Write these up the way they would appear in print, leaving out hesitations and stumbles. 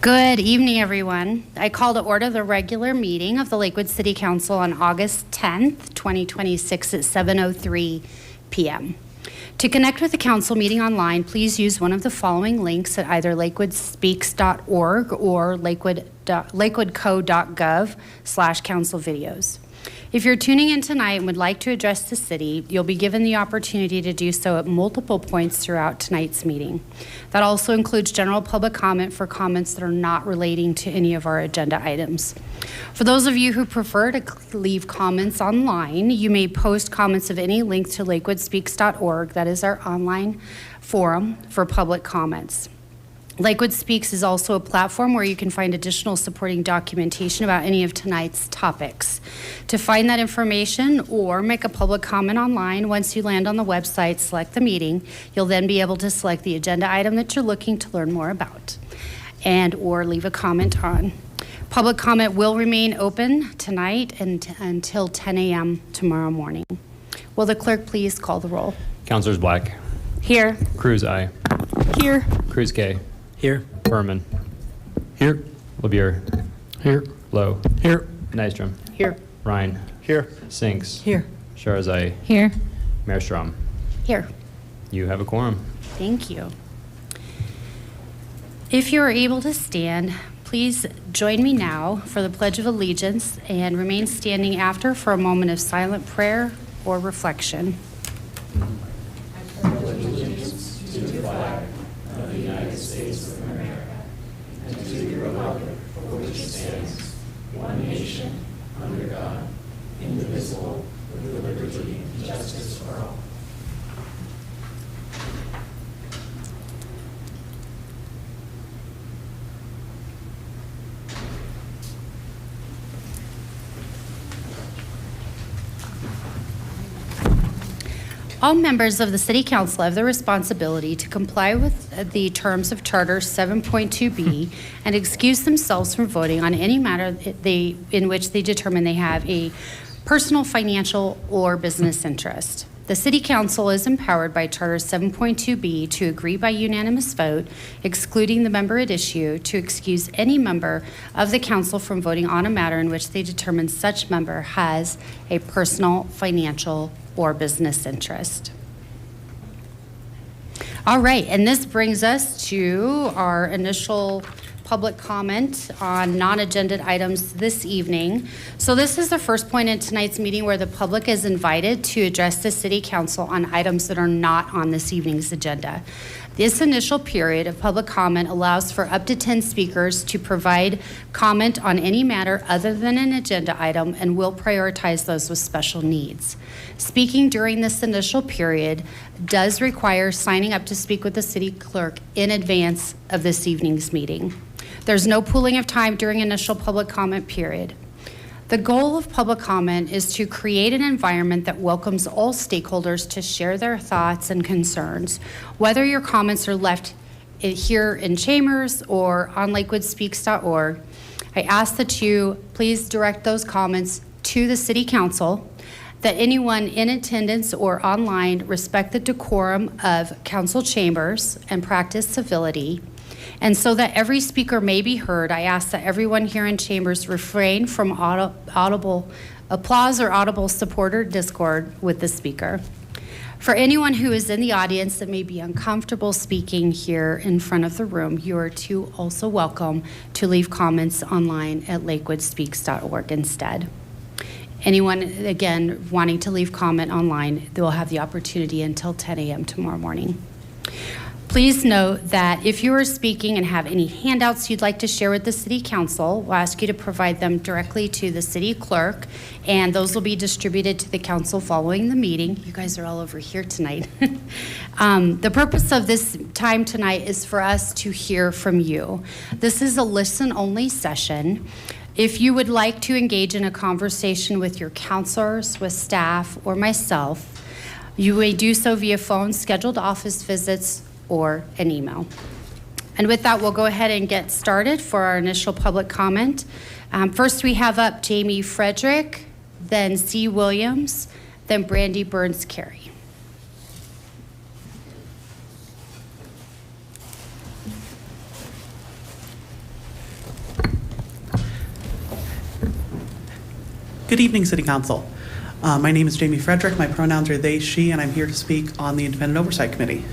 Good evening, everyone. I call to order the regular meeting of the Lakewood City Council on August 10th, 2026 at 7:03 p.m. To connect with the council meeting online, please use one of the following links at either lakewoodspeaks.org or lakewoodco.gov/council videos. If you're tuning in tonight and would like to address the city, you'll be given the opportunity to do so at multiple points throughout tonight's meeting. That also includes general public comment for comments that are not relating to any of our agenda items. For those of you who prefer to leave comments online, you may post comments of any link to lakewoodspeaks.org. That is our online forum for public comments. Lakewood Speaks is also a platform where you can find additional supporting documentation about any of tonight's topics. To find that information or make a public comment online, once you land on the website, select the meeting, you'll then be able to select the agenda item that you're looking to learn more about and or leave a comment on. Public comment will remain open tonight and until 10 a.m. tomorrow morning. Will the clerk please call the roll? Councilors Black. Here. Cruz, aye. Here. Cruz, K. Here. Berman. Here. LeBure. Here. Lowe. Here. Nystrom. Here. Ryan. Here. Sinks. Here. Sharazai. Here. Mayor Strom. Here. You have a quorum. Thank you. If you are able to stand, please join me now for the Pledge of Allegiance and remain standing after for a moment of silent prayer or reflection. I pledge allegiance to the flag of the United States of America and to the republic for which it stands, one nation, under God, indivisible, with liberty and justice for all. All members of the City Council have the responsibility to comply with the terms of Charter 7.2B and excuse themselves from voting on any matter in which they determine they have a personal, financial, or business interest. The City Council is empowered by Charter 7.2B to agree by unanimous vote, excluding the member at issue, to excuse any member of the council from voting on a matter in which they determine such member has a personal, financial, or business interest. All right, and this brings us to our initial public comment on non-agenda items this evening. So this is the first point in tonight's meeting where the public is invited to address the City Council on items that are not on this evening's agenda. This initial period of public comment allows for up to 10 speakers to provide comment on any matter other than an agenda item and will prioritize those with special needs. Speaking during this initial period does require signing up to speak with the city clerk in advance of this evening's meeting. There's no pooling of time during initial public comment period. The goal of public comment is to create an environment that welcomes all stakeholders to share their thoughts and concerns. Whether your comments are left here in Chambers or on lakewoodspeaks.org, I ask that you please direct those comments to the City Council, that anyone in attendance or online respect the decorum of council chambers and practice civility. And so that every speaker may be heard, I ask that everyone here in Chambers refrain from audible applause or audible support or discord with the speaker. For anyone who is in the audience that may be uncomfortable speaking here in front of the room, you are also welcome to leave comments online at lakewoodspeaks.org instead. Anyone, again, wanting to leave comment online, they will have the opportunity until 10 a.m. tomorrow morning. Please note that if you are speaking and have any handouts you'd like to share with the City Council, we'll ask you to provide them directly to the City Clerk, and those will be distributed to the Council following the meeting. You guys are all over here tonight. The purpose of this time tonight is for us to hear from you. This is a listen-only session. If you would like to engage in a conversation with your counselors, with staff, or myself, you may do so via phone, scheduled office visits, or an email. And with that, we'll go ahead and get started for our initial public comment. First, we have up Jamie Frederick, then C. Williams, then Brandy Burns-Carey. Good evening, City Council. My name is Jamie Frederick. My pronouns are they, she, and I'm here to speak on the Independent Oversight Committee.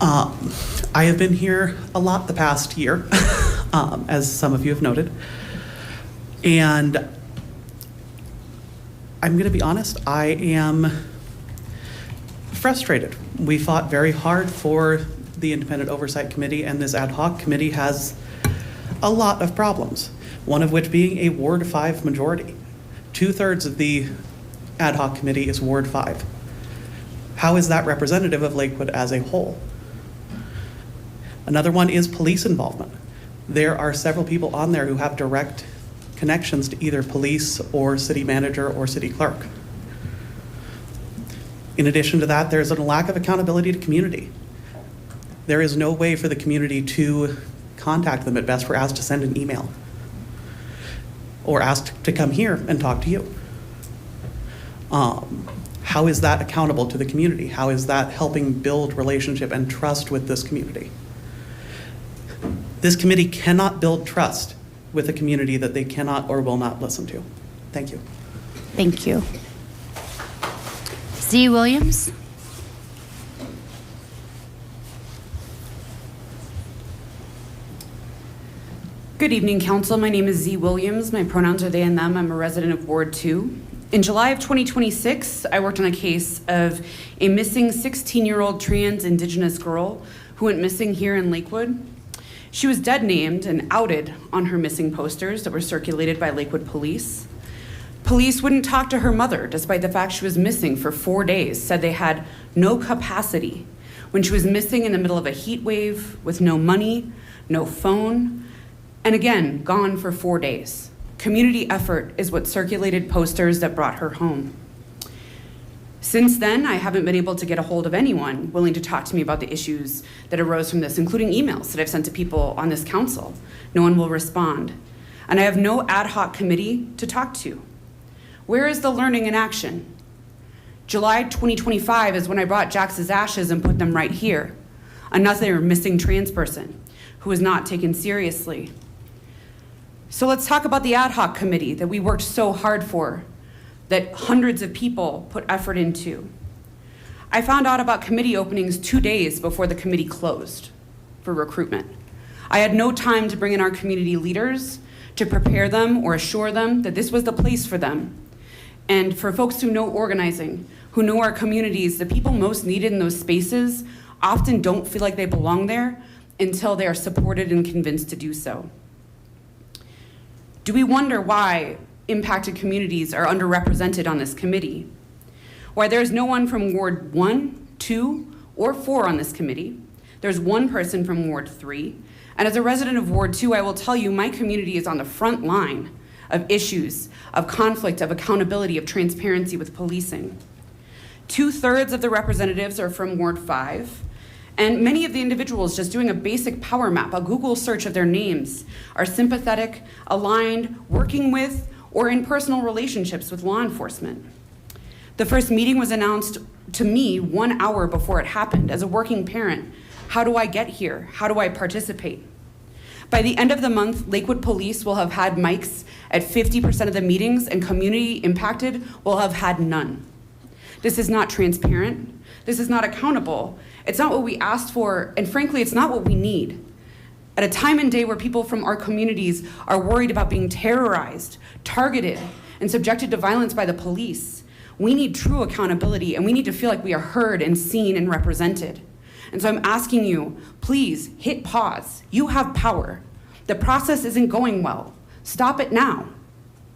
I have been here a lot the past year, as some of you have noted. And I'm going to be honest, I am frustrated. We fought very hard for the Independent Oversight Committee, and this ad hoc committee has a lot of problems, one of which being a Ward 5 majority. 2/3 of the ad hoc committee is Ward 5. How is that representative of Lakewood as a whole? Another one is police involvement. There are several people on there who have direct connections to either police or city manager or city clerk. In addition to that, there's a lack of accountability to community. There is no way for the community to contact them. At best, we're asked to send an email or asked to come here and talk to you. How is that accountable to the community? How is that helping build relationship and trust with this community? This committee cannot build trust with a community that they cannot or will not listen to. Thank you. Thank you. Z. Williams? Good evening, Council. My name is Z. Williams. My pronouns are they and them. I'm a resident of Ward 2. In July of 2026, I worked on a case of a missing 16-year-old trans Indigenous girl who went missing here in Lakewood. She was dead named and outed on her missing posters that were circulated by Lakewood Police. Police wouldn't talk to her mother, despite the fact she was missing for 4 days, said they had no capacity. When she was missing in the middle of a heat wave with no money, no phone, and again, gone for 4 days. Community effort is what circulated posters that brought her home. Since then, I haven't been able to get a hold of anyone willing to talk to me about the issues that arose from this, including emails that I've sent to people on this council. No one will respond. And I have no ad hoc committee to talk to. Where is the learning and action? July 2025 is when I brought Jax's ashes and put them right here. Another missing trans person who was not taken seriously. So let's talk about the ad hoc committee that we worked so hard for, that hundreds of people put effort into. I found out about committee openings 2 days before the committee closed for recruitment. I had no time to bring in our community leaders to prepare them or assure them that this was the place for them. And for folks who know organizing, who know our communities, the people most needed in those spaces often don't feel like they belong there until they are supported and convinced to do so. Do we wonder why impacted communities are underrepresented on this committee? Why there's no one from Ward 1, 2, or 4 on this committee? There's one person from Ward 3. And as a resident of Ward 2, I will tell you my community is on the front line of issues, of conflict, of accountability, of transparency with policing. 2/3 of the representatives are from Ward 5. And many of the individuals, just doing a basic power map, a Google search of their names, are sympathetic, aligned, working with, or in personal relationships with law enforcement. The first meeting was announced to me 1 hour before it happened. As a working parent, how do I get here? How do I participate? By the end of the month, Lakewood Police will have had mics at 50% of the meetings, and community impacted will have had none. This is not transparent. This is not accountable. It's not what we asked for, and frankly, it's not what we need. At a time and day where people from our communities are worried about being terrorized, targeted, and subjected to violence by the police, we need true accountability, and we need to feel like we are heard and seen and represented. And so I'm asking you, please hit pause. You have power. The process isn't going well. Stop it now.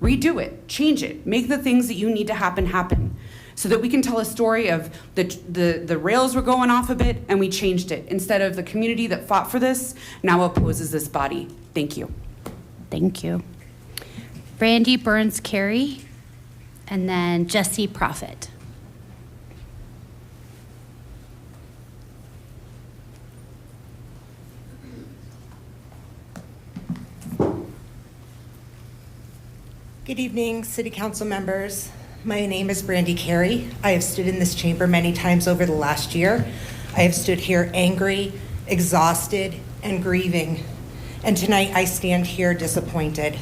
Redo it, change it, make the things that you need to happen, so that we can tell a story of the rails were going off a bit and we changed it, instead of the community that fought for this now opposes this body. Thank you. Thank you. Brandy Burns Carey, and then Jesse Prophet. Good evening, City Council members. My name is Brandy Carey. I have stood in this chamber many times over the last year. I have stood here angry, exhausted, and grieving. And tonight I stand here disappointed.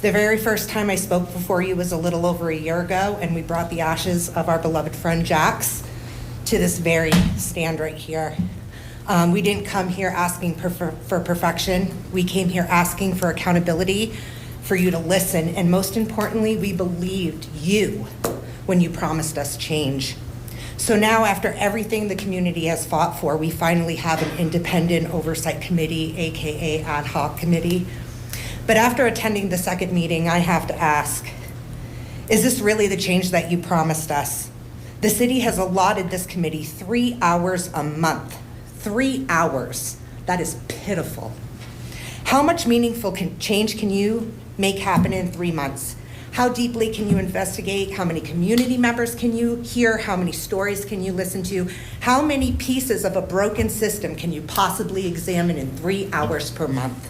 The very first time I spoke before you was a little over a year ago, and we brought the ashes of our beloved friend Jax to this very stand right here. We didn't come here asking for perfection. We came here asking for accountability, for you to listen, and most importantly, we believed you when you promised us change. So now, after everything the community has fought for, we finally have an independent oversight committee, AKA ad hoc committee. But after attending the second meeting, I have to ask, is this really the change that you promised us? The city has allotted this committee 3 hours a month. 3 hours. That is pitiful. How much meaningful change can you make happen in 3 months? How deeply can you investigate? How many community members can you hear? How many stories can you listen to? How many pieces of a broken system can you possibly examine in 3 hours per month?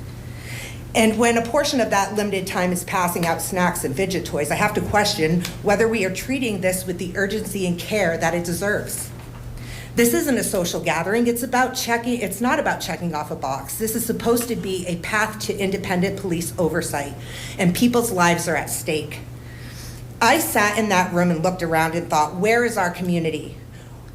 And when a portion of that limited time is passing out snacks and fidget toys, I have to question whether we are treating this with the urgency and care that it deserves. This isn't a social gathering. It's not about checking off a box. This is supposed to be a path to independent police oversight, and people's lives are at stake. I sat in that room and looked around and thought, where is our community?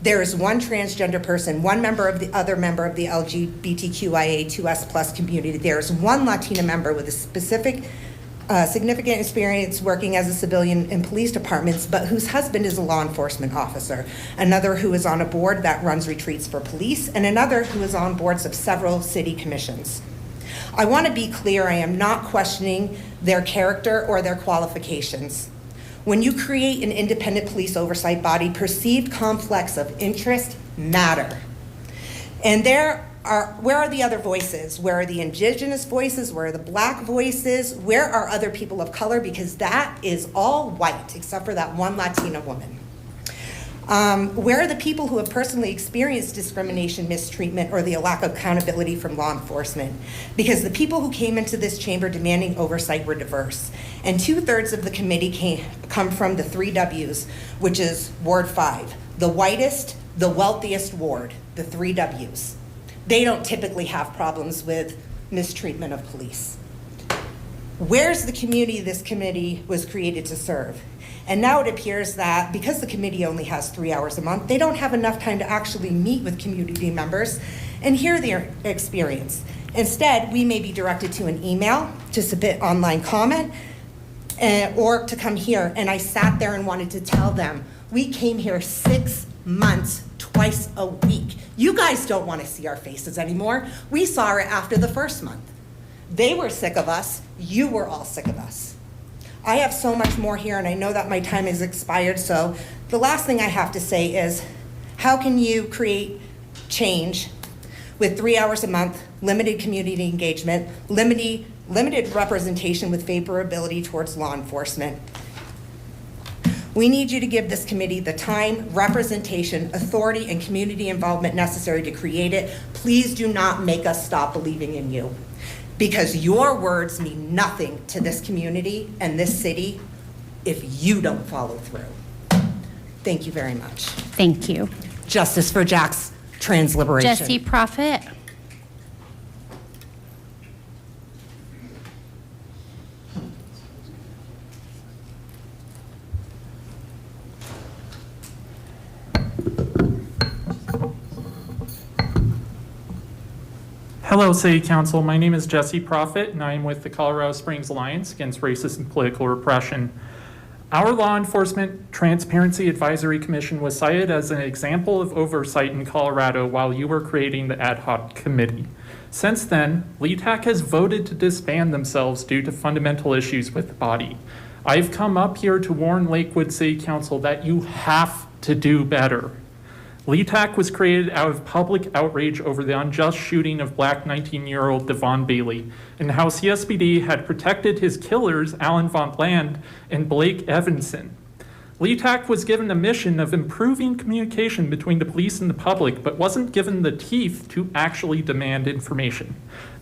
There is one transgender person, one other member of the LGBTQIA2S+ community. There is one Latina member with a significant experience working as a civilian in police departments, but whose husband is a law enforcement officer, another who is on a board that runs retreats for police, and another who is on boards of several city commissions. I want to be clear, I am not questioning their character or their qualifications. When you create an independent police oversight body, perceived conflicts of interest matter. And where are the other voices? Where are the indigenous voices? Where are the Black voices? Where are other people of color? Because that is all white, except for that one Latina woman. Where are the people who have personally experienced discrimination, mistreatment, or the lack of accountability from law enforcement? Because the people who came into this chamber demanding oversight were diverse. And 2/3 of the committee come from the 3 Ws, which is Ward 5, the whitest, the wealthiest ward, the 3 Ws. They don't typically have problems with mistreatment of police. Where's the community this committee was created to serve? And now it appears that because the committee only has 3 hours a month, they don't have enough time to actually meet with community members and hear their experience. Instead, we may be directed to an email, to submit online comment, or to come here. And I sat there and wanted to tell them, we came here 6 months, twice a week. You guys don't want to see our faces anymore. We saw it after the first month. They were sick of us. You were all sick of us. I have so much more here, and I know that my time has expired, so the last thing I have to say is, how can you create change with 3 hours a month, limited community engagement, limited representation with favorability towards law enforcement? We need you to give this committee the time, representation, authority, and community involvement necessary to create it. Please do not make us stop believing in you, because your words mean nothing to this community and this city if you don't follow through. Thank you very much. Thank you. Justice for Jack's trans liberation. Jesse Prophet. Hello, City Council. My name is Jesse Prophet, and I am with the Colorado Springs Alliance Against Racist and Political Repression. Our Law Enforcement Transparency Advisory Commission was cited as an example of oversight in Colorado while you were creating the ad hoc committee. Since then, LETAC has voted to disband themselves due to fundamental issues with the body. I've come up here to warn Lakewood City Council that you have to do better. LETAC was created out of public outrage over the unjust shooting of Black 19-year-old Devon Bailey and how CSPD had protected his killers, Alan Von Land and Blake Evanson. LETAC was given a mission of improving communication between the police and the public, but wasn't given the teeth to actually demand information.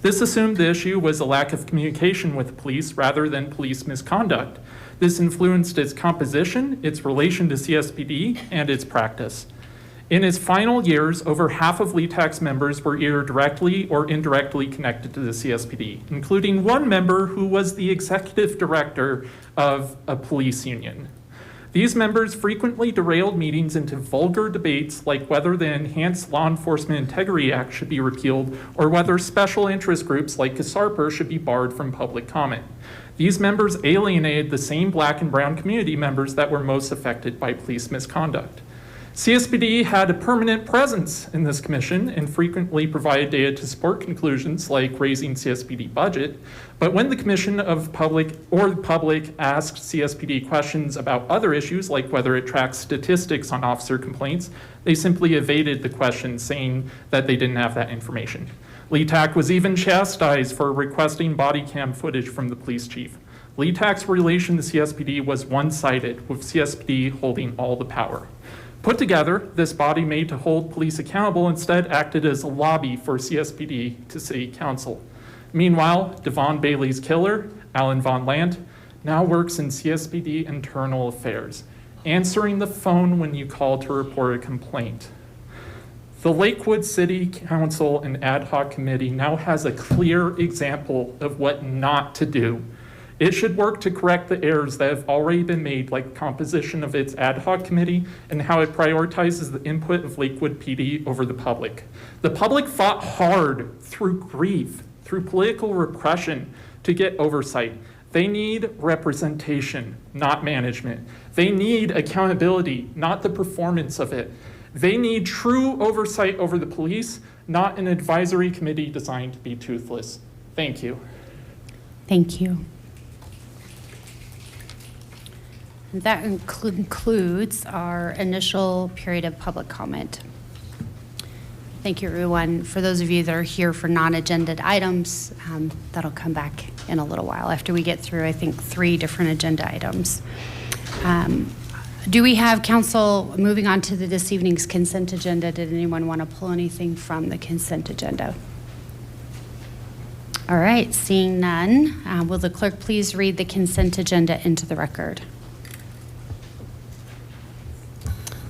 This assumed the issue was a lack of communication with the police rather than police misconduct. This influenced its composition, its relation to CSPD, and its practice. In his final years, over half of LETAC's members were either directly or indirectly connected to the CSPD, including one member who was the executive director of a police union. These members frequently derailed meetings into vulgar debates like whether the Enhanced Law Enforcement Integrity Act should be repealed or whether special interest groups like CASARPA should be barred from public comment. These members alienated the same Black and brown community members that were most affected by police misconduct. CSPD had a permanent presence in this commission and frequently provided data to support conclusions like raising CSPD budget. But when the commission of public asked CSPD questions about other issues like whether it tracks statistics on officer complaints, they simply evaded the question, saying that they didn't have that information. LETAC was even chastised for requesting body cam footage from the police chief. LETAC's relation to CSPD was one-sided, with CSPD holding all the power. Put together, this body made to hold police accountable instead acted as a lobby for CSPD to City Council. Meanwhile, Devon Bailey's killer, Alan Von Lant, now works in CSPD internal affairs, answering the phone when you call to report a complaint. The Lakewood City Council and Ad Hoc Committee now has a clear example of what not to do. It should work to correct the errors that have already been made, like composition of its ad hoc committee and how it prioritizes the input of Lakewood PD over the public. The public fought hard through grief, through political repression to get oversight. They need representation, not management. They need accountability, not the performance of it. They need true oversight over the police, not an advisory committee designed to be toothless. Thank you. Thank you. That concludes our initial period of public comment. Thank you, everyone. For those of you that are here for non-agenda items, that'll come back in a little while after we get through, I think, 3 different agenda items. Do we have council moving on to this evening's consent agenda? Did anyone want to pull anything from the consent agenda? All right, seeing none, will the clerk please read the consent agenda into the record?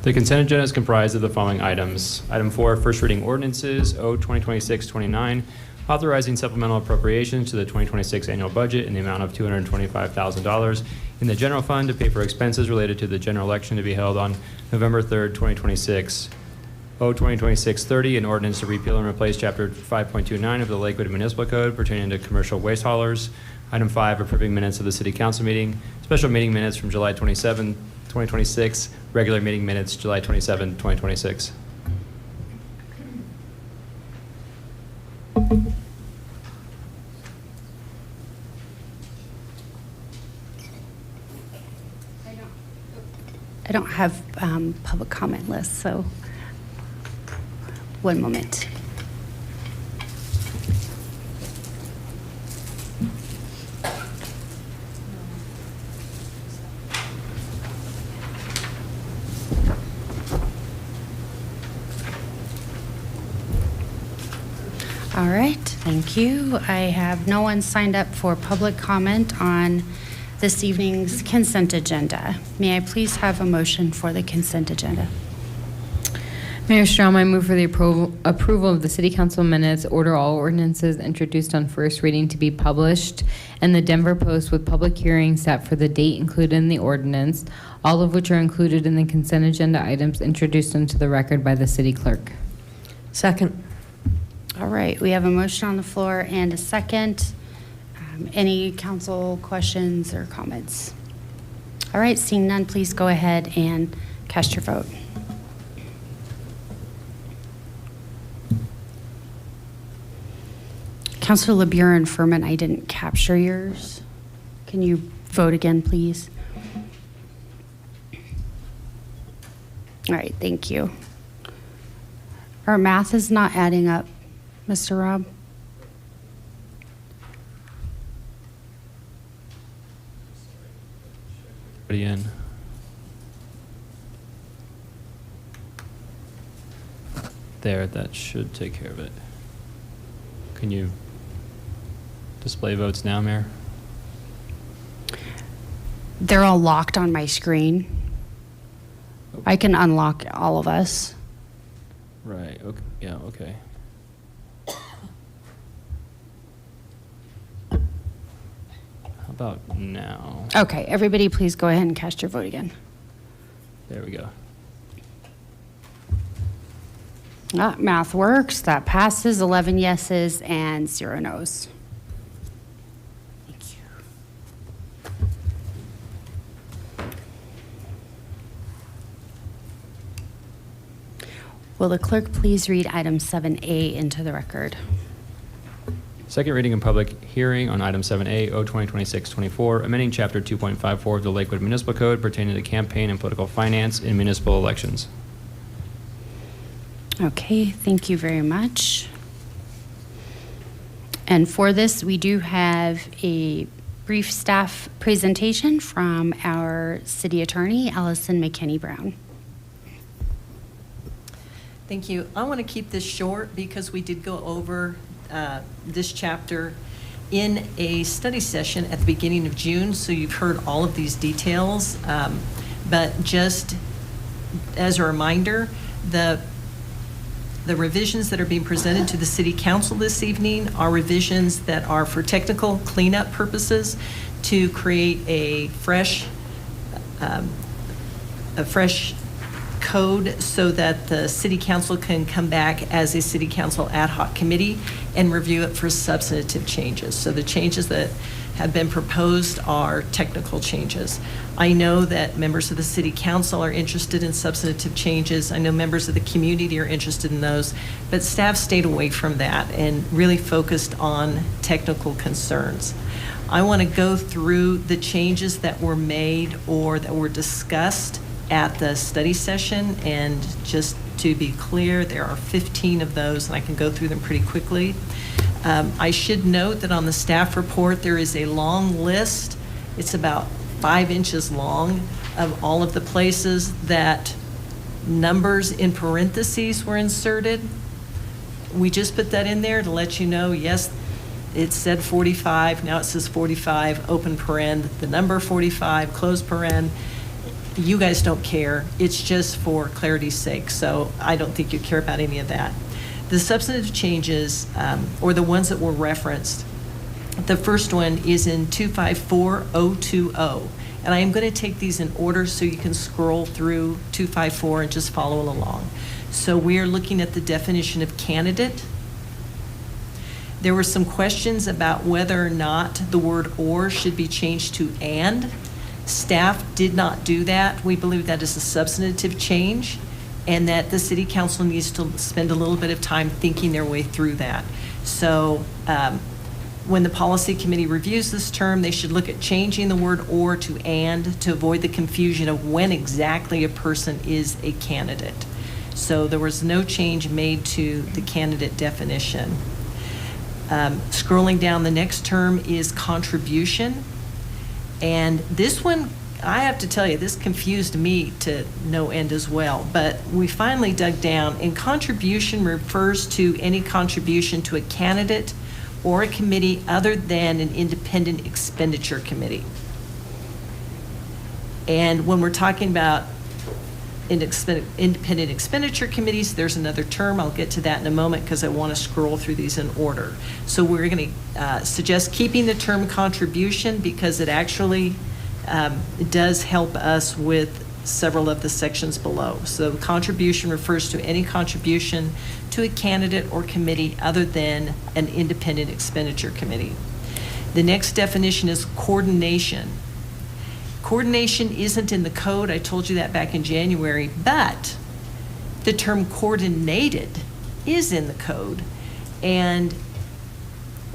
The consent agenda is comprised of the following items. Item 4, first reading ordinances, O 2026-29, authorizing supplemental appropriations to the 2026 annual budget in the amount of $225,000 in the general fund to pay for expenses related to the general election to be held on November 3rd, 2026. O 2026-30, an ordinance to repeal and replace Chapter 5.29 of the Lakewood Municipal Code pertaining to commercial waste haulers. Item 5, approving minutes of the City Council meeting, special meeting minutes from July 27, 2026, regular meeting minutes July 27, 2026. I don't have public comment lists, so one moment. All right, thank you. I have no one signed up for public comment on this evening's consent agenda. May I please have a motion for the consent agenda? Mayor Strom, I move for the approval of the City Council minutes, order all ordinances introduced on first reading to be published, and the Denver Post with public hearing set for the date included in the ordinance, all of which are included in the consent agenda items introduced into the record by the city clerk. Second. All right, we have a motion on the floor and a second. Any council questions or comments? All right, seeing none, please go ahead and cast your vote. Councilor LeBuren Furman, I didn't capture yours. Can you vote again, please? All right, thank you. Our math is not adding up, Mr. Rob. Everybody in. There, that should take care of it. Can you display votes now, Mayor? They're all locked on my screen. I can unlock all of us. Right, okay, yeah, okay. How about now? Okay, everybody please go ahead and cast your vote again. There we go. Math works. That passes. 11 yeses and 0 nos. Thank you. Will the clerk please read item 7A into the record? Second reading and public hearing on item 7A, O 2026-24, amending Chapter 2.54 of the Lakewood Municipal Code pertaining to campaign and political finance in municipal elections. Okay, thank you very much. And for this, we do have a brief staff presentation from our city attorney, Allison McKinney Brown. Thank you. I want to keep this short because we did go over this chapter in a study session at the beginning of June, so you've heard all of these details. But just as a reminder, the revisions that are being presented to the City Council this evening are revisions that are for technical cleanup purposes to create a fresh code so that the City Council can come back as a City Council ad hoc committee and review it for substantive changes. So the changes that have been proposed are technical changes. I know that members of the City Council are interested in substantive changes. I know members of the community are interested in those, but staff stayed away from that and really focused on technical concerns. I want to go through the changes that were made or that were discussed at the study session, and just to be clear, there are 15 of those, and I can go through them pretty quickly. I should note that on the staff report, there is a long list. It's about 5 inches long of all of the places that numbers in parentheses were inserted. We just put that in there to let you know, yes, it said 45, now it says 45, open paren, the number 45, close paren. You guys don't care. It's just for clarity's sake, so I don't think you care about any of that. The substantive changes, or the ones that were referenced, the first one is in 254020. And I am going to take these in order so you can scroll through 254 and just follow along. So we are looking at the definition of candidate. There were some questions about whether or not the word or should be changed to and. Staff did not do that. We believe that is a substantive change and that the City Council needs to spend a little bit of time thinking their way through that. So when the Policy Committee reviews this term, they should look at changing the word or to and to avoid the confusion of when exactly a person is a candidate. So there was no change made to the candidate definition. Scrolling down, the next term is contribution. And this one, I have to tell you, this confused me to no end as well. But we finally dug down, and contribution refers to any contribution to a candidate or a committee other than an independent expenditure committee. And when we're talking about independent expenditure committees, there's another term. I'll get to that in a moment because I want to scroll through these in order. So we're going to suggest keeping the term contribution because it actually does help us with several of the sections below. So contribution refers to any contribution to a candidate or committee other than an independent expenditure committee. The next definition is coordination. Coordination isn't in the code. I told you that back in January, but the term coordinated is in the code. And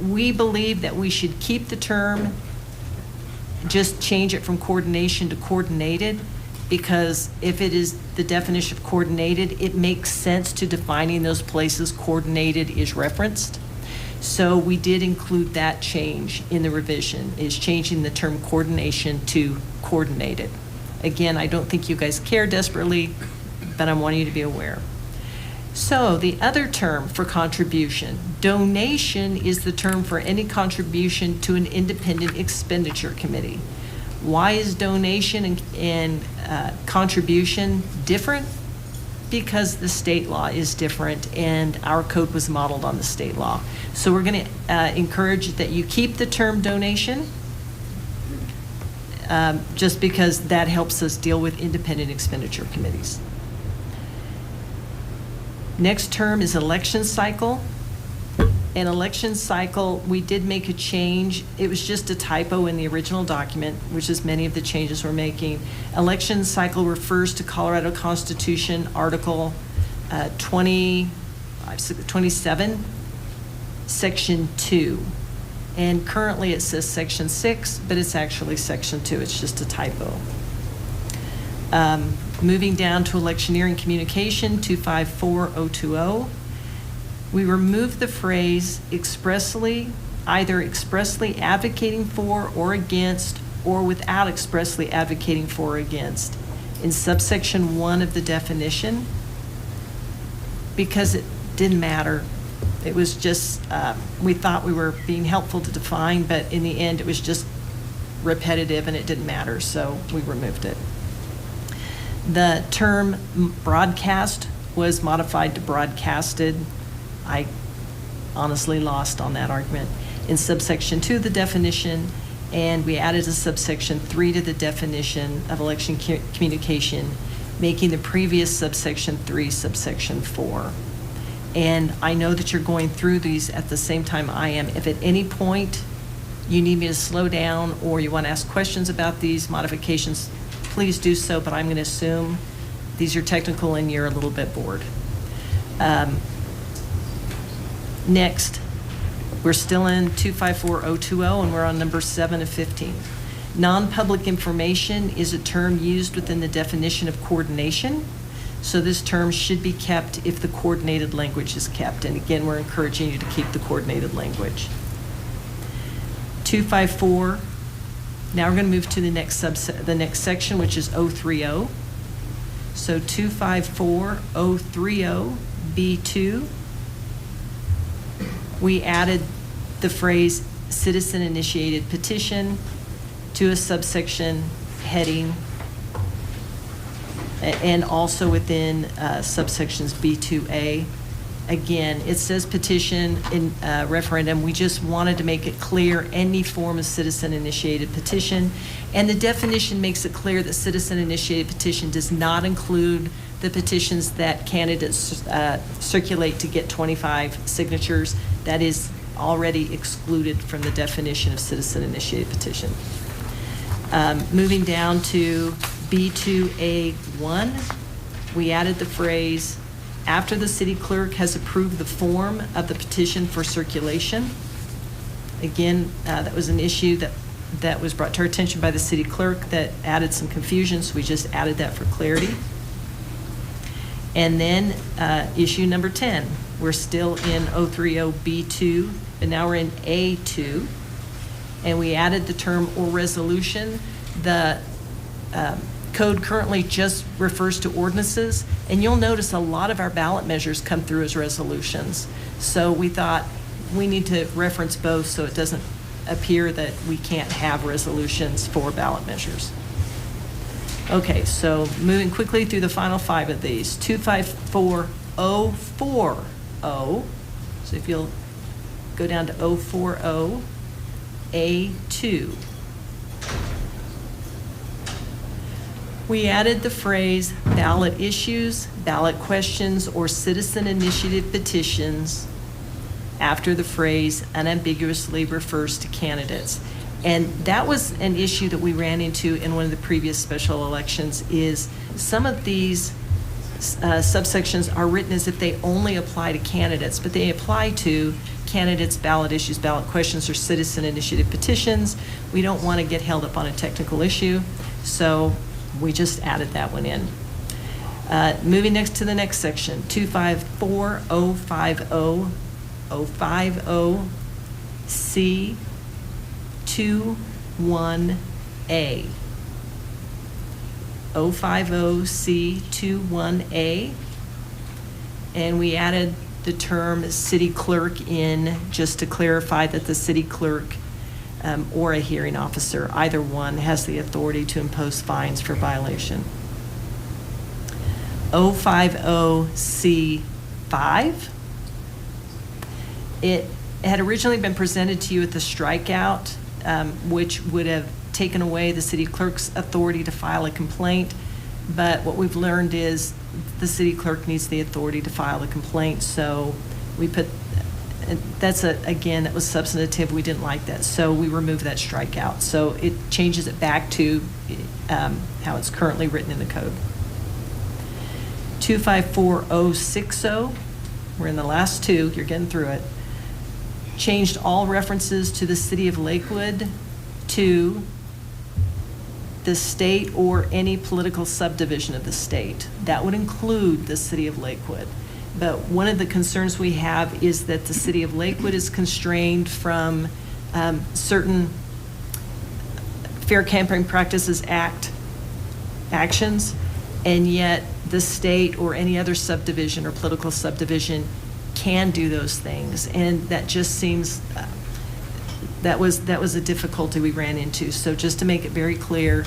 we believe that we should keep the term, just change it from coordination to coordinated, because if it is the definition of coordinated, it makes sense to defining those places coordinated is referenced. So we did include that change in the revision, is changing the term coordination to coordinated. Again, I don't think you guys care desperately, but I want you to be aware. So the other term for contribution, donation, is the term for any contribution to an independent expenditure committee. Why is donation and contribution different? because the state law is different and our code was modeled on the state law. So we're going to encourage that you keep the term donation, just because that helps us deal with independent expenditure committees. Next term is election cycle. In election cycle, we did make a change. It was just a typo in the original document, which is many of the changes we're making. Election cycle refers to Colorado Constitution, Article 27, Section 2. And currently it says Section 6, but it's actually Section 2. It's just a typo. Moving down to electioneering communication, 254020. We removed the phrase either expressly advocating for or against, or without expressly advocating for or against, in subsection 1 of the definition, because it didn't matter. It was just, we thought we were being helpful to define, but in the end, it was just repetitive and it didn't matter, so we removed it. The term broadcast was modified to broadcasted. I honestly lost on that argument. In subsection 2 of the definition, and we added a subsection 3 to the definition of election communication, making the previous subsection 3 subsection 4. And I know that you're going through these at the same time I am. If at any point you need me to slow down or you want to ask questions about these modifications, please do so, but I'm going to assume these are technical and you're a little bit bored. Next, we're still in 254020 and we're on number 7 of 15. Non-public information is a term used within the definition of coordination. So this term should be kept if the coordinated language is kept. And again, we're encouraging you to keep the coordinated language. 254, now we're going to move to the next section, which is 030. So 254030 B2. We added the phrase citizen-initiated petition to a subsection heading, and also within subsections B2A. Again, it says petition in referendum. We just wanted to make it clear any form of citizen-initiated petition. And the definition makes it clear that citizen-initiated petition does not include the petitions that candidates circulate to get 25 signatures. That is already excluded from the definition of citizen-initiated petition. Moving down to B2A1, we added the phrase, after the city clerk has approved the form of the petition for circulation. Again, that was an issue that was brought to our attention by the city clerk that added some confusion, so we just added that for clarity. And then issue number 10, we're still in 030B2, but now we're in A2, and we added the term or resolution. The code currently just refers to ordinances, and you'll notice a lot of our ballot measures come through as resolutions. So we thought we need to reference both so it doesn't appear that we can't have resolutions for ballot measures. Okay, so moving quickly through the final 5 of these. 254040. So if you'll go down to 040 A2. We added the phrase ballot issues, ballot questions, or citizen initiative petitions after the phrase unambiguously refers to candidates. And that was an issue that we ran into in one of the previous special elections, is some of these subsections are written as if they only apply to candidates, but they apply to candidates, ballot issues, ballot questions, or citizen initiative petitions. We don't want to get held up on a technical issue, so we just added that one in. Moving next to the next section, 254050, 050C 21A. 050C21A. And we added the term city clerk in just to clarify that the city clerk or a hearing officer, either one, has the authority to impose fines for violation. 050C5. It had originally been presented to you at the strikeout, which would have taken away the city clerk's authority to file a complaint. But what we've learned is the city clerk needs the authority to file a complaint. So we put, again, that was substantive. We didn't like that. So we removed that strikeout. So it changes it back to how it's currently written in the code. 254060, we're in the last two, you're getting through it. Changed all references to the city of Lakewood to the state or any political subdivision of the state. That would include the city of Lakewood. But one of the concerns we have is that the city of Lakewood is constrained from certain Fair Campaign Practices Act actions, and yet the state or any other subdivision or political subdivision can do those things. And that just seems, that was a difficulty we ran into. So just to make it very clear,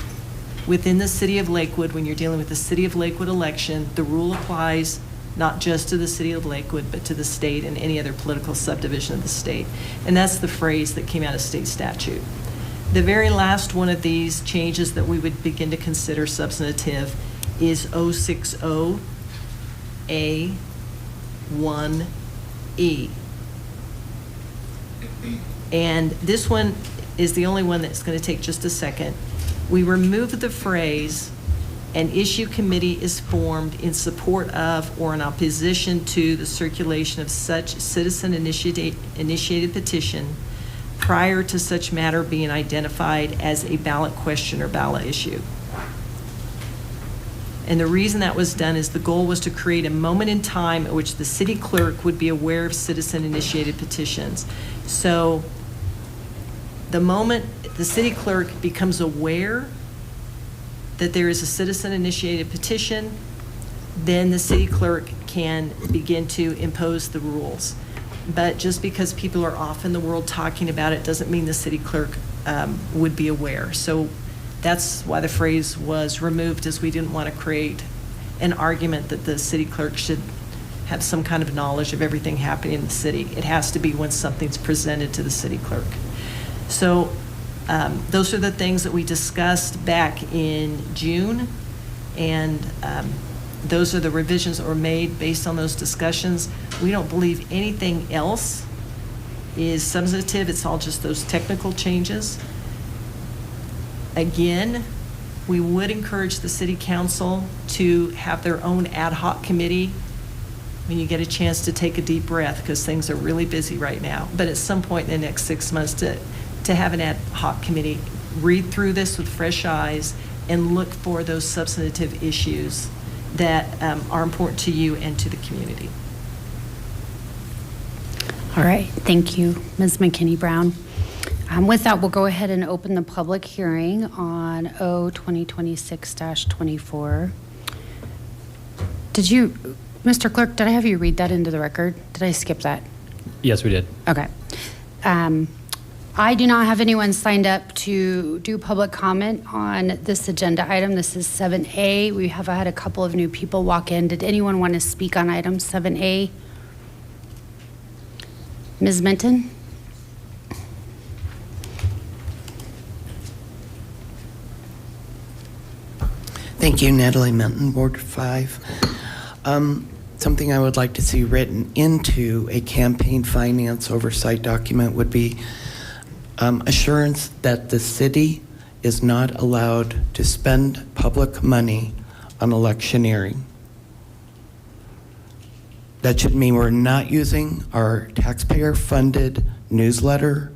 within the city of Lakewood, when you're dealing with the city of Lakewood election, the rule applies not just to the city of Lakewood, but to the state and any other political subdivision of the state. And that's the phrase that came out of state statute. The very last one of these changes that we would begin to consider substantive is 060A1E. And this one is the only one that's going to take just a second. We remove the phrase, "An issue committee is formed in support of or in opposition to the circulation of such citizen-initiated petition prior to such matter being identified as a ballot question or ballot issue." And the reason that was done is the goal was to create a moment in time at which the city clerk would be aware of citizen-initiated petitions. So the moment the city clerk becomes aware that there is a citizen-initiated petition, then the city clerk can begin to impose the rules. But just because people are off in the world talking about it doesn't mean the city clerk would be aware. So that's why the phrase was removed, is we didn't want to create an argument that the city clerk should have some kind of knowledge of everything happening in the city. It has to be when something's presented to the city clerk. So those are the things that we discussed back in June, and those are the revisions that were made based on those discussions. We don't believe anything else is substantive. It's all just those technical changes. Again, we would encourage the city council to have their own ad hoc committee when you get a chance to take a deep breath, because things are really busy right now. But at some point in the next 6 months to have an ad hoc committee, read through this with fresh eyes and look for those substantive issues that are important to you and to the community. All right, thank you, Ms. McKinney-Brown. With that, we'll go ahead and open the public hearing on O-2026-24. Mr. Clerk, did I have you read that into the record? Did I skip that? Yes, we did. Okay. I do not have anyone signed up to do public comment on this agenda item. This is 7A. We have had a couple of new people walk in. Did anyone want to speak on item 7A? Ms. Minton? Thank you, Natalie Minton, Ward 5. Something I would like to see written into a campaign finance oversight document would be assurance that the city is not allowed to spend public money on electioneering. That should mean we're not using our taxpayer-funded newsletter,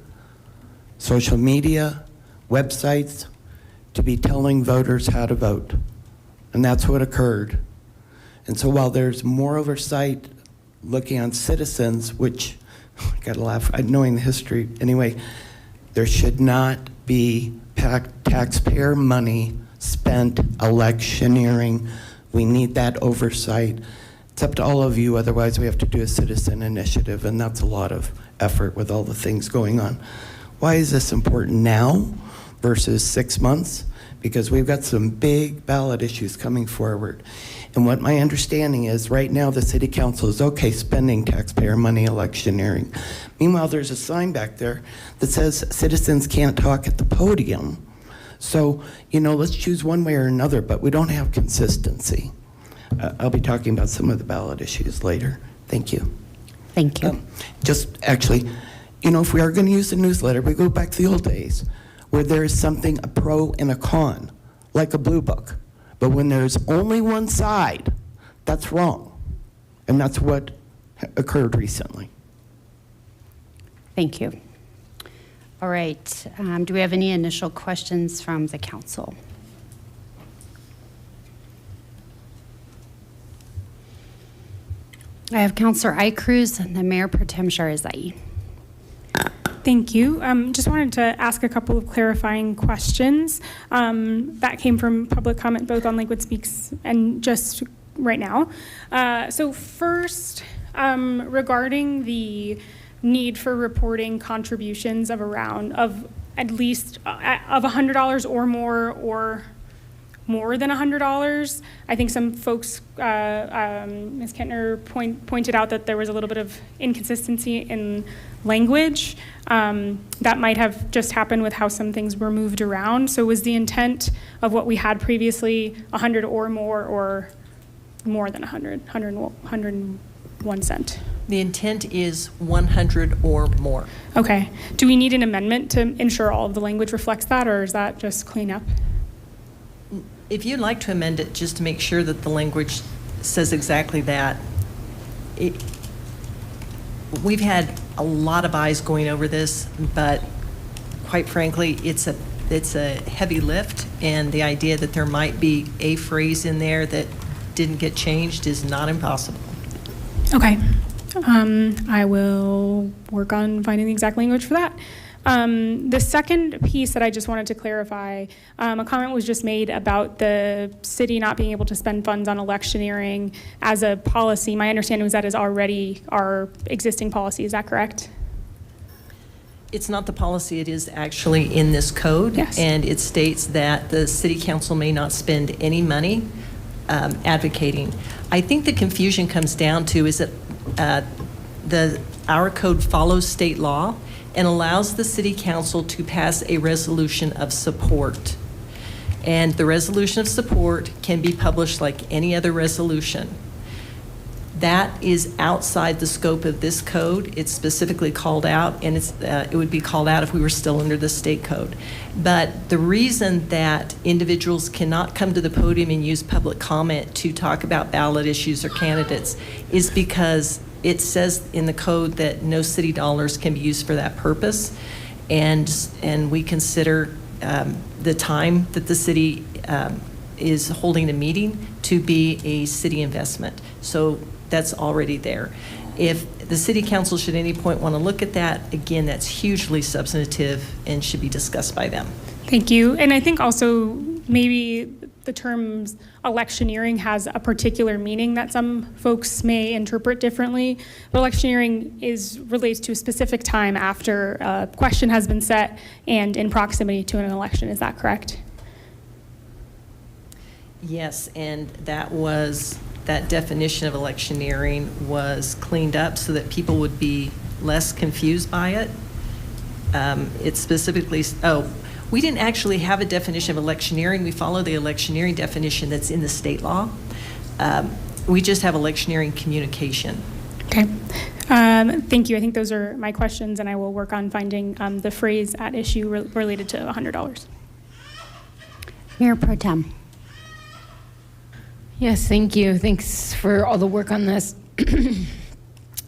social media, websites to be telling voters how to vote. And that's what occurred. And so while there's more oversight looking on citizens, which, I gotta laugh, knowing the history, anyway, there should not be taxpayer money spent electioneering. We need that oversight. It's up to all of you, otherwise we have to do a citizen initiative, and that's a lot of effort with all the things going on. Why is this important now versus 6 months? because we've got some big ballot issues coming forward. And what my understanding is, right now the city council is okay spending taxpayer money electioneering. Meanwhile, there's a sign back there that says citizens can't talk at the podium. So, let's choose one way or another, but we don't have consistency. I'll be talking about some of the ballot issues later. Thank you. Thank you. If we are going to use the newsletter, we go back to the old days where there is something, a pro and a con, like a blue book. But when there's only one side, that's wrong. And that's what occurred recently. Thank you. All right. Do we have any initial questions from the council? I have Councilor Icruz and the Mayor Pro Tem Sharazai. Thank you. Just wanted to ask a couple of clarifying questions that came from public comment both on Lakewood Speaks and just right now. So first, regarding the need for reporting contributions of at least of $100 or more than $100. I think some folks, Ms. Kentner pointed out that there was a little bit of inconsistency in language. That might have just happened with how some things were moved around. So was the intent of what we had previously 100 or more than 101 cent? The intent is 100 or more. Okay. Do we need an amendment to ensure all of the language reflects that, or is that just cleanup? If you'd like to amend it just to make sure that the language says exactly that, we've had a lot of eyes going over this, but quite frankly, it's a heavy lift, and the idea that there might be a phrase in there that didn't get changed is not impossible. Okay. I will work on finding the exact language for that. The second piece that I just wanted to clarify, a comment was just made about the city not being able to spend funds on electioneering as a policy. My understanding was that is already our existing policy. Is that correct? It's not the policy, it is actually in this code. Yes. And it states that the city council may not spend any money advocating. I think the confusion comes down to is that our code follows state law and allows the city council to pass a resolution of support. And the resolution of support can be published like any other resolution. That is outside the scope of this code. It's specifically called out, and it would be called out if we were still under the state code. But the reason that individuals cannot come to the podium and use public comment to talk about ballot issues or candidates is because it says in the code that no city dollars can be used for that purpose, and we consider the time that the city is holding a meeting to be a city investment. So that's already there. If the city council should at any point want to look at that, again, that's hugely substantive and should be discussed by them. Thank you. And I think also maybe the terms electioneering has a particular meaning that some folks may interpret differently. But electioneering relates to a specific time after a question has been set and in proximity to an election. Is that correct? Yes, and that definition of electioneering was cleaned up so that people would be less confused by it. It specifically, we didn't actually have a definition of electioneering. We follow the electioneering definition that's in the state law. We just have electioneering communication. Okay. Thank you. I think those are my questions, and I will work on finding the phrase at issue related to $100. Mayor Pro Tem. Yes, thank you. Thanks for all the work on this.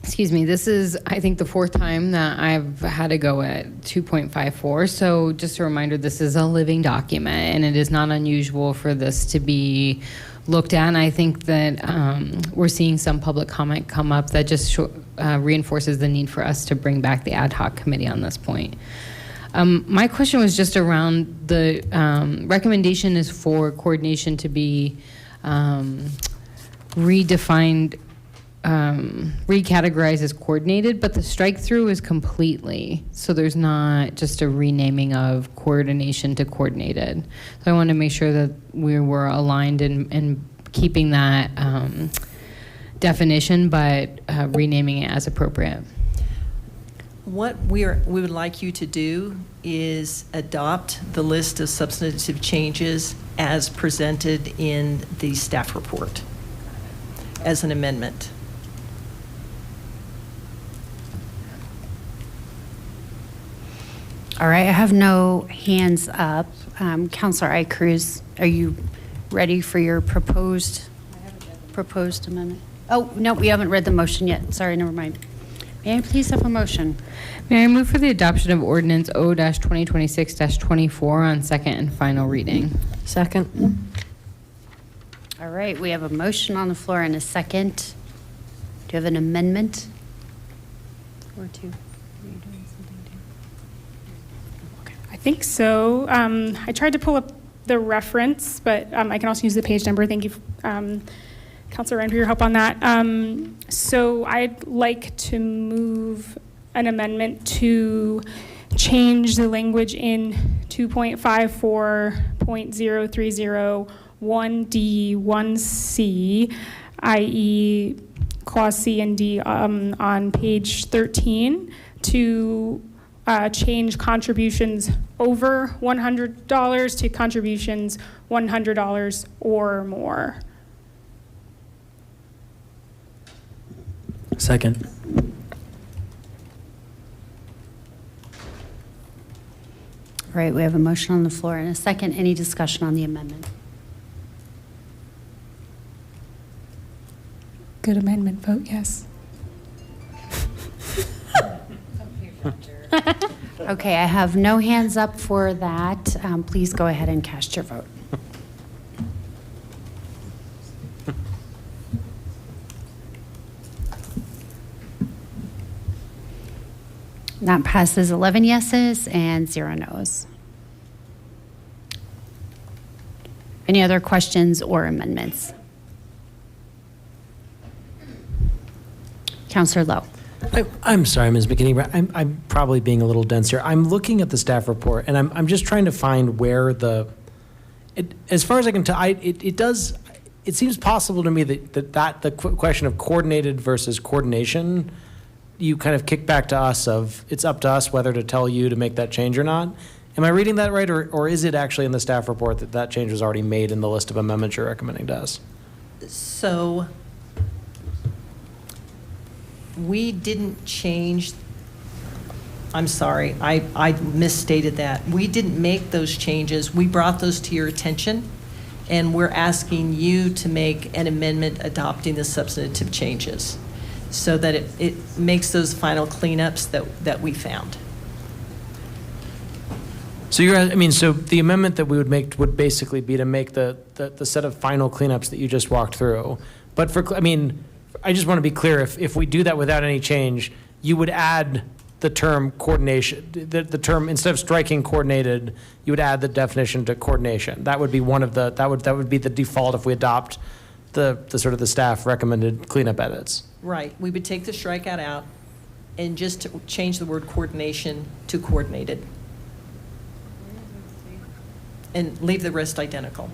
Excuse me. This is, I think, the fourth time that I've had to go at 2.54. So just a reminder, this is a living document, and it is not unusual for this to be looked at. And I think that we're seeing some public comment come up that just reinforces the need for us to bring back the ad hoc committee on this point. My question was just around the recommendation is for coordination to be redefined recategorized as coordinated, but the strike through is completely. So there's not just a renaming of coordination to coordinated. So I want to make sure that we were aligned in keeping that definition, but renaming it as appropriate. What we would like you to do is adopt the list of substantive changes as presented in the staff report as an amendment. All right, I have no hands up. Counselor Icruz, are you ready for your proposed amendment? Oh, no, we haven't read the motion yet. Sorry, never mind. May I please have a motion? May I move for the adoption of ordinance O-2026-24 on second and final reading? Second. All right, we have a motion on the floor and a second. Do you have an amendment? Or two? Are you doing something too? I think so. I tried to pull up the reference, but I can also use the page number. Thank you, Councilor Ryan, for your help on that. So I'd like to move an amendment to change the language in 2.54.030 1D, 1C, i.e. Clause C and D on page 13 to change contributions over $100 to contributions $100 or more. Second. All right, we have a motion on the floor and a second. Any discussion on the amendment? Good amendment, vote yes. Okay, I have no hands up for that. Please go ahead and cast your vote. That passes 11 yeses and 0 noes. Any other questions or amendments? Councillor Lowe. I'm sorry, Ms. McKinney. I'm probably being a little dense here. I'm looking at the staff report, and I'm just trying to find where as far as I can tell, it seems possible to me that the question of coordinated versus coordination, you kind of kick back to us of, it's up to us whether to tell you to make that change or not. Am I reading that right, or is it actually in the staff report that change was already made in the list of amendments you're recommending to us? So we didn't change, I'm sorry, I misstated that. We didn't make those changes. We brought those to your attention, and we're asking you to make an amendment adopting the substantive changes so that it makes those final cleanups that we found. So so the amendment that we would make would basically be to make the set of final cleanups that you just walked through. But I just want to be clear, if we do that without any change, you would add the term coordination, the term, instead of striking coordinated, you would add the definition to coordination. That would be that would be the default if we adopt the sort of the staff recommended cleanup edits. Right. We would take the strikeout out and just change the word coordination to coordinated. And leave the rest identical.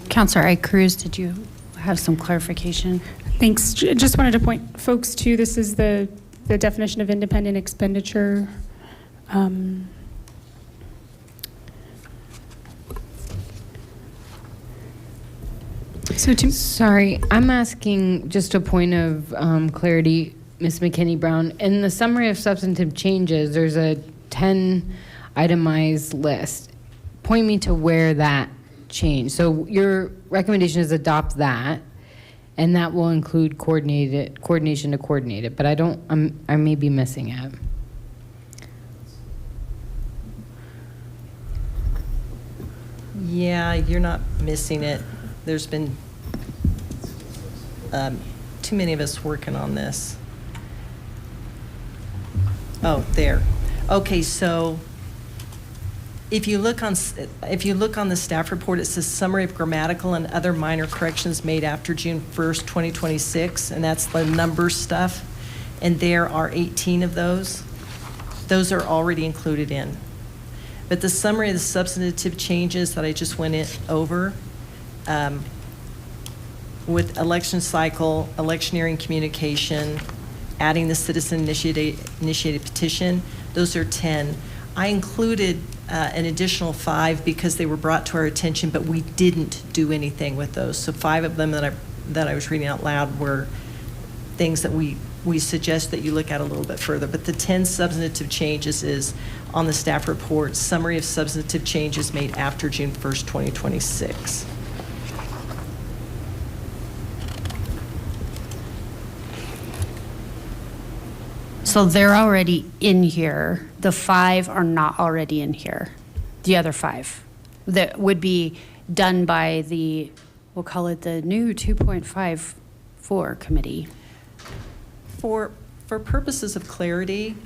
Councillor Icruz, did you have some clarification? Thanks. Just wanted to point folks to, this is the definition of independent expenditure. Sorry, I'm asking just a point of clarity, Ms. McKinney-Brown. In the summary of substantive changes, there's a 10 itemized list. Point me to where that change. So your recommendation is adopt that. And that will include coordination to coordinate it, but I may be missing it. Yeah, you're not missing it. There's been too many of us working on this. Oh, there. Okay, so if you look on the staff report, it says summary of grammatical and other minor corrections made after June 1st, 2026, and that's the number stuff. And there are 18 of those. Those are already included in. But the summary of the substantive changes that I just went over, with election cycle, electioneering communication, adding the citizen-initiated petition, those are 10. I included an additional 5 because they were brought to our attention, but we didn't do anything with those. So 5 of them that I was reading out loud were things that we suggest that you look at a little bit further. But the 10 substantive changes is on the staff report, summary of substantive changes made after June 1st, 2026. So they're already in here. The 5 are not already in here. The other 5 that would be done by we'll call it the new 2.54 committee. For purposes of clarity,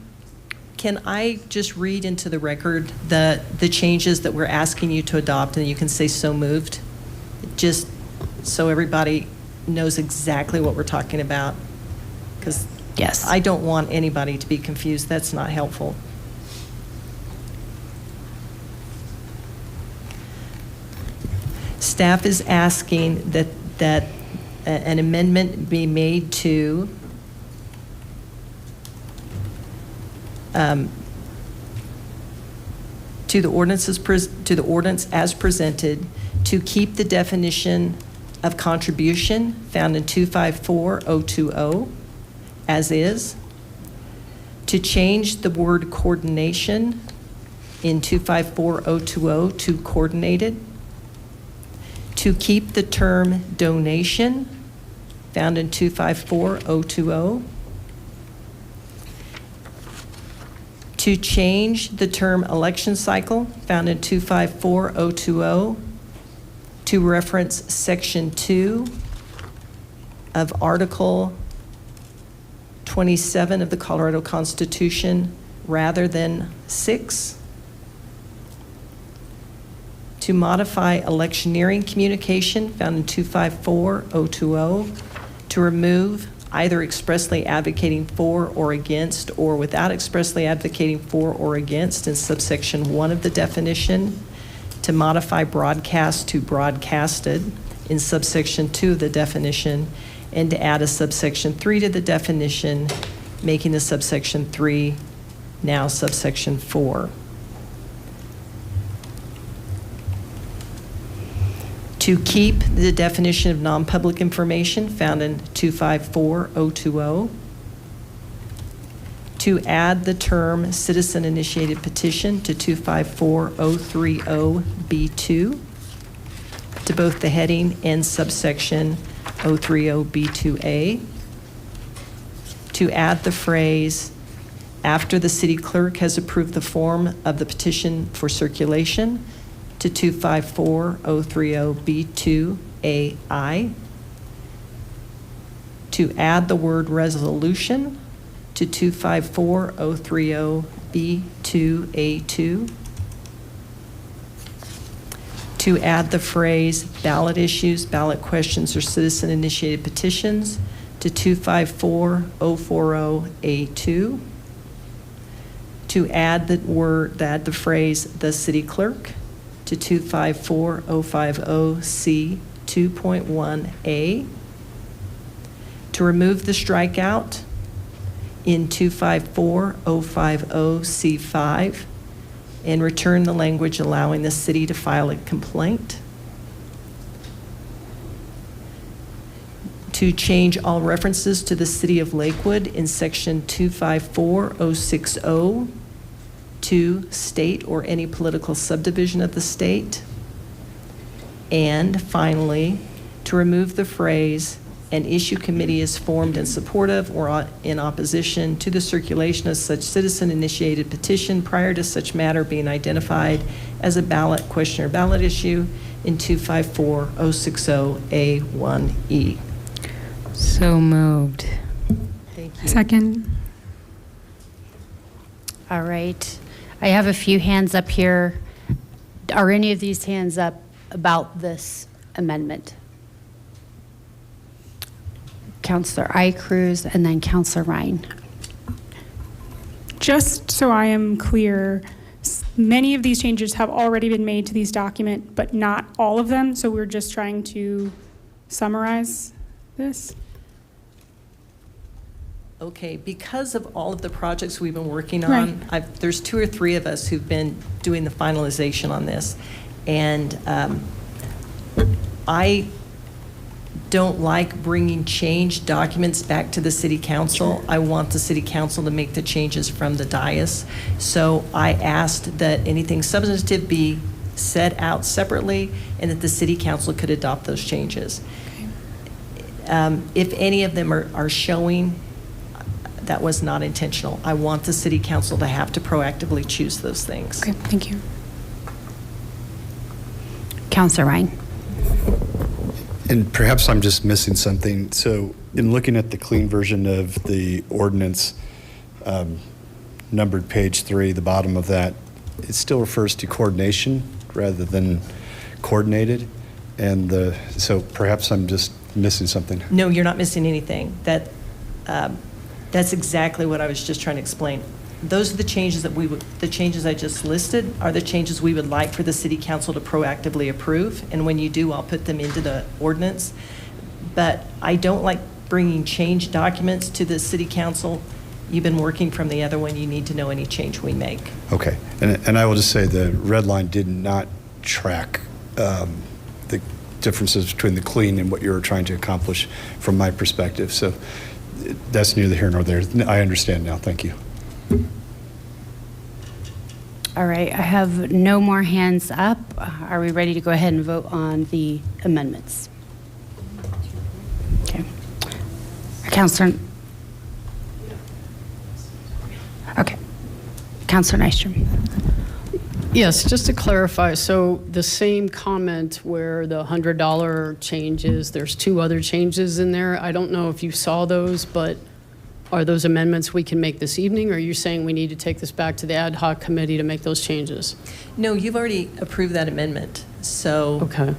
can I just read into the record the changes that we're asking you to adopt, and you can say so moved, just so everybody knows exactly what we're talking about? Because Yes. I don't want anybody to be confused. That's not helpful. Staff is asking that an amendment be made to the ordinance as presented, to keep the definition of contribution found in 254020 as is, to change the word coordination in 254020 to coordinated, to keep the term donation found in 254020, to change the term election cycle found in 254020 to reference Section 2 of Article 27 of the Colorado Constitution rather than 6, to modify electioneering communication found in 254020 to remove either expressly advocating for or against, or without expressly advocating for or against in subsection 1 of the definition, to modify broadcast to broadcasted in subsection 2 of the definition, and to add a subsection 3 to the definition, making the subsection 3 now subsection 4. To keep the definition of non-public information found in 254020. To add the term citizen-initiated petition to 254030B2 to both the heading and subsection 030B2A. To add the phrase, after the city clerk has approved the form of the petition for circulation, to 254030B2AI. To add the word resolution to 254030B2A2. To add the phrase ballot issues, ballot questions, or citizen-initiated petitions to 254040A2. To add the phrase the city clerk to 254050C2.1A. To remove the strikeout in 254050C5 and return the language allowing the city to file a complaint. To change all references to the city of Lakewood in section 254060 to state or any political subdivision of the state. And finally, to remove the phrase an issue committee is formed in support of or in opposition to the circulation of such citizen-initiated petition prior to such matter being identified as a ballot question or ballot issue in 254060A1E. So moved. Thank you. Second. All right. I have a few hands up here. Are any of these hands up about this amendment? Counselor Icruz and then Counselor Ryan. Just so I am clear, many of these changes have already been made to these documents, but not all of them. So we're just trying to summarize this. Okay, because of all of the projects we've been working on, there's 2 or 3 of us who've been doing the finalization on this. And I don't like bringing changed documents back to the city council. I want the city council to make the changes from the dais. So I asked that anything substantive be set out separately and that the city council could adopt those changes. If any of them are showing, that was not intentional. I want the city council to have to proactively choose those things. Okay, thank you. Counselor Ryan. And perhaps I'm just missing something. So in looking at the clean version of the ordinance, numbered page 3, the bottom of that, it still refers to coordination rather than coordinated. And so perhaps I'm just missing something. No, you're not missing anything. That's exactly what I was just trying to explain. Those are the changes the changes I just listed are the changes we would like for the city council to proactively approve. And when you do, I'll put them into the ordinance. But I don't like bringing change documents to the city council. You've been working from the other one. You need to know any change we make. Okay. And I will just say the red line did not track the differences between the clean and what you were trying to accomplish from my perspective. So that's neither here nor there. I understand now. Thank you. All right, I have no more hands up. Are we ready to go ahead and vote on the amendments? Okay. Counselor. Okay. Counselor Nystrom. Yes, just to clarify, so the same comment where the $100 changes, there's 2 other changes in there. I don't know if you saw those, but are those amendments we can make this evening, or are you saying we need to take this back to the ad hoc committee to make those changes? No, you've already approved that amendment. So Okay.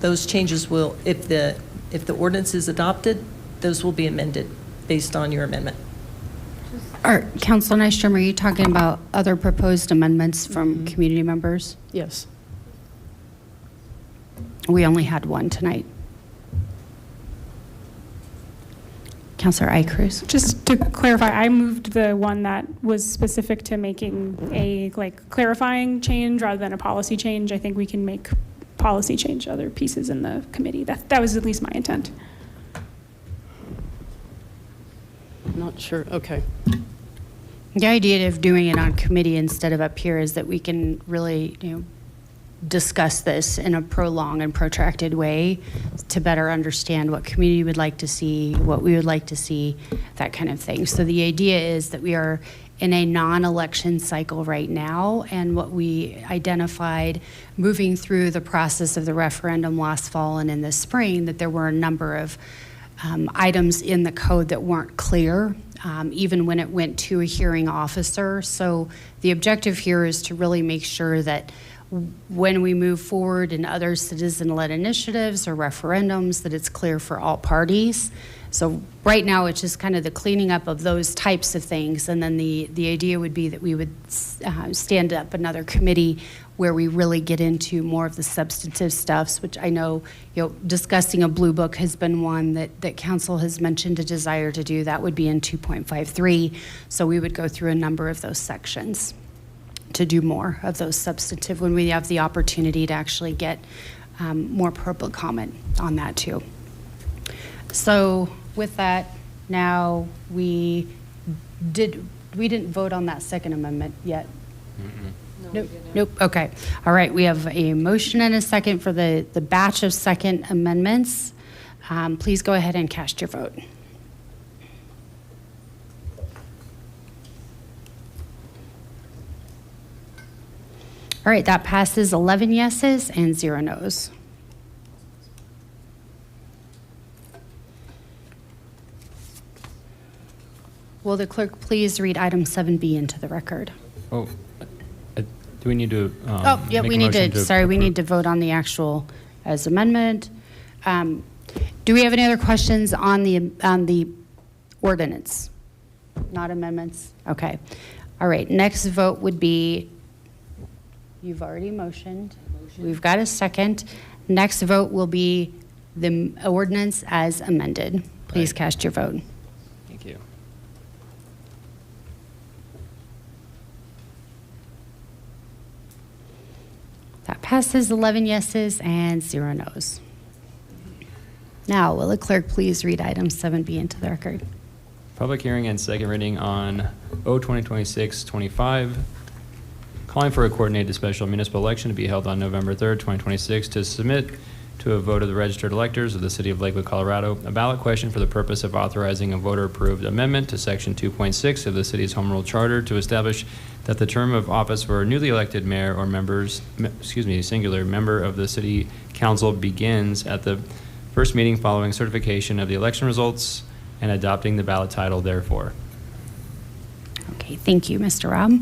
those changes will, if the ordinance is adopted, those will be amended based on your amendment. Counselor Nystrom, are you talking about other proposed amendments from community members? Yes. We only had one tonight. Counselor Icruz. Just to clarify, I moved the one that was specific to making a clarifying change rather than a policy change. I think we can make policy change other pieces in the committee. That was at least my intent. Not sure. Okay. The idea of doing it on committee instead of up here is that we can really, discuss this in a prolonged and protracted way to better understand what community would like to see, what we would like to see, that kind of thing. So the idea is that we are in a non-election cycle right now, and what we identified moving through the process of the referendum last fall and in the spring, that there were a number of items in the code that weren't clear, even when it went to a hearing officer. So the objective here is to really make sure that when we move forward in other citizen-led initiatives or referendums, that it's clear for all parties. So right now, it's just kind of the cleaning up of those types of things. And then the idea would be that we would stand up another committee where we really get into more of the substantive stuffs, which I know, discussing a blue book has been one that council has mentioned a desire to do. That would be in 2.53. So we would go through a number of those sections to do more of those substantive when we have the opportunity to actually get more public comment on that too. So with that, now we didn't vote on that second amendment yet. Nope. Okay. All right. We have a motion and a second for the batch of second amendments. Please go ahead and cast your vote. All right, that passes 11 yeses and 0 nos. Will the clerk please read item 7B into the record? Oh, do we need to? Oh, yeah, make we a need motion to, sorry, we approve? need to vote on the actual as amendment. Do we have any other questions on the ordinance? Not amendments? Okay. All right, next vote would be, you've already motioned. We've got a second. Next vote will be the ordinance as amended. Please Right. cast your vote. Thank you. That passes 11 yeses and 0 nos. Now, will the clerk please read item 7B into the record? Public hearing and second reading on O-2026-25, calling for a coordinated special municipal election to be held on November 3rd, 2026, to submit to a vote of the registered electors of the city of Lakewood, Colorado, a ballot question for the purpose of authorizing a voter-approved amendment to Section 2.6 of the city's home rule charter to establish that the term of office for a newly elected mayor or members, singular member of the city council begins at the first meeting following certification of the election results and adopting the ballot title therefore. Okay, thank you, Mr. Robb.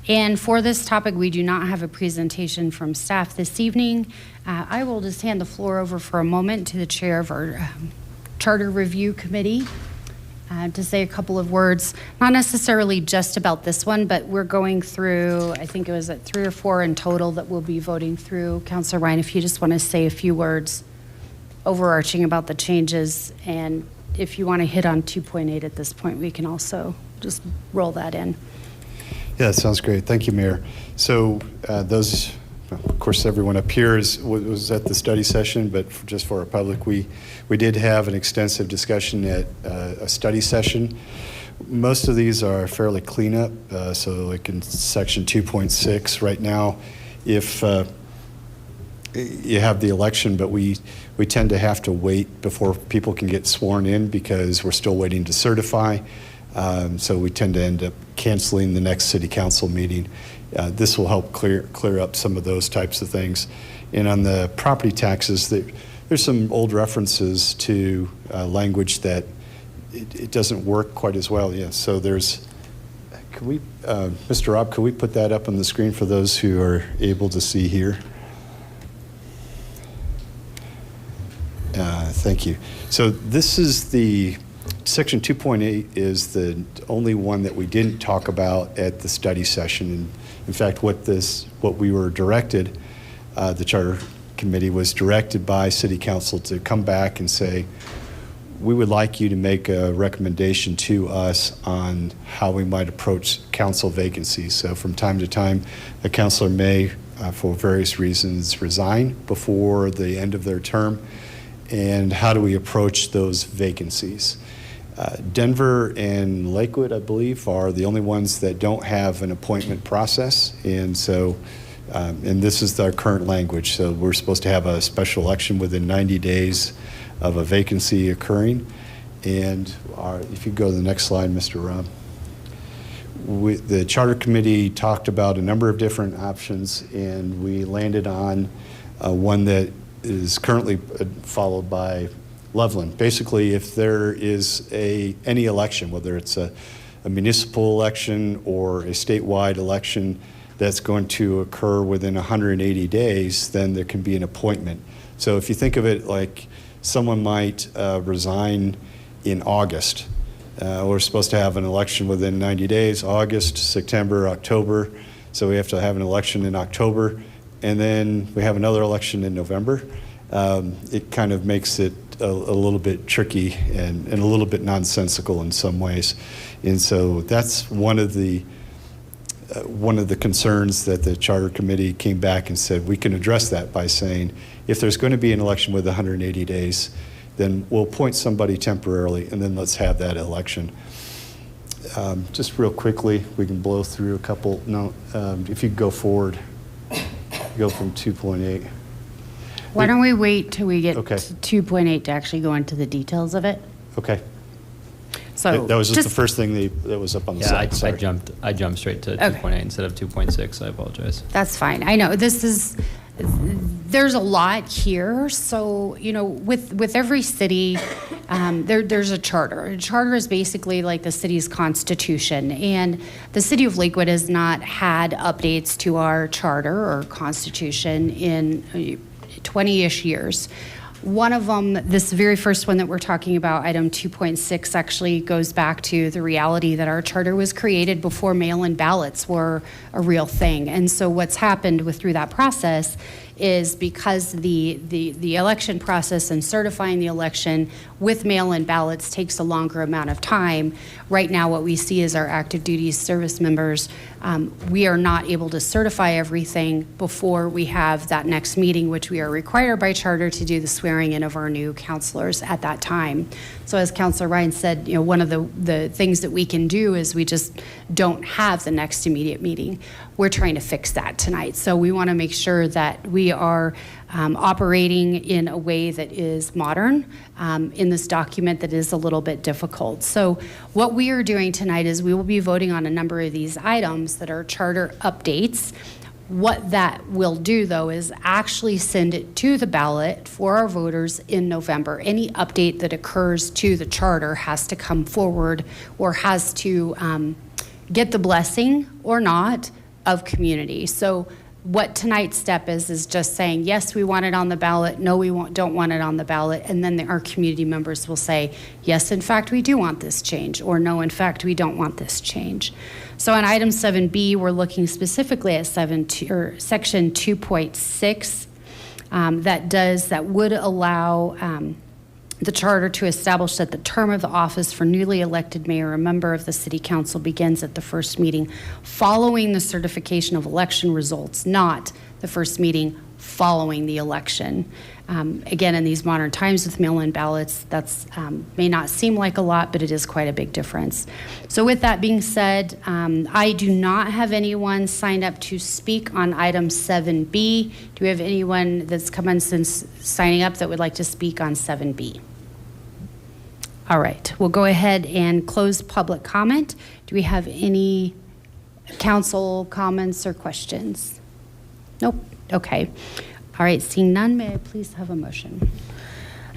And for this topic, we do not have a presentation from staff this evening. I will just hand the floor over for a moment to the chair of our Charter Review Committee to say a couple of words, not necessarily just about this one, but we're going through, I think it was at 3 or 4 in total that we'll be voting through. Councilor Ryan, if you just want to say a few words overarching about the changes, and if you want to hit on 2.8 at this point, we can also just roll that in. Yeah, that sounds great. Thank you, Mayor. So those, of course, everyone up here was at the study session, but just for our public, we did have an extensive discussion at a study session. Most of these are fairly cleanup. So like in section 2.6 right now, if you have the election, but we tend to have to wait before people can get sworn in because we're still waiting to certify. So we tend to end up canceling the next city council meeting. This will help clear up some of those types of things. And on the property taxes, there's some old references to language that it doesn't work quite as well. Yeah, so there's, could we, Mr. Robb, could we put that up on the screen for those who are able to see here? Thank you. So this is the Section 2.8 is the only one that we didn't talk about at the study session. And in fact, what we were directed, the Charter Committee was directed by City Council to come back and say, we would like you to make a recommendation to us on how we might approach council vacancies. So from time to time, a councilor may, for various reasons, resign before the end of their term. And how do we approach those vacancies? Denver and Lakewood, I believe, are the only ones that don't have an appointment process. And so, and this is our current language. So we're supposed to have a special election within 90 days of a vacancy occurring. And if you go to the next slide, Mr. Robb. The Charter Committee talked about a number of different options, and we landed on one that is currently followed by Loveland. Basically, if there is any election, whether it's a municipal election or a statewide election that's going to occur within 180 days, then there can be an appointment. So if you think of it like someone might resign in August. We're supposed to have an election within 90 days, August, September, October. So we have to have an election in October, and then we have another election in November. It kind of makes it a little bit tricky and a little bit nonsensical in some ways. And so that's one of the concerns that the Charter Committee came back and said we can address that by saying if there's going to be an election with 180 days, then we'll appoint somebody temporarily and then let's have that election. Just real quickly, we can blow through a couple. No, if you go forward, go from 2.8. Why don't we wait till we get Okay. to 2.8 to actually go into the details of it? Okay. So That was just the first thing that was up on the Yeah, slide, I sorry. jumped straight to Okay. 2.8 instead of 2.6. I apologize. That's fine. I know there's a lot here. So, with every city, there's a charter. A charter is basically like the city's constitution. And the city of Lakewood has not had updates to our charter or constitution in 20-ish years. One of them, this very first one that we're talking about, item 2.6, actually goes back to the reality that our charter was created before mail-in ballots were a real thing. And so what's happened through that process is because the election process and certifying the election with mail-in ballots takes a longer amount of time. Right now, what we see is our active duty service members, we are not able to certify everything before we have that next meeting, which we are required by charter to do the swearing in of our new counselors at that time. So as Councilor Ryan said, one of the things that we can do is we just don't have the next immediate meeting. We're trying to fix that tonight. So we want to make sure that we are operating in a way that is modern in this document that is a little bit difficult. So what we are doing tonight is we will be voting on a number of these items that are charter updates. What that will do, though, is actually send it to the ballot for our voters in November. Any update that occurs to the charter has to come forward or has to get the blessing or not of community. So what tonight's step is just saying, yes, we want it on the ballot, no, we don't want it on the ballot, and then our community members will say, yes, in fact, we do want this change, or no, in fact, we don't want this change. So on item 7B, we're looking specifically at section 2.6 that would allow the charter to establish that the term of the office for newly elected mayor or member of the city council begins at the first meeting following the certification of election results, not the first meeting following the election. Again, in these modern times with mail-in ballots, that's may not seem like a lot, but it is quite a big difference. So with that being said, I do not have anyone signed up to speak on item 7B. Do we have anyone that's come in since signing up that would like to speak on 7B? All right, we'll go ahead and close public comment. Do we have any council comments or questions? Nope, okay. All right, seeing none, may I please have a motion?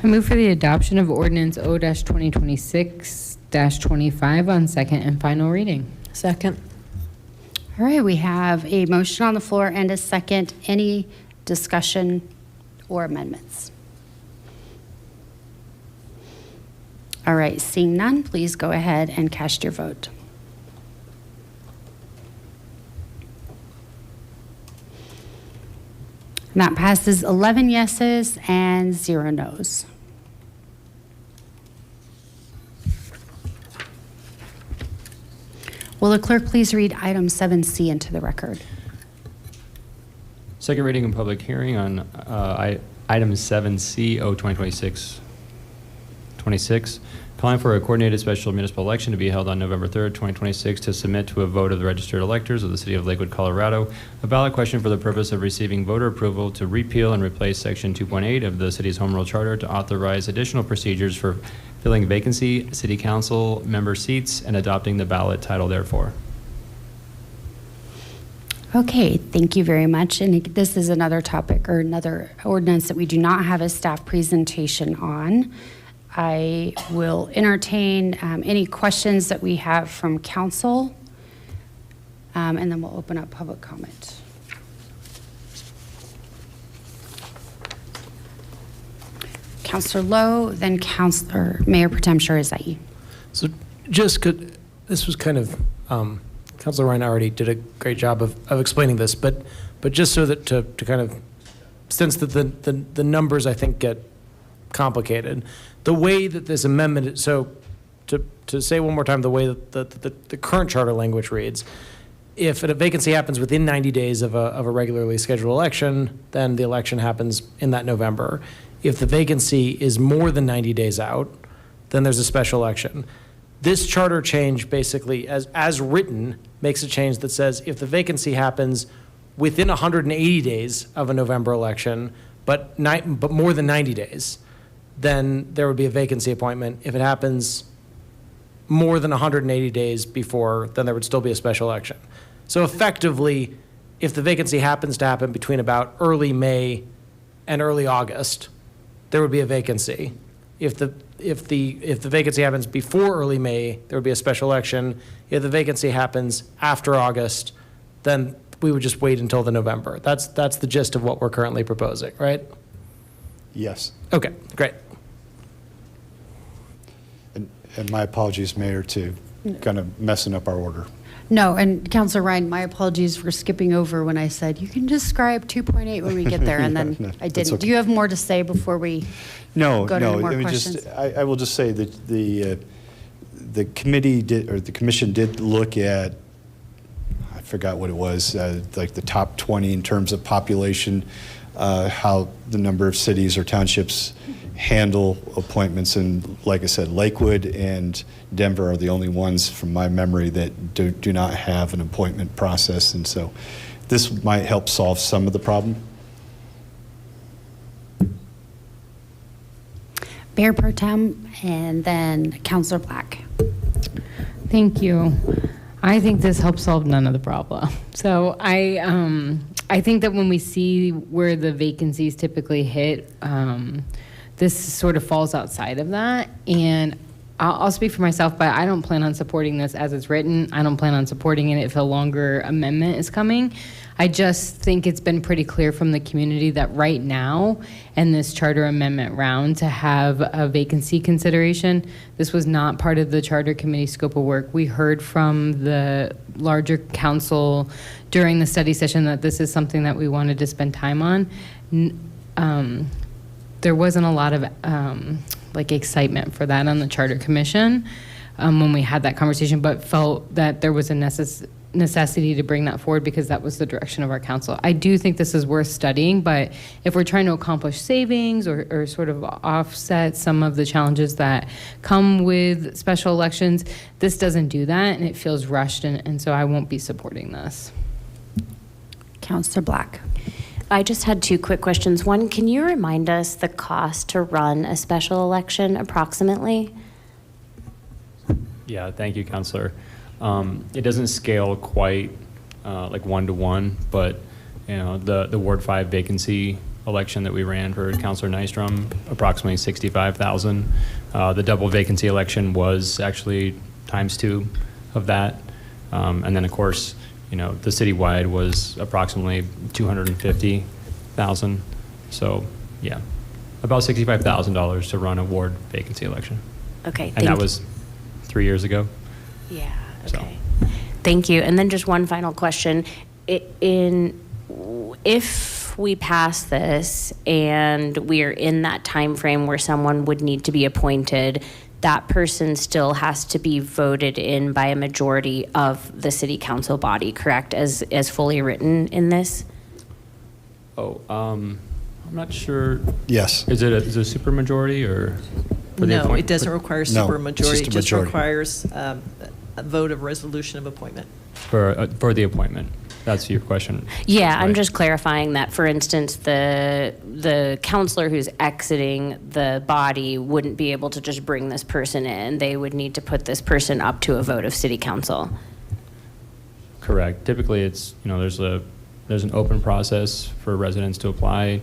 I move for the adoption of ordinance O-2026-25 on second and final reading. Second. All right, we have a motion on the floor and a second. Any discussion or amendments? All right, seeing none, please go ahead and cast your vote. And that passes 11 yeses and 0 noes. Will the clerk please read item 7C into the record? Second reading and public hearing on item 7C, O-2026, calling for a coordinated special municipal election to be held on November 3rd, 2026, to submit to a vote of the registered electors of the city of Lakewood, Colorado, a ballot question for the purpose of receiving voter approval to repeal and replace section 2.8 of the city's home rule charter to authorize additional procedures for filling vacancy city council member seats and adopting the ballot title therefore. Okay, thank you very much. And this is another topic or another ordinance that we do not have a staff presentation on. I will entertain any questions that we have from council, and then we'll open up public comment. Councilor Lowe, then Mayor Pro Tem Shirazai. So this was kind of, Councilor Ryan already did a great job of explaining this, but just so that to kind of, since that the numbers I think get complicated, the way that this amendment, so to say one more time, the way that the current charter language reads, if a vacancy happens within 90 days of a regularly scheduled election, then the election happens in that November. If the vacancy is more than 90 days out, then there's a special election. This charter change basically, as written, makes a change that says if the vacancy happens within 180 days of a November election, but more than 90 days, then there would be a vacancy appointment. If it happens more than 180 days before, then there would still be a special election. So effectively, if the vacancy happens to happen between about early May and early August, there would be a vacancy. If the vacancy happens before early May, there would be a special election. If the vacancy happens after August, then we would just wait until the November. That's the gist of what we're currently proposing, right? Yes. Okay, great. And my apologies, Mayor, to kind of messing up our order. No, and Councilor Ryan, my apologies for skipping over when I said you can describe 2.8 when we get there, and then No, I that's didn't. okay. Do you have more to say before we No, go to no. more I mean, questions? I will just say that the committee did, or the commission did look at, I forgot what it was, like the top 20 in terms of population, how the number of cities or townships handle appointments. And like I said, Lakewood and Denver are the only ones from my memory that do not have an appointment process. And so this might help solve some of the problem. Mayor Pro Tem, and then Councilor Black. Thank you. I think this helps solve none of the problem. So I think that when we see where the vacancies typically hit, this sort of falls outside of that. And I'll speak for myself, but I don't plan on supporting this as it's written. I don't plan on supporting it if a longer amendment is coming. I just think it's been pretty clear from the community that right now, in this charter amendment round, to have a vacancy consideration, this was not part of the charter committee scope of work. We heard from the larger council during the study session that this is something that we wanted to spend time on. There wasn't a lot of excitement for that on the charter commission when we had that conversation, but felt that there was a necessity to bring that forward because that was the direction of our council. I do think this is worth studying, but if we're trying to accomplish savings or sort of offset some of the challenges that come with special elections, this doesn't do that, and it feels rushed, and so I won't be supporting this. Councilor Black. I just had two quick questions. One, can you remind us the cost to run a special election approximately? Yeah, thank you, Counselor. It doesn't scale quite like 1-to-1, but the Ward 5 vacancy election that we ran for Counselor Nystrom, approximately $65,000. The double vacancy election was actually ×2 of that, and then of course, the citywide was approximately $250,000. So yeah, about $65,000 to run a ward vacancy election. Okay, and that was 3 years ago. Yeah, So. okay. Thank you. And then just one final question. If we pass this and we're in that time frame where someone would need to be appointed, that person still has to be voted in by a majority of the city council body, correct, as fully written in this? Oh, I'm not sure. Yes. Is it a supermajority or? For the No, appointment? it doesn't require No, supermajority. it's just a It just majority. requires a vote of resolution of appointment. For the appointment. That's your question. Yeah, I'm Right. just clarifying that, for instance, the counselor who's exiting the body wouldn't be able to just bring this person in. They would need to put this person up to a vote of city council. Correct. Typically, it's, there's an open process for residents to apply,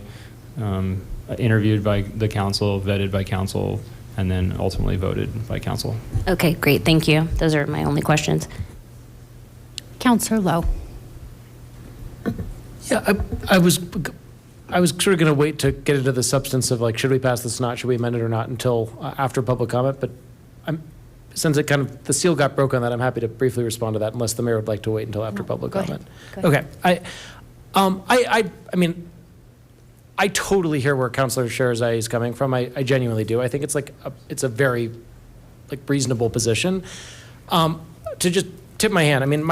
interviewed by the council, vetted by council, and then ultimately voted by council. Okay, great, thank you. Those are my only questions. Councilor Lowe. Yeah, I was sort of going to wait to get into the substance of should we pass this or not, should we amend it or not until after public comment, but since it kind of, the seal got broken on that, I'm happy to briefly respond to that unless the mayor would like to wait until after public go ahead. comment. Go ahead. Okay, I mean, I totally hear where Councilor Sherazai is coming from. I genuinely do. I think it's it's a very reasonable position. To just tip my hand, I mean,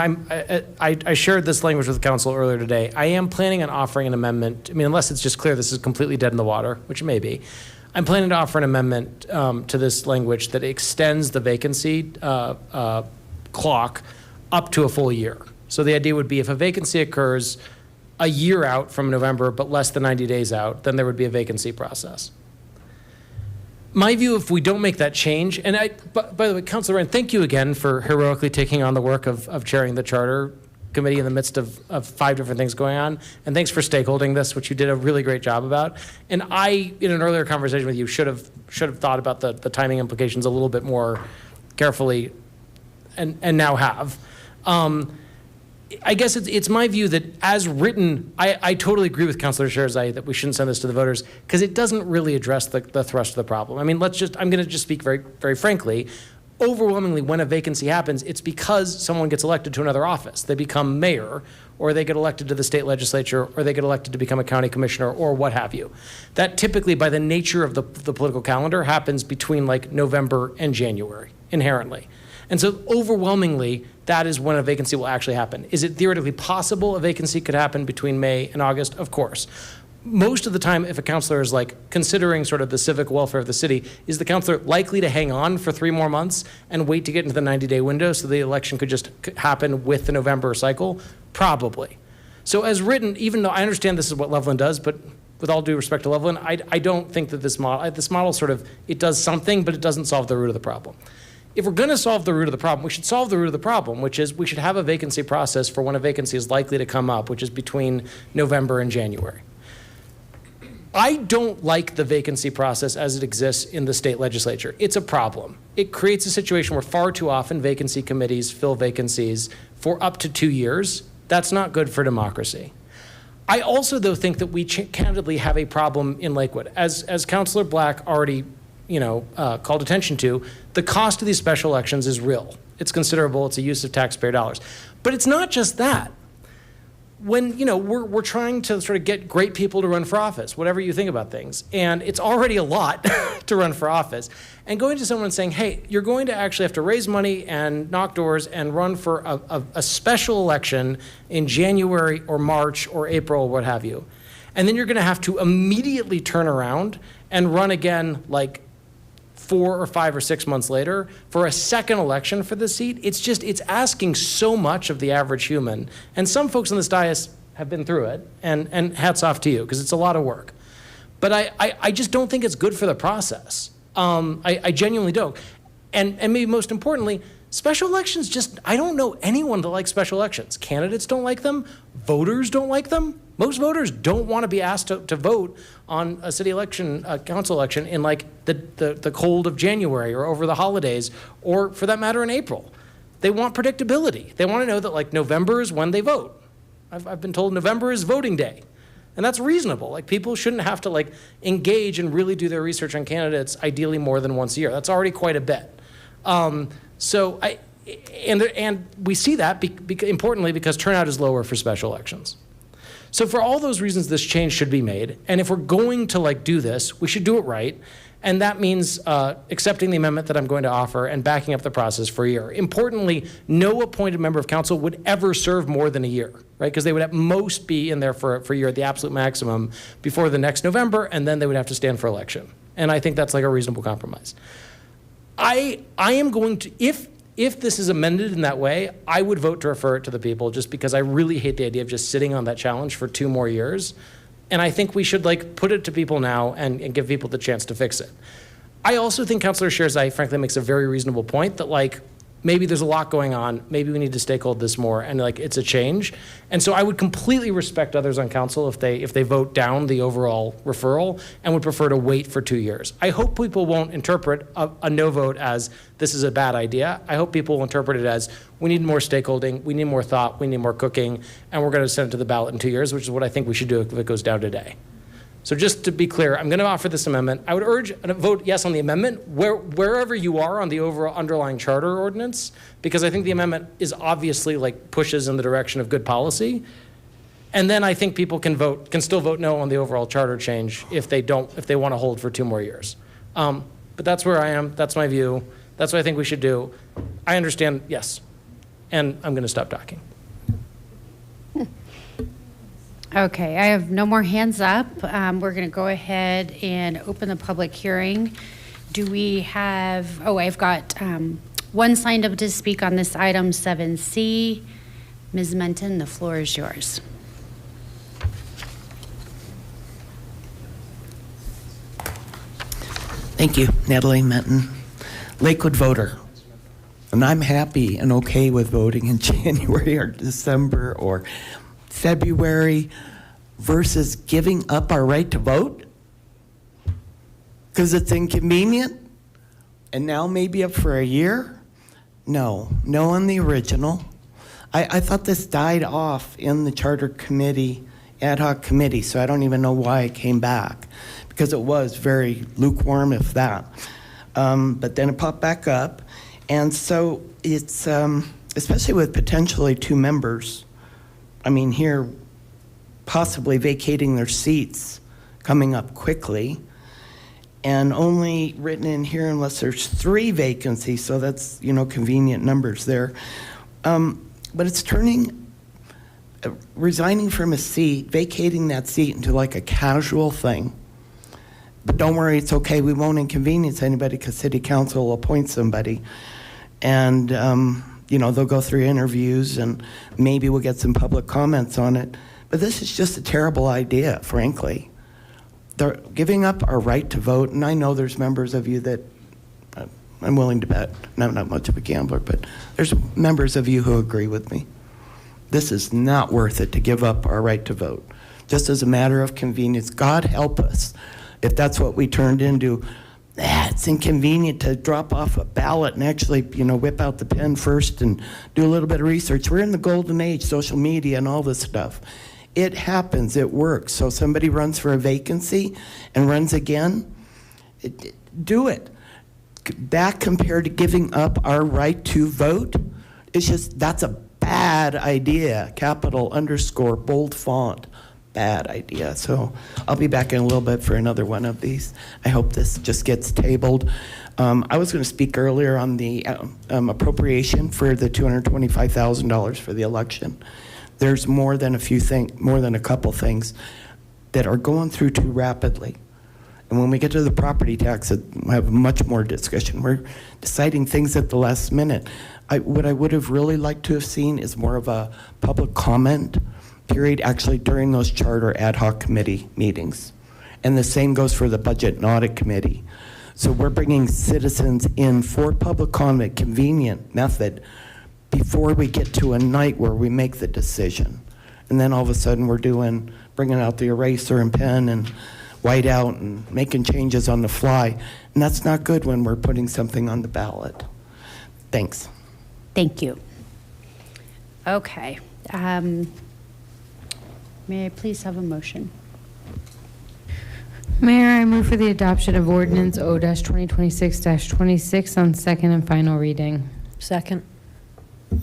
I shared this language with the council earlier today. I am planning on offering an amendment. I mean, unless it's just clear this is completely dead in the water, which it may be. I'm planning to offer an amendment to this language that extends the vacancy clock up to a full year. So the idea would be if a vacancy occurs a year out from November, but less than 90 days out, then there would be a vacancy process. My view, if we don't make that change, and by the way, Councilor Ryan, thank you again for heroically taking on the work of chairing the Charter Committee in the midst of 5 different things going on. And thanks for stakeholding this, which you did a really great job about. And I, in an earlier conversation with you, should have thought about the timing implications a little bit more carefully, and now have. I guess it's my view that as written, I totally agree with Councilor Sherzai that we shouldn't send this to the voters because it doesn't really address the thrust of the problem. I mean, I'm going to just speak very, very frankly. Overwhelmingly, when a vacancy happens, it's because someone gets elected to another office. They become mayor, or they get elected to the state legislature, or they get elected to become a county commissioner, or what have you. That typically, by the nature of the political calendar, happens between like November and January, inherently. And so overwhelmingly, that is when a vacancy will actually happen. Is it theoretically possible a vacancy could happen between May and August? Of course. Most of the time, if a councilor is like considering sort of the civic welfare of the city, is the councilor likely to hang on for 3 more months and wait to get into the 90-day window so the election could just happen with the November cycle? Probably. So as written, even though I understand this is what Loveland does, but with all due respect to Loveland, I don't think that this model sort of, it does something, but it doesn't solve the root of the problem. If we're going to solve the root of the problem, we should solve the root of the problem, which is we should have a vacancy process for when a vacancy is likely to come up, which is between November and January. I don't like the vacancy process as it exists in the state legislature. It's a problem. It creates a situation where far too often vacancy committees fill vacancies for up to 2 years. That's not good for democracy. I also, though, think that we candidly have a problem in Lakewood. As Councilor Black already called attention to, the cost of these special elections is real. It's considerable. It's a use of taxpayer dollars. But it's not just that. When, we're trying to sort of get great people to run for office, whatever you think about things, and it's already a lot to run for office, and going to someone and saying, hey, you're going to actually have to raise money and knock doors and run for a special election in January or March or April or what have you. And then you're going to have to immediately turn around and run again like 4 or 5 or 6 months later for a second election for the seat. It's asking so much of the average human. And some folks on this dais have been through it, and hats off to you, because it's a lot of work. But I just don't think it's good for the process. I genuinely don't. And maybe most importantly, special elections I don't know anyone that likes special elections. Candidates don't like them. Voters don't like them. Most voters don't want to be asked to vote on a city election, a council election in like the cold of January or over the holidays, or for that matter in April. They want predictability. They want to know that like November is when they vote. I've been told November is voting day. And that's reasonable. Like people shouldn't have to like engage and really do their research on candidates ideally more than once a year. That's already quite a bit. So we see that importantly because turnout is lower for special elections. So for all those reasons, this change should be made. And if we're going to like do this, we should do it right. And that means accepting the amendment that I'm going to offer and backing up the process for a year. Importantly, no appointed member of council would ever serve more than a year, right? Because they would at most be in there for a year at the absolute maximum before the next November, and then they would have to stand for election. And I think that's like a reasonable compromise. I am going to, if this is amended in that way, I would vote to refer it to the people just because I really hate the idea of just sitting on that challenge for 2 more years. And I think we should like put it to people now and give people the chance to fix it. I also think Councilor Sherzai frankly makes a very reasonable point that like maybe there's a lot going on, maybe we need to stakehold this more, and like it's a change. And so I would completely respect others on council if they vote down the overall referral and would prefer to wait for 2 years. I hope people won't interpret a no vote as this is a bad idea. I hope people will interpret it as we need more stakeholding, we need more thought, we need more cooking, and we're going to send it to the ballot in 2 years, which is what I think we should do if it goes down today. So just to be clear, I'm going to offer this amendment. I would urge a vote yes on the amendment wherever you are on the overall underlying charter ordinance, because I think the amendment is obviously like pushes in the direction of good policy. And then I think people can still vote no on the overall charter change if they want to hold for 2 more years. But that's where I am. That's my view. That's what I think we should do. I understand, yes. And I'm going to stop talking. Okay, I have no more hands up. We're going to go ahead and open the public hearing. Do we have, I've got one signed up to speak on this item 7C. Ms. Menton, the floor is yours. Thank you, Natalie Menton. Lakewood voter. And I'm happy and okay with voting in January or December or February versus giving up our right to vote because it's inconvenient and now maybe up for a year. No on the original. I thought this died off in the Charter Committee, ad hoc committee, so I don't even know why it came back, because it was very lukewarm, if that. But then it popped back up. And so it's, especially with potentially 2 members, I mean, here, possibly vacating their seats coming up quickly, and only written in here unless there's 3 vacancies, so that's, convenient numbers there. But it's turning, resigning from a seat, vacating that seat into like a casual thing. But don't worry, it's okay. We won't inconvenience anybody because City Council will appoint somebody. And, they'll go through interviews and maybe we'll get some public comments on it. But this is just a terrible idea, frankly. They're giving up our right to vote. And I know there's members of you that I'm willing to bet, I'm not much of a gambler, but there's members of you who agree with me. This is not worth it to give up our right to vote. Just as a matter of convenience, God help us if that's what we turned into. It's inconvenient to drop off a ballot and actually, whip out the pen first and do a little bit of research. We're in the golden age, social media and all this stuff. It happens, it works. So somebody runs for a vacancy and runs again, do it. That compared to giving up our right to vote, that's a bad idea. Capital _ bold font. Bad idea. So I'll be back in a little bit for another one of these. I hope this just gets tabled. I was going to speak earlier on the appropriation for the $225,000 for the election. There's more than a couple things that are going through too rapidly. And when we get to the property tax, we'll have much more discussion. We're deciding things at the last minute. What I would have really liked to have seen is more of a public comment period actually during those charter ad hoc committee meetings. And the same goes for the budget and audit committee. So we're bringing citizens in for public comment, convenient method, before we get to a night where we make the decision. And then all of a sudden we're bringing out the eraser and pen and white out and making changes on the fly. And that's not good when we're putting something on the ballot. Thanks. Thank you. Okay. May I please have a motion? Mayor, I move for the adoption of ordinance O-2026-26 on second and final reading. Second. All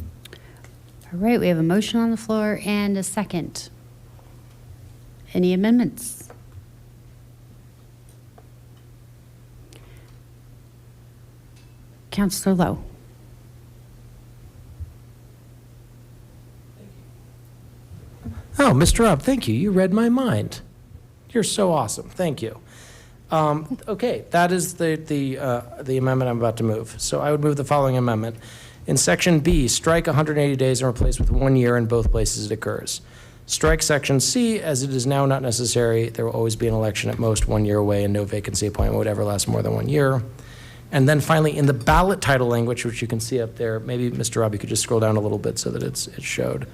right, we have a motion on the floor and a second. Any amendments? Councillor Lowe. Oh, Mr. Robb, thank you. You read my mind. You're so awesome. Thank you. Okay, that is the amendment I'm about to move. So I would move the following amendment. In Section B, strike 180 days and replace with 1 year in both places it occurs. Strike Section C, as it is now not necessary. There will always be an election at most 1 year away, and no vacancy appointment would ever last more than 1 year. And then finally, in the ballot title language, which you can see up there, maybe Mr. Robb, you could just scroll down a little bit so that it showed.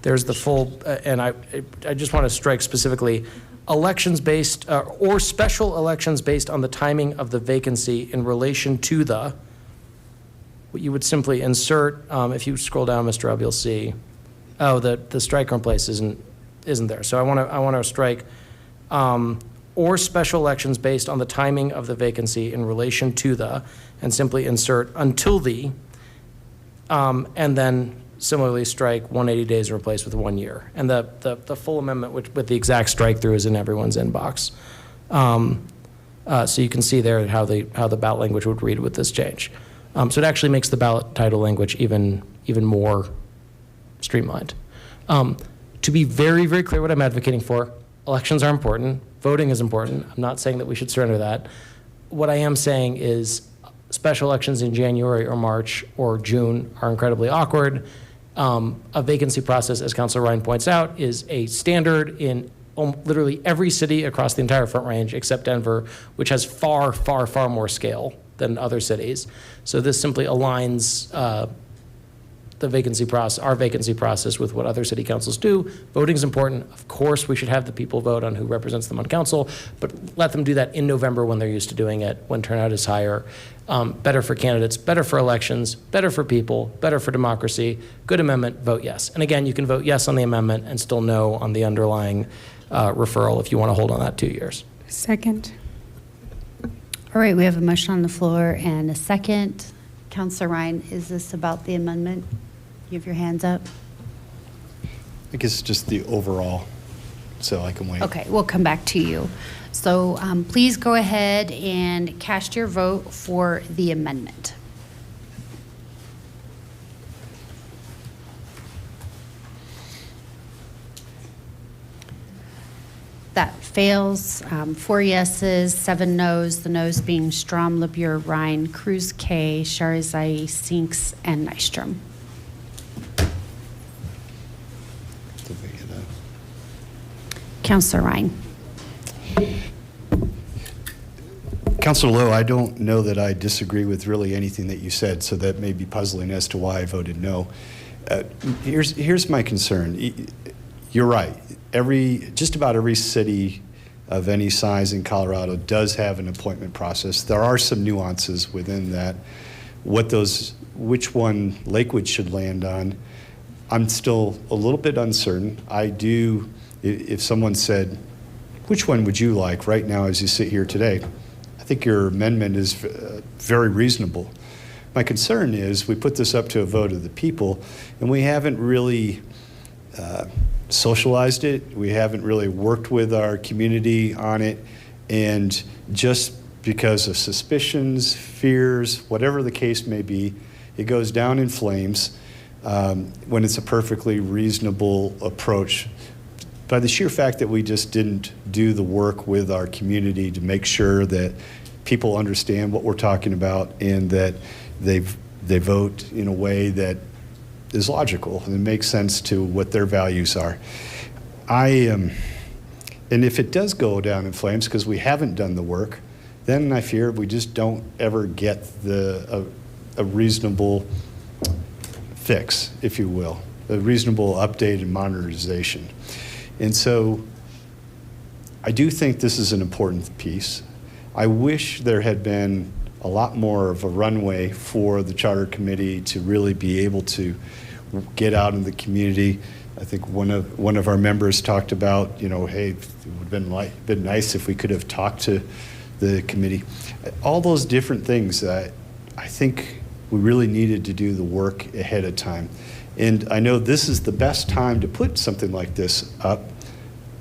There's the full, and I just want to strike specifically, elections based, or special elections based on the timing of the vacancy in relation to what you would simply insert, if you scroll down, Mr. Robb, you'll see, the strike or in place isn't there. So I want to strike, or special elections based on the timing of the vacancy in relation to and simply insert until and then similarly strike 180 days and replace with 1 year. And the full amendment with the exact strike through is in everyone's inbox. So you can see there how the ballot language would read with this change. So it actually makes the ballot title language even more streamlined. To be very, very clear what I'm advocating for, elections are important, voting is important. I'm not saying that we should surrender that. What I am saying is special elections in January or March or June are incredibly awkward. A vacancy process, as Councilor Ryan points out, is a standard in literally every city across the entire Front Range except Denver, which has far, far, far more scale than other cities. So this simply aligns the vacancy process, our vacancy process, with what other city councils do. Voting is important. Of course, we should have the people vote on who represents them on council, but let them do that in November when they're used to doing it, when turnout is higher. Better for candidates, better for elections, better for people, better for democracy. Good amendment, vote yes. And again, you can vote yes on the amendment and still no on the underlying referral if you want to hold on that 2 years. Second. All right, we have a motion on the floor and a second. Councilor Ryan, is this about the amendment? You have your hands up. I guess just the overall, so I can wait. Okay, we'll come back to you. So please go ahead and cast your vote for the amendment. That fails. 4 yeses, 7 noes. The noes being Strom, LeBure, Ryan, Cruz, K, Sharizai, Sinks, and Nystrom. Councilor Ryan. Councilor Lowe, I don't know that I disagree with really anything that you said, so that may be puzzling as to why I voted no. Here's my concern. You're right. Just about every city of any size in Colorado does have an appointment process. There are some nuances within that. Which one Lakewood should land on, I'm still a little bit uncertain. If someone said, which one would you like right now as you sit here today? I think your amendment is very reasonable. My concern is we put this up to a vote of the people, and we haven't really socialized it. We haven't really worked with our community on it. And just because of suspicions, fears, whatever the case may be, it goes down in flames when it's a perfectly reasonable approach. By the sheer fact that we just didn't do the work with our community to make sure that people understand what we're talking about and that they vote in a way that is logical and makes sense to what their values are. And if it does go down in flames because we haven't done the work, then I fear we just don't ever get a reasonable fix, if you will, a reasonable update and modernization. And so I do think this is an important piece. I wish there had been a lot more of a runway for the Charter Committee to really be able to get out in the community. I think one of our members talked about, hey, it would have been nice if we could have talked to the committee. All those different things that I think we really needed to do the work ahead of time. And I know this is the best time to put something like this up,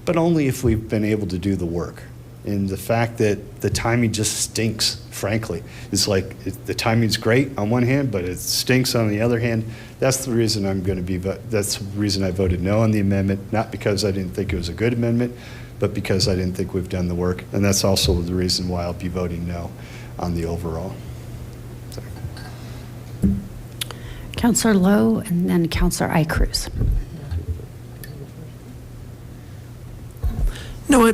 but only if we've been able to do the work. And the fact that the timing just stinks, frankly. It's like the timing's great on one hand, but it stinks on the other hand. That's the reason that's the reason I voted no on the amendment, not because I didn't think it was a good amendment, but because I didn't think we've done the work. And that's also the reason why I'll be voting no on the overall. Councilor Lowe and then Councilor Cruz. No,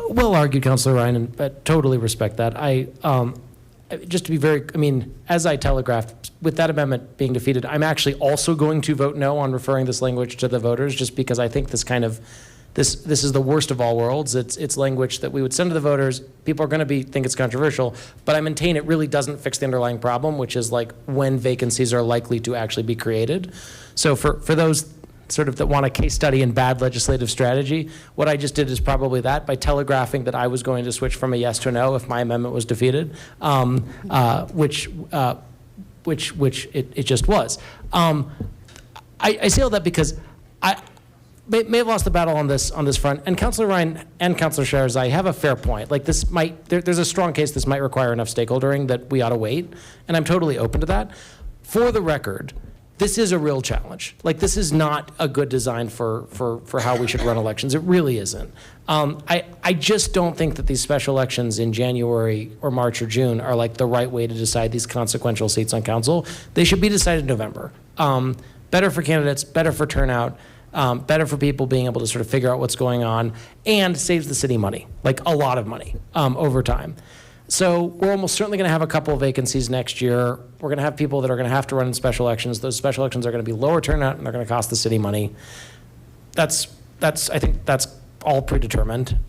well argued, Councilor Ryan, and I totally respect that. Just to be very, as I telegraphed, with that amendment being defeated, I'm actually also going to vote no on referring this language to the voters, just because I think this is the worst of all worlds. It's language that we would send to the voters. People are going to think it's controversial, but I maintain it really doesn't fix the underlying problem, which is like when vacancies are likely to actually be created. So for those sort of that want a case study in bad legislative strategy, what I just did is probably that, by telegraphing that I was going to switch from a yes to a no if my amendment was defeated, which it just was. I say all that because I may have lost the battle on this front, and Councilor Ryan and Councilor Sharizai have a fair point. Like this there's a strong case this might require enough stakeholdering that we ought to wait, and I'm totally open to that. For the record, this is a real challenge. Like, this is not a good design for how we should run elections. It really isn't. I just don't think that these special elections in January or March or June are like the right way to decide these consequential seats on council. They should be decided in November. Better for candidates, better for turnout, better for people being able to sort of figure out what's going on, and saves the city money, like a lot of money over time. So we're almost certainly going to have a couple of vacancies next year. We're going to have people that are going to have to run in special elections. Those special elections are going to be lower turnout, and they're going to cost the city money. I think that's all predetermined.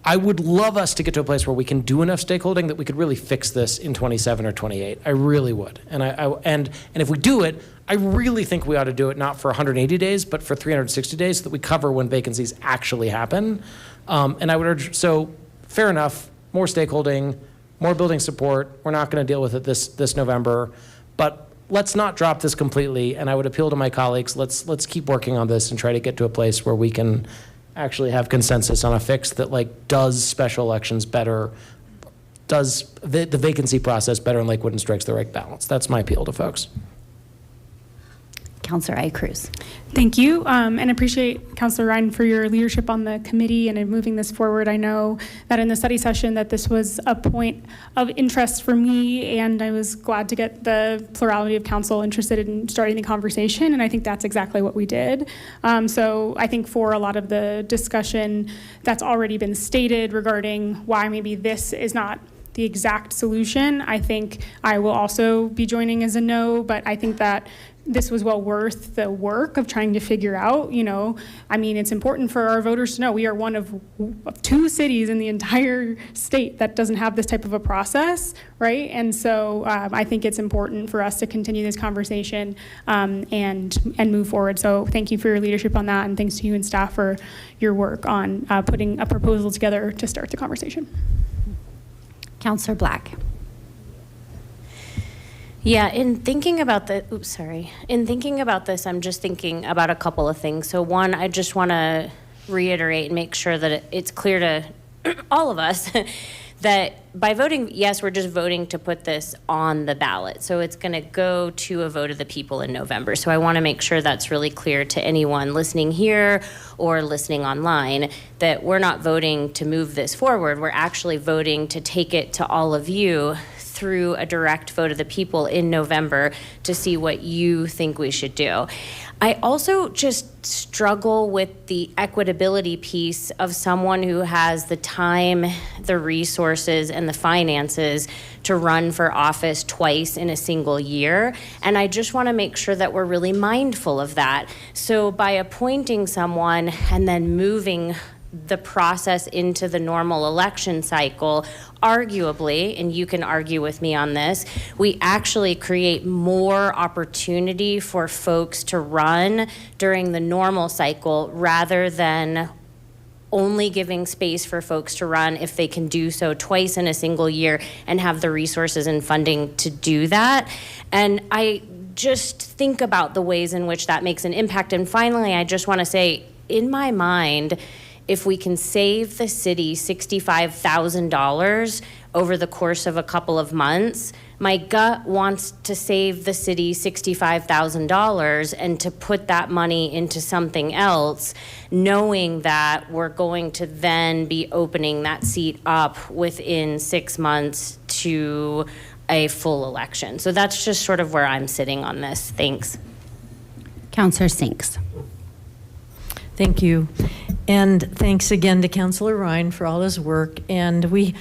I would love us to get to a place where we can do enough stakeholding that we could really fix this in 27 or 28. I really would. And if we do it, I really think we ought to do it not for 180 days, but for 360 days, so that we cover when vacancies actually happen. And I would urge, so fair enough, more stakeholding, more building support. We're not going to deal with it this November, but let's not drop this completely. And I would appeal to my colleagues, let's keep working on this and try to get to a place where we can actually have consensus on a fix that does special elections better, does the vacancy process better in Lakewood, and strikes the right balance. That's my appeal to folks. Councilor Icruz. Thank you, and appreciate Councilor Ryan for your leadership on the committee and in moving this forward. I know that in the study session that this was a point of interest for me, and I was glad to get the plurality of council interested in starting the conversation, and I think that's exactly what we did. So I think for a lot of the discussion that's already been stated regarding why maybe this is not the exact solution, I think I will also be joining as a no, but I think that this was well worth the work of trying to figure out, it's important for our voters to know we are one of 2 cities in the entire state that doesn't have this type of a process, right? And so I think it's important for us to continue this conversation and move forward. So thank you for your leadership on that, and thanks to you and staff for your work on putting a proposal together to start the conversation. Councilor Black. Yeah, in thinking about this, I'm just thinking about a couple of things. So one, I just want to reiterate and make sure that it's clear to all of us that by voting yes, we're just voting to put this on the ballot. So it's going to go to a vote of the people in November. So I want to make sure that's really clear to anyone listening here or listening online, that we're not voting to move this forward. We're actually voting to take it to all of you through a direct vote of the people in November to see what you think we should do. I also just struggle with the equitability piece of someone who has the time, the resources, and the finances to run for office twice in a single year. And I just want to make sure that we're really mindful of that. So by appointing someone and then moving the process into the normal election cycle, arguably, and you can argue with me on this, we actually create more opportunity for folks to run during the normal cycle rather than only giving space for folks to run if they can do so twice in a single year and have the resources and funding to do that. And I just think about the ways in which that makes an impact. And finally, I just want to say, in my mind, if we can save the city $65,000 over the course of a couple of months, my gut wants to save the city $65,000 and to put that money into something else, knowing that we're going to then be opening that seat up within 6 months to a full election. So that's just sort of where I'm sitting on this. Thanks. Councilor Sinks. Thank you. And thanks again to Councilor Ryan for all his work. And we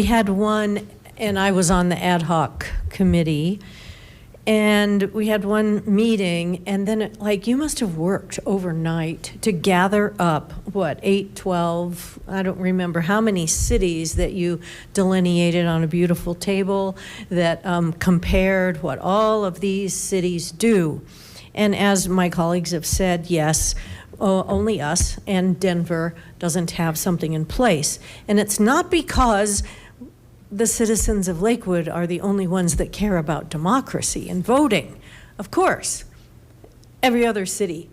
had one, and I was on the ad hoc committee, and we had one meeting, and then you must have worked overnight to gather up, 8, 12, I don't remember how many cities that you delineated on a beautiful table that compared what all of these cities do. And as my colleagues have said, yes, only us and Denver doesn't have something in place. And it's not because the citizens of Lakewood are the only ones that care about democracy and voting. Of course, every other city,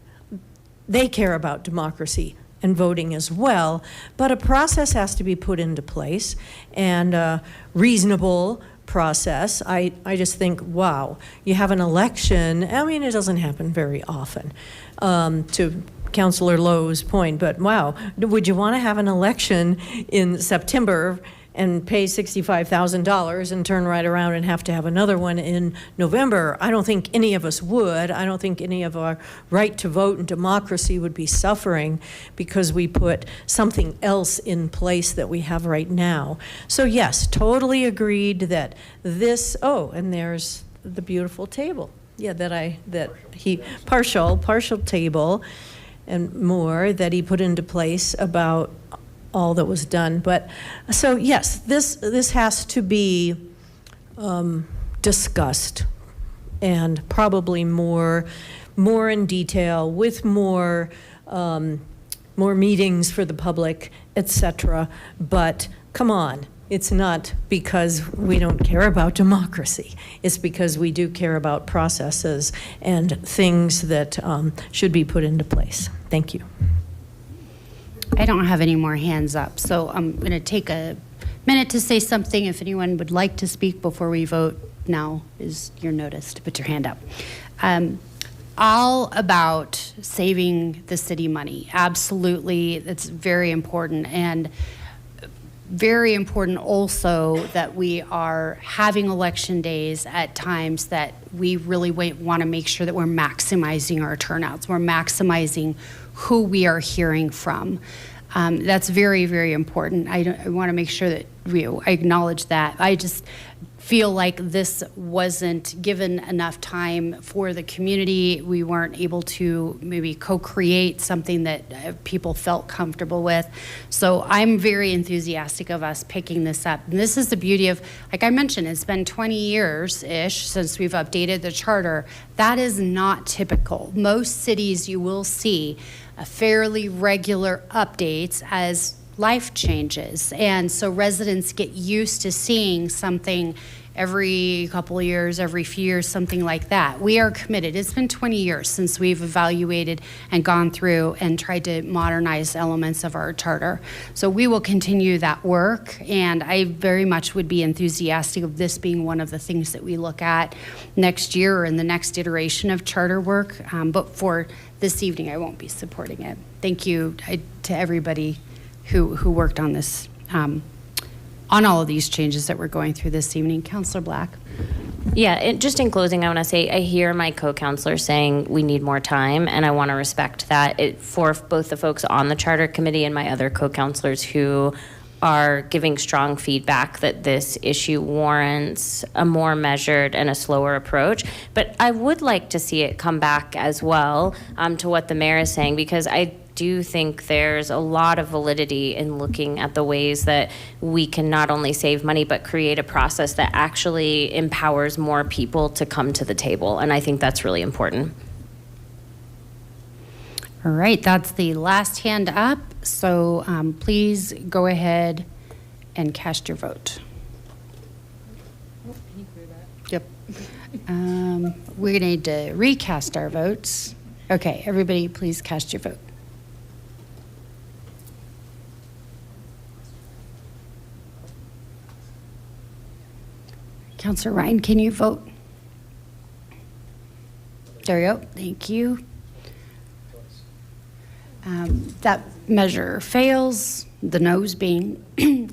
they care about democracy and voting as well, but a process has to be put into place, and a reasonable process. I just think, wow, you have an election. I mean, it doesn't happen very often, to Councilor Lowe's point, but wow, would you want to have an election in September and pay $65,000 and turn right around and have to have another one in November. I don't think any of us would. I don't think any of our right to vote and democracy would be suffering because we put something else in place that we have right now. So yes, totally agreed that this, oh, and there's the beautiful table. Yeah, partial table and more that he put into place about all that was done. But so yes, this has to be discussed, and probably more in detail with more meetings for the public, etc. But come on, it's not because we don't care about democracy. It's because we do care about processes and things that should be put into place. Thank you. I don't have any more hands up, so I'm going to take a minute to say something. If anyone would like to speak before we vote, now is your notice to put your hand up. All about saving the city money. Absolutely, it's very important, and very important also that we are having election days at times that we really want to make sure that we're maximizing our turnouts. We're maximizing who we are hearing from. That's very, very important. I want to make sure that I acknowledge that. I just feel like this wasn't given enough time for the community. We weren't able to maybe co-create something that people felt comfortable with. So I'm very enthusiastic of us picking this up. And this is the beauty of, like I mentioned, it's been 20 years-ish since we've updated the charter. That is not typical. Most cities you will see a fairly regular updates as life changes. And so residents get used to seeing something every couple of years, every few years, something like that. We are committed. It's been 20 years since we've evaluated and gone through and tried to modernize elements of our charter. So we will continue that work, and I very much would be enthusiastic of this being one of the things that we look at next year or in the next iteration of charter work. But for this evening, I won't be supporting it. Thank you to everybody who worked on this, on all of these changes that we're going through this evening. Councillor Black. Yeah, just in closing, I want to say I hear my co-councilor saying we need more time, and I want to respect that for both the folks on the charter committee and my other co-councilors who are giving strong feedback that this issue warrants a more measured and a slower approach. But I would like to see it come back as well to what the mayor is saying, because I do think there's a lot of validity in looking at the ways that we can not only save money but create a process that actually empowers more people to come to the table, and I think that's really important. All right, that's the last hand up, so please go ahead and cast your vote. Yep. We're going to need to recast our votes. Okay, everybody please cast your vote. Councillor Ryan, can you vote? There you go. Thank you. That measure fails, the noes being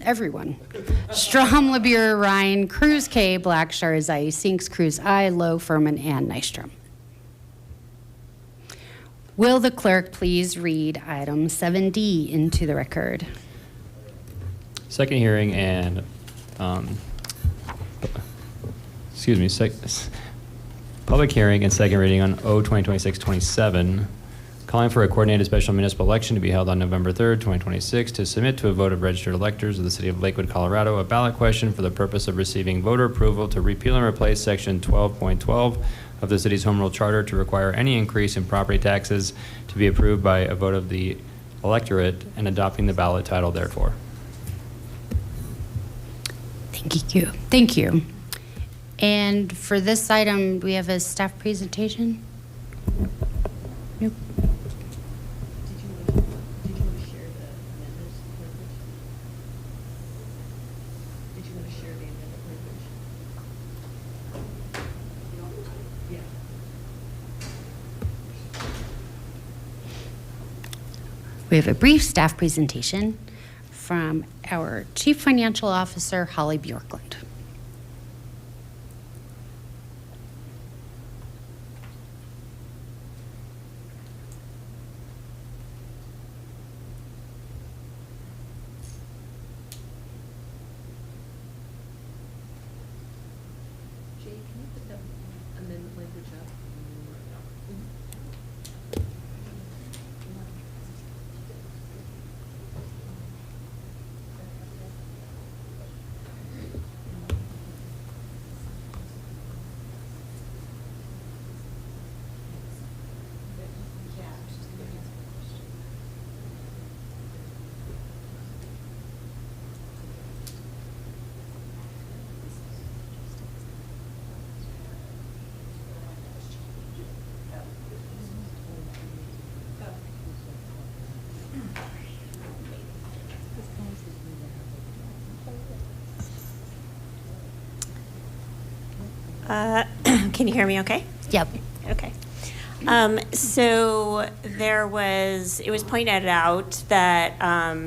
everyone. Strom, LeBure, Ryan, Cruz, K, Blackshire, Zai, Sinks, Cruz, I, Lowe, Furman, and Nystrom. Will the clerk please read item 7D into the record? Second hearing and, public hearing and second reading on O 2026-27, calling for a coordinated special municipal election to be held on November 3rd, 2026, to submit to a vote of registered electors of the city of Lakewood, Colorado, a ballot question for the purpose of receiving voter approval to repeal and replace section 12.12 of the city's home rule charter to require any increase in property taxes to be approved by a vote of the electorate and adopting the ballot title therefore. Thank you. Thank you. And for this item, do we have a staff presentation? Nope. We have a brief staff presentation from our Chief Financial Officer, Holly Bjorklund. Can you hear me okay? Yep. Okay. So it was pointed out that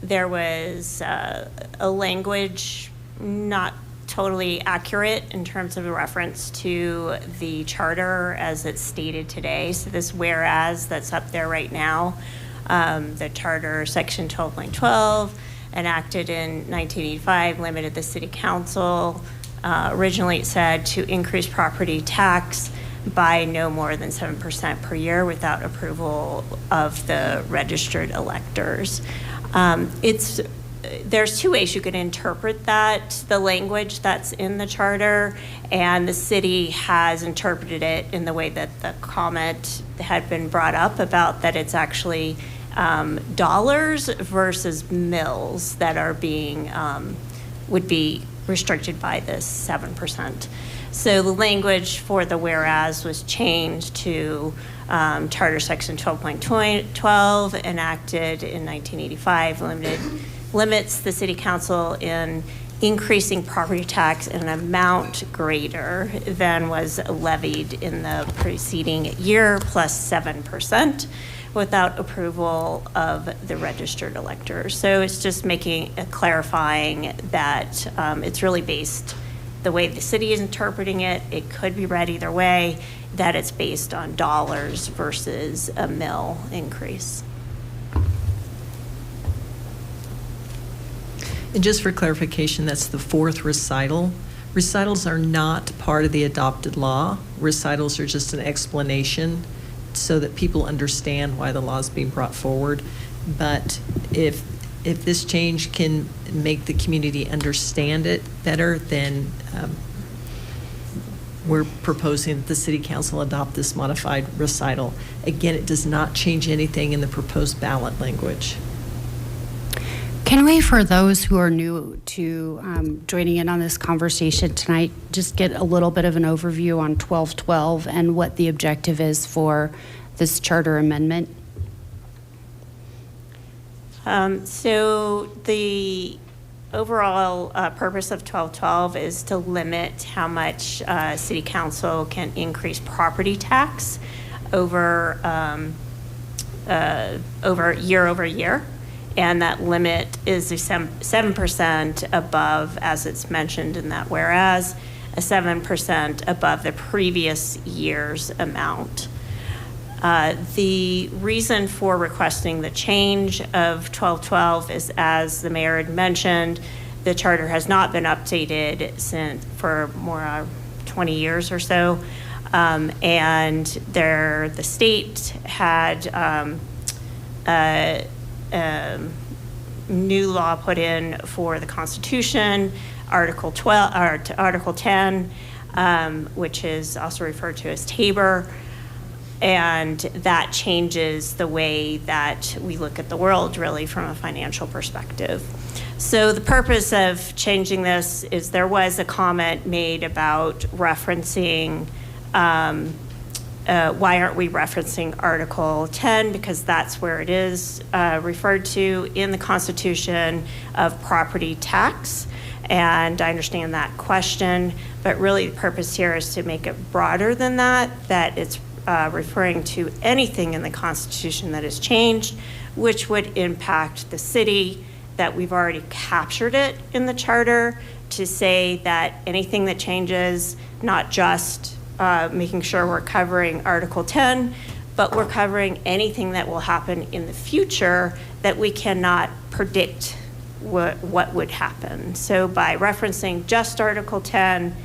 there was a language not totally accurate in terms of a reference to the charter as it's stated today. So this whereas that's up there right now, the charter section 12.12 enacted in 1985 limited the city council. Originally it said to increase property tax by no more than 7% per year without approval of the registered electors. There's two ways you could interpret that, the language that's in the charter, and the city has interpreted it in the way that the comment had been brought up about that it's actually dollars versus mills that are being, would be restricted by this 7%. So the language for the whereas was changed to Charter Section 12.12, enacted in 1985, limits the city council in increasing property tax in an amount greater than was levied in the preceding year plus 7% without approval of the registered electors. So it's just clarifying that it's really based the way the city is interpreting it. It could be read either way, that it's based on dollars versus a mill increase. And just for clarification, that's the fourth recital. Recitals are not part of the adopted law. Recitals are just an explanation so that people understand why the law is being brought forward. But if this change can make the community understand it better, then we're proposing that the city council adopt this modified recital. Again, it does not change anything in the proposed ballot language. Can we, for those who are new to joining in on this conversation tonight, just get a little bit of an overview on 1212 and what the objective is for this charter amendment? So the overall purpose of 1212 is to limit how much city council can increase property tax over year over year. And that limit is 7% above, as it's mentioned in that whereas, a 7% above the previous year's amount. The reason for requesting the change of 1212 is, as the mayor had mentioned, the charter has not been updated for more 20 years or so. And the state had new law put in for the Constitution, Article 10, which is also referred to as Tabor, and that changes the way that we look at the world, really, from a financial perspective. So the purpose of changing this is there was a comment made about referencing why aren't we referencing Article 10? Because that's where it is referred to in the Constitution of property tax. And I understand that question, but really the purpose here is to make it broader than that it's referring to anything in the Constitution that has changed, which would impact the city that we've already captured it in the charter to say that anything that changes, not just making sure we're covering Article 10, but we're covering anything that will happen in the future that we cannot predict what would happen. So by referencing just Article 10,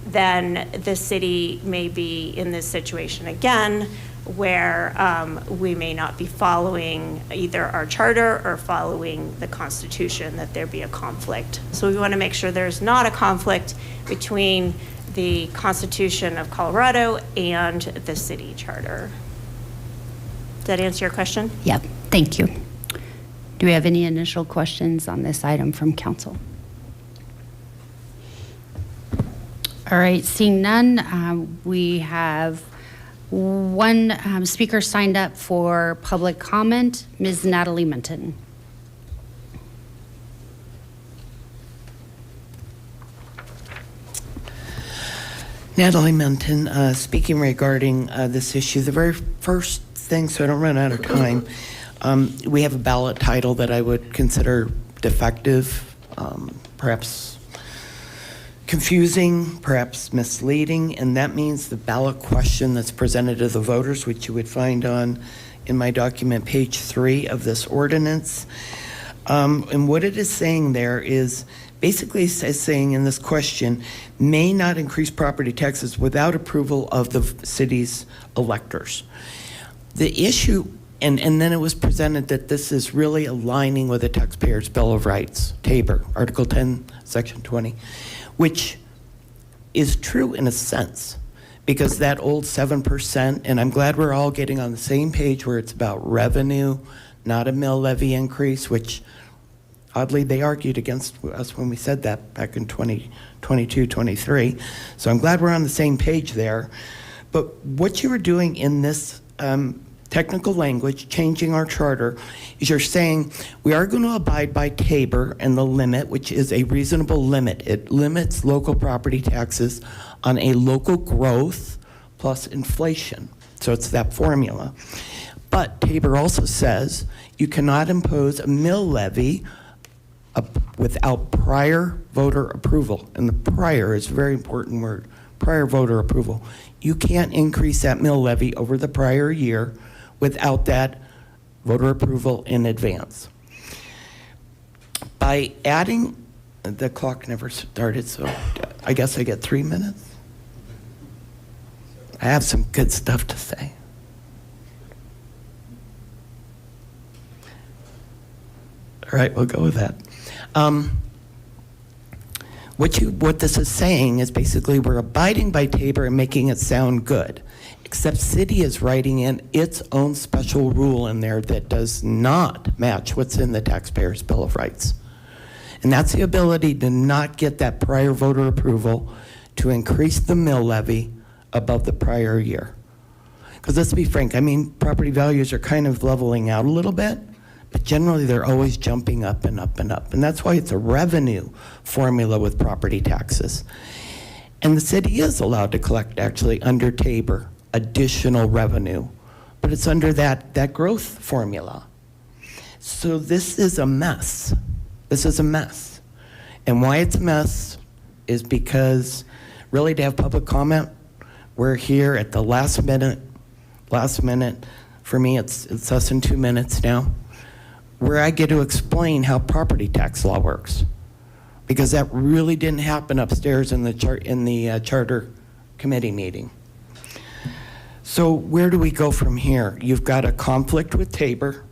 then the city may be in this situation again where we may not be following either our charter or following the Constitution, that there be a conflict. So we want to make sure there's not a conflict between the Constitution of Colorado and the city charter. Does that answer your question? Yep, thank you. Do we have any initial questions on this item from council? All right, seeing none, we have one speaker signed up for public comment, Ms. Natalie Minton. Natalie Minton, speaking regarding this issue. The very first thing, so I don't run out of time, we have a ballot title that I would consider defective, perhaps confusing, perhaps misleading, and that means the ballot question that's presented to the voters, which you would find in my document, page 3 of this ordinance. And what it is saying there is basically saying in this question, may not increase property taxes without approval of the city's electors. The issue, and then it was presented that this is really aligning with the Taxpayers' Bill of Rights, TABOR, Article 10, Section 20, which is true in a sense, because that old 7%, and I'm glad we're all getting on the same page where it's about revenue, not a mill levy increase, which oddly they argued against us when we said that back in 2022, 23. So I'm glad we're on the same page there. But what you were doing in this technical language, changing our charter, is you're saying we are going to abide by TABOR and the limit, which is a reasonable limit. It limits local property taxes on a local growth plus inflation. So it's that formula. But TABOR also says you cannot impose a mill levy without prior voter approval. And the prior is a very important word, prior voter approval. You can't increase that mill levy over the prior year without that voter approval in advance. By adding, the clock never started, so I guess I get 3 minutes. I have some good stuff to say. All right, we'll go with that. What this is saying is basically we're abiding by TABOR and making it sound good, except city is writing in its own special rule in there that does not match what's in the Taxpayers' Bill of Rights. And that's the ability to not get that prior voter approval to increase the mill levy above the prior year. Because let's be frank, I mean, property values are kind of leveling out a little bit, but generally they're always jumping up and up and up. And that's why it's a revenue formula with property taxes. And the city is allowed to collect, actually, under TABOR, additional revenue, but it's under that growth formula. So this is a mess. This is a mess. And why it's a mess is because really to have public comment, we're here at the last minute. For me, it's less than 2 minutes now, where I get to explain how property tax law works, because that really didn't happen upstairs in the charter committee meeting. So where do we go from here? You've got a conflict with TABOR.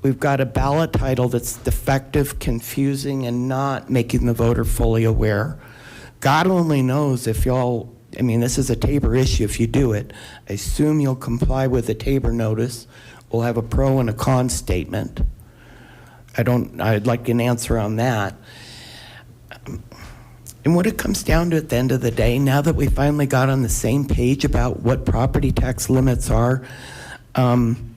We've got a ballot title that's defective, confusing, and not making the voter fully aware. God only knows if y'all, I mean, this is a TABOR issue if you do it. I assume you'll comply with the TABOR notice. We'll have a pro and a con statement. I'd like an answer on that. And what it comes down to at the end of the day, now that we finally got on the same page about what property tax limits are, and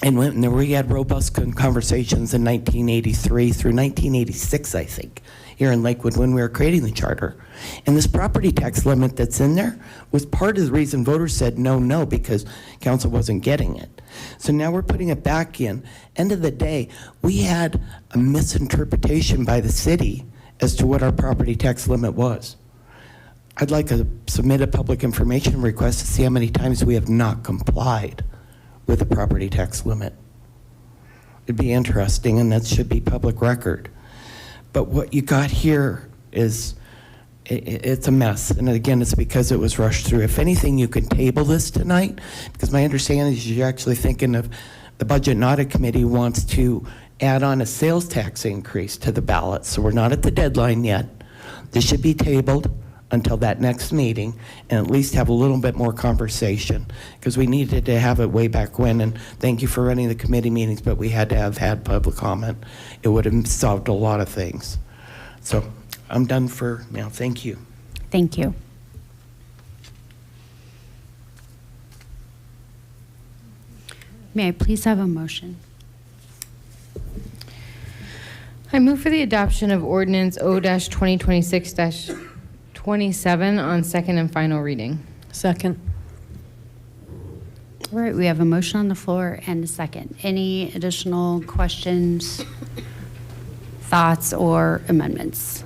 we had robust conversations in 1983 through 1986, I think, here in Lakewood when we were creating the charter. And this property tax limit that's in there was part of the reason voters said no, because council wasn't getting it. So now we're putting it back in. End of the day, we had a misinterpretation by the city as to what our property tax limit was. I'd like to submit a public information request to see how many times we have not complied with the property tax limit. It'd be interesting, and that should be public record. But what you got here is, it's a mess. And again, it's because it was rushed through. If anything, you can table this tonight, because my understanding is you're actually thinking of the Budget and Audit Committee wants to add on a sales tax increase to the ballot. So we're not at the deadline yet. This should be tabled until that next meeting and at least have a little bit more conversation, because we needed to have it way back when. And thank you for running the committee meetings, but we had to have had public comment. It would have solved a lot of things. So I'm done for now. Thank you. Thank you. May I please have a motion? I move for the adoption of ordinance O-2026-27 on second and final reading. Second. All right, we have a motion on the floor and a second. Any additional questions, thoughts, or amendments?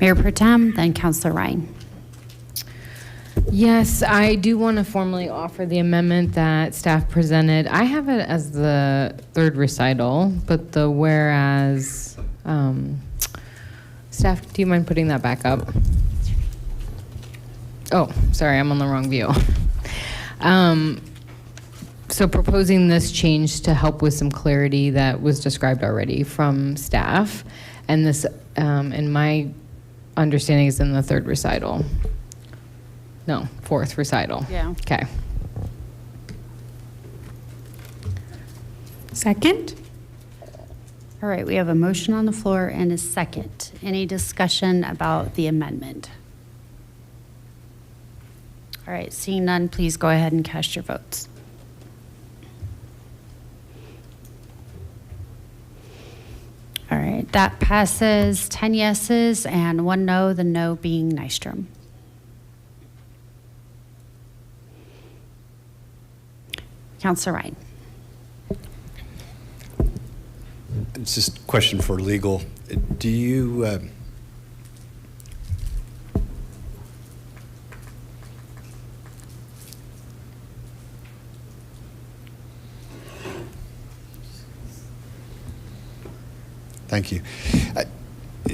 Mayor Pro Tem, then Councilor Ryan. Yes, I do want to formally offer the amendment that staff presented. I have it as the third recital, but the whereas, staff, do you mind putting that back up? Oh, sorry, I'm on the wrong view. So proposing this change to help with some clarity that was described already from staff, and this, in my understanding, is in the third recital. No, fourth recital. Yeah. Okay. Second? All right, we have a motion on the floor and a second. Any discussion about the amendment? All right, seeing none, please go ahead and cast your votes. All right, that passes 10 yeses and 1 no, the no being Nystrom. Councilor Ryan. It's just a question for legal. Do you, thank you.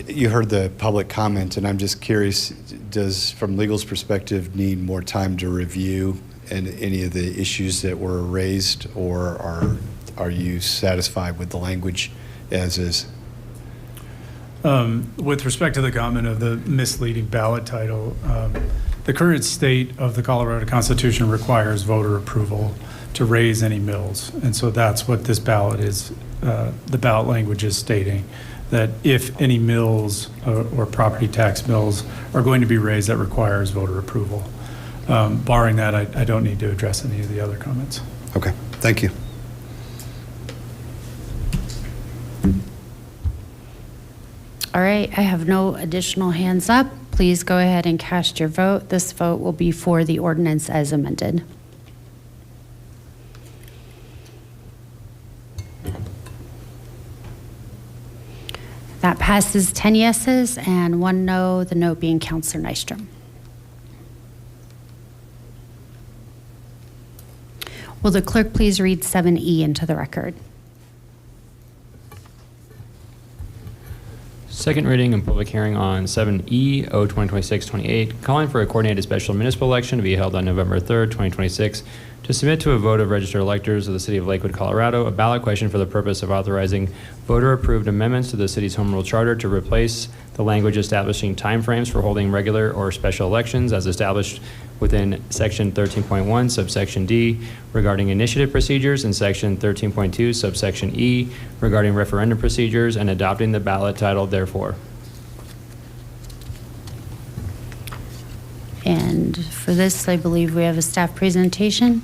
You heard the public comment, and I'm just curious, does, from legal's perspective, need more time to review and any of the issues that were raised, or are you satisfied with the language as is? With respect to the comment of the misleading ballot title, the current state of the Colorado Constitution requires voter approval to raise any mills. And so that's what this ballot is, the ballot language is stating, that if any mills or property tax mills are going to be raised, that requires voter approval. Barring that, I don't need to address any of the other comments. Okay, thank you. All right, I have no additional hands up. Please go ahead and cast your vote. This vote will be for the ordinance as amended. That passes 10 yeses and 1 no, the no being Councilor Nystrom. Will the clerk please read 7E into the record? Second reading and public hearing on 7E, O 2026-28, calling for a coordinated special municipal election to be held on November 3rd, 2026, to submit to a vote of registered electors of the City of Lakewood, Colorado, a ballot question for the purpose of authorizing voter-approved amendments to the city's home rule charter to replace the language establishing timeframes for holding regular or special elections as established within Section 13.1, subsection D, regarding initiative procedures, and Section 13.2, subsection E, regarding referendum procedures, and adopting the ballot title therefore. And for this, I believe we have a staff presentation.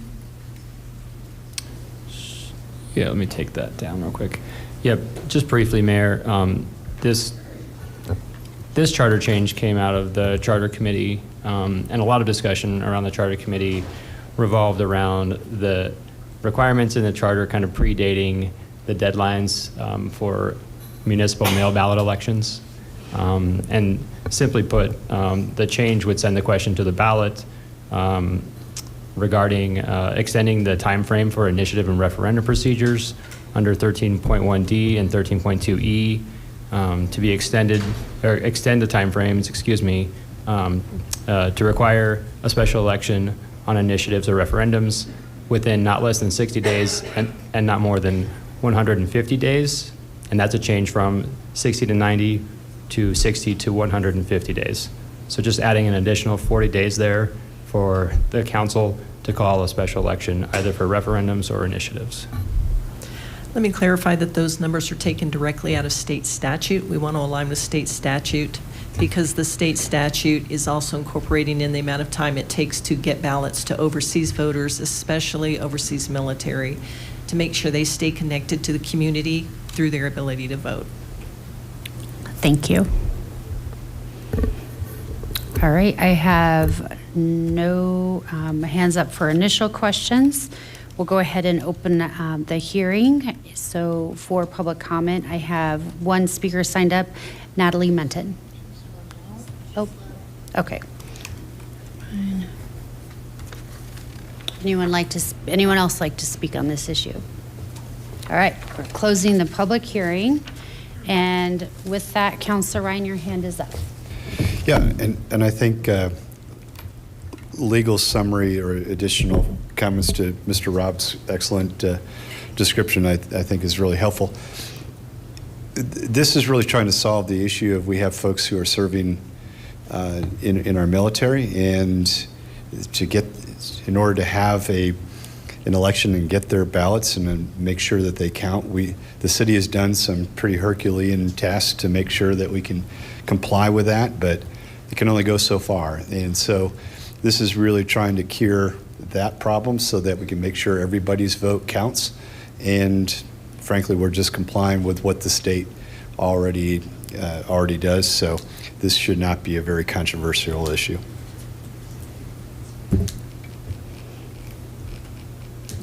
Yeah, let me take that down real quick. Yep, just briefly, Mayor. This This charter change came out of the charter committee, and a lot of discussion around the charter committee revolved around the requirements in the charter kind of predating the deadlines for municipal mail ballot elections. And simply put, the change would send the question to the ballot regarding extending the time frame for initiative and referendum procedures under 13.1D and 13.2E to be extended, or extend the time frames, to require a special election on initiatives or referendums within not less than 60 days and not more than 150 days. And that's a change from 60 to 90 to 60 to 150 days. So just adding an additional 40 days there for the council to call a special election either for referendums or initiatives. Let me clarify that those numbers are taken directly out of state statute. We want to align with state statute because the state statute is also incorporating in the amount of time it takes to get ballots to overseas voters, especially overseas military, to make sure they stay connected to the community through their ability to vote. Thank you. All right, I have no hands up for initial questions. We'll go ahead and open the hearing. So for public comment, I have one speaker signed up, Natalie Menton. Oh, okay. Anyone else like to speak on this issue? All right, we're closing the public hearing. And with that, Councilor Ryan, your hand is up. Yeah, and I think legal summary or additional comments to Mr. Rob's excellent description, I think is really helpful. This is really trying to solve the issue of we have folks who are serving in our military, and in order to have an election and get their ballots and then make sure that they count, the city has done some pretty Herculean tasks to make sure that we can comply with that, but it can only go so far. And so this is really trying to cure that problem so that we can make sure everybody's vote counts. And frankly, we're just complying with what the state already does. So this should not be a very controversial issue.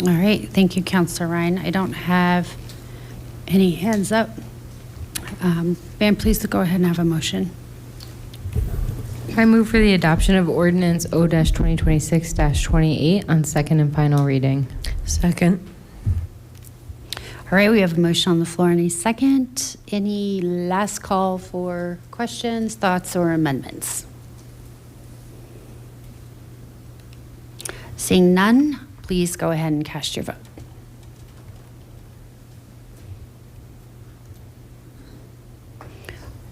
All right, thank you, Councilor Ryan. I don't have any hands up. May I please go ahead and have a motion? I move for the adoption of ordinance O-2026-28 on second and final reading. Second. All right, we have a motion on the floor and a second. Any last call for questions, thoughts, or amendments? Seeing none, please go ahead and cast your vote.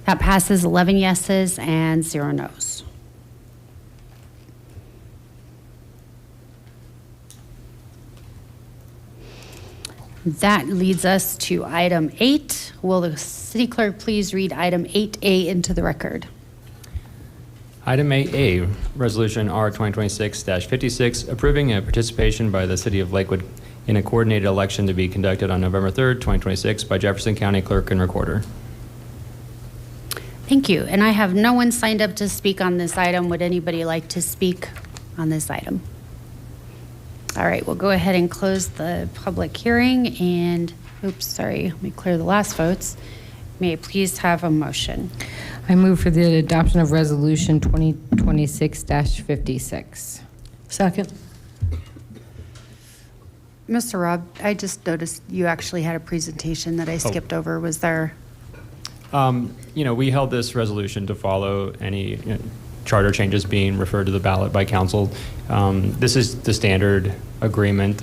That passes 11 yeses and 0 nos. That leads us to item 8. Will the city clerk please read item 8A into the record? Item 8A, Resolution R 2026-56, approving a participation by the City of Lakewood in a coordinated election to be conducted on November 3rd, 2026 by Jefferson County Clerk and Recorder. Thank you. And I have no one signed up to speak on this item. Would anybody like to speak on this item? All right, we'll go ahead and close the public hearing and, oops, sorry, let me clear the last votes. May I please have a motion? I move for the adoption of Resolution 2026-56. Second. Mr. Rob, I just noticed you actually had a presentation that I skipped over. Was there? We held this resolution to follow any charter changes being referred to the ballot by council. This is the standard agreement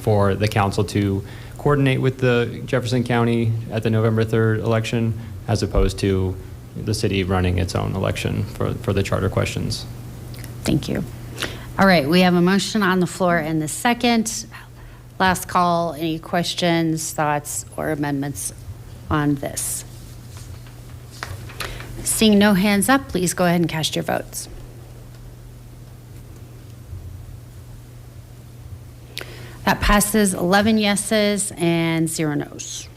for the council to coordinate with the Jefferson County at the November 3rd election, as opposed to the city running its own election for the charter questions. Thank you. All right, we have a motion on the floor and the second. Last call, any questions, thoughts, or amendments on this? Seeing no hands up, please go ahead and cast your votes. That passes 11 yeses and 0 nos.